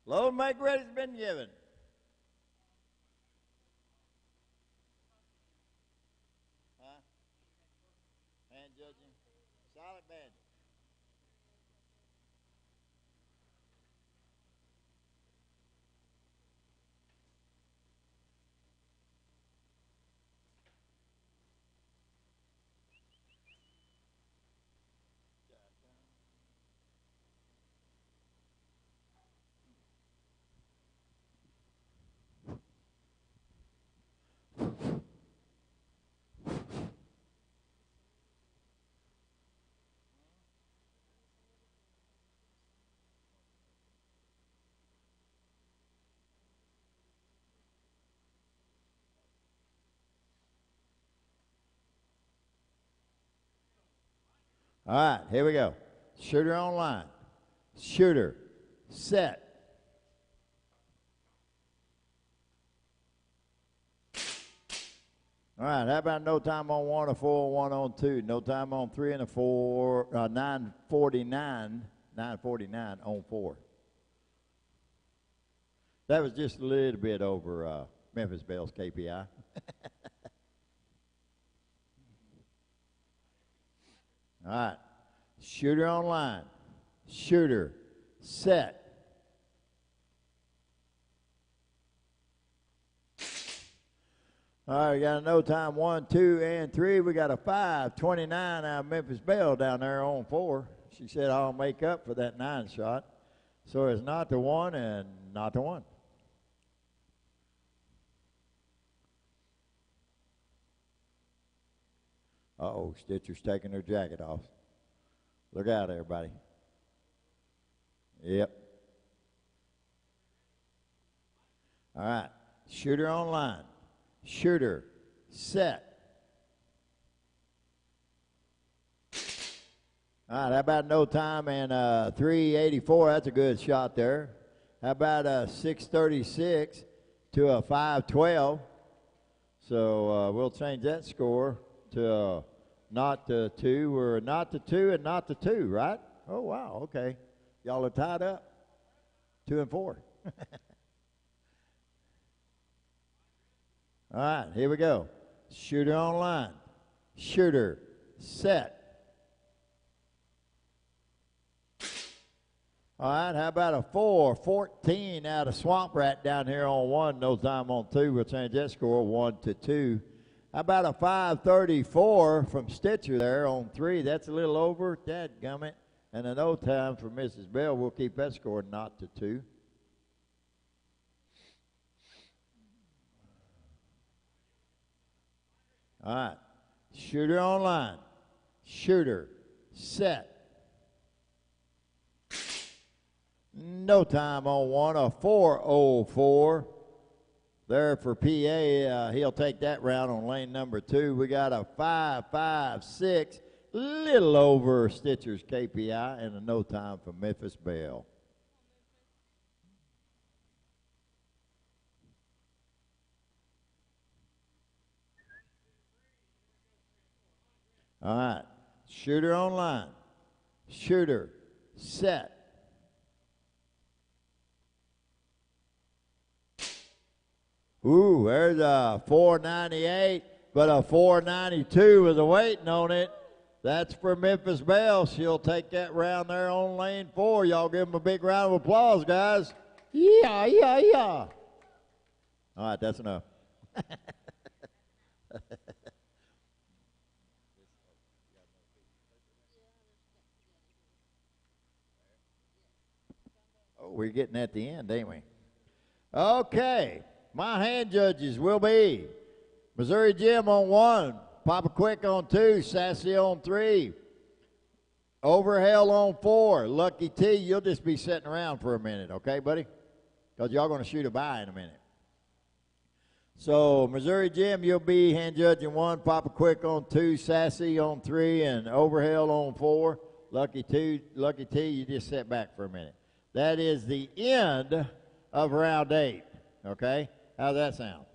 Load make ready's been given. Huh? Hand judging. Silent Bandit. All right, here we go. Shooter online. Shooter, set. All right, how about no time on 1, a 4, 1 on 2, no time on 3 and a 4, 9:49 on 4. That was just a little bit over Memphis Belle's KPI. All right. Shooter on line. Shooter. Set. All right, we got a no time 1, 2, and 3. We got a 5:29 out of Memphis Belle down there on 4. She said, I'll make up for that 9 shot. So it's not the 1 and not the 1. Uh-oh, Stitcher's taking her jacket off. Look out, everybody. Yep. All right, shooter on line. Shooter, set. All right, how about no time and 3:84? That's a good shot there. How about a 6:36 to a 5:12? So we'll change that score to not to 2. We're not to 2 and not to 2, right? Oh, wow, okay. Y'all are tied up, 2 and 4. All right, here we go. Shooter on line. Shooter, set. All right, how about a 4:14 out of Swamp Rat down here on 1, no time on 2. We'll change that score 1 to 2. How about a 5:34 from Stitcher there on 3? That's a little over. Dadgummit. And a no time for Mrs. Belle. We'll keep that score not to 2. All right. Shooter on line. Shooter. Set. No time on 1. A 4:04. There for PA. He'll take that round on lane number 2. We got a 5:56. Little over Stitcher's KPI and a no time for Memphis Belle. All right, shooter on line. Shooter, set. Ooh, there's a 498, but a 492 was waiting on it. That's for Memphis Belle. She'll take that round there on lane 4. Y'all give them a big round of applause, guys. Yeah, yeah, yeah. All right, that's enough. Oh, we're getting at the end, ain't we? Okay, my hand judges will be Missouri Jim on 1. Papa Quick on 2, Sassy on 3, Overhell on 4, Lucky T, you'll just be sitting around for a minute, okay, buddy? Because y'all going to shoot a bye in a minute. So, Missouri Jim, you'll be hand judging 1, Papa Quick on 2, Sassy on 3, and Overhell on 4. Lucky T, you just sit back for a minute. That is the end of round 8, okay? How's that sound?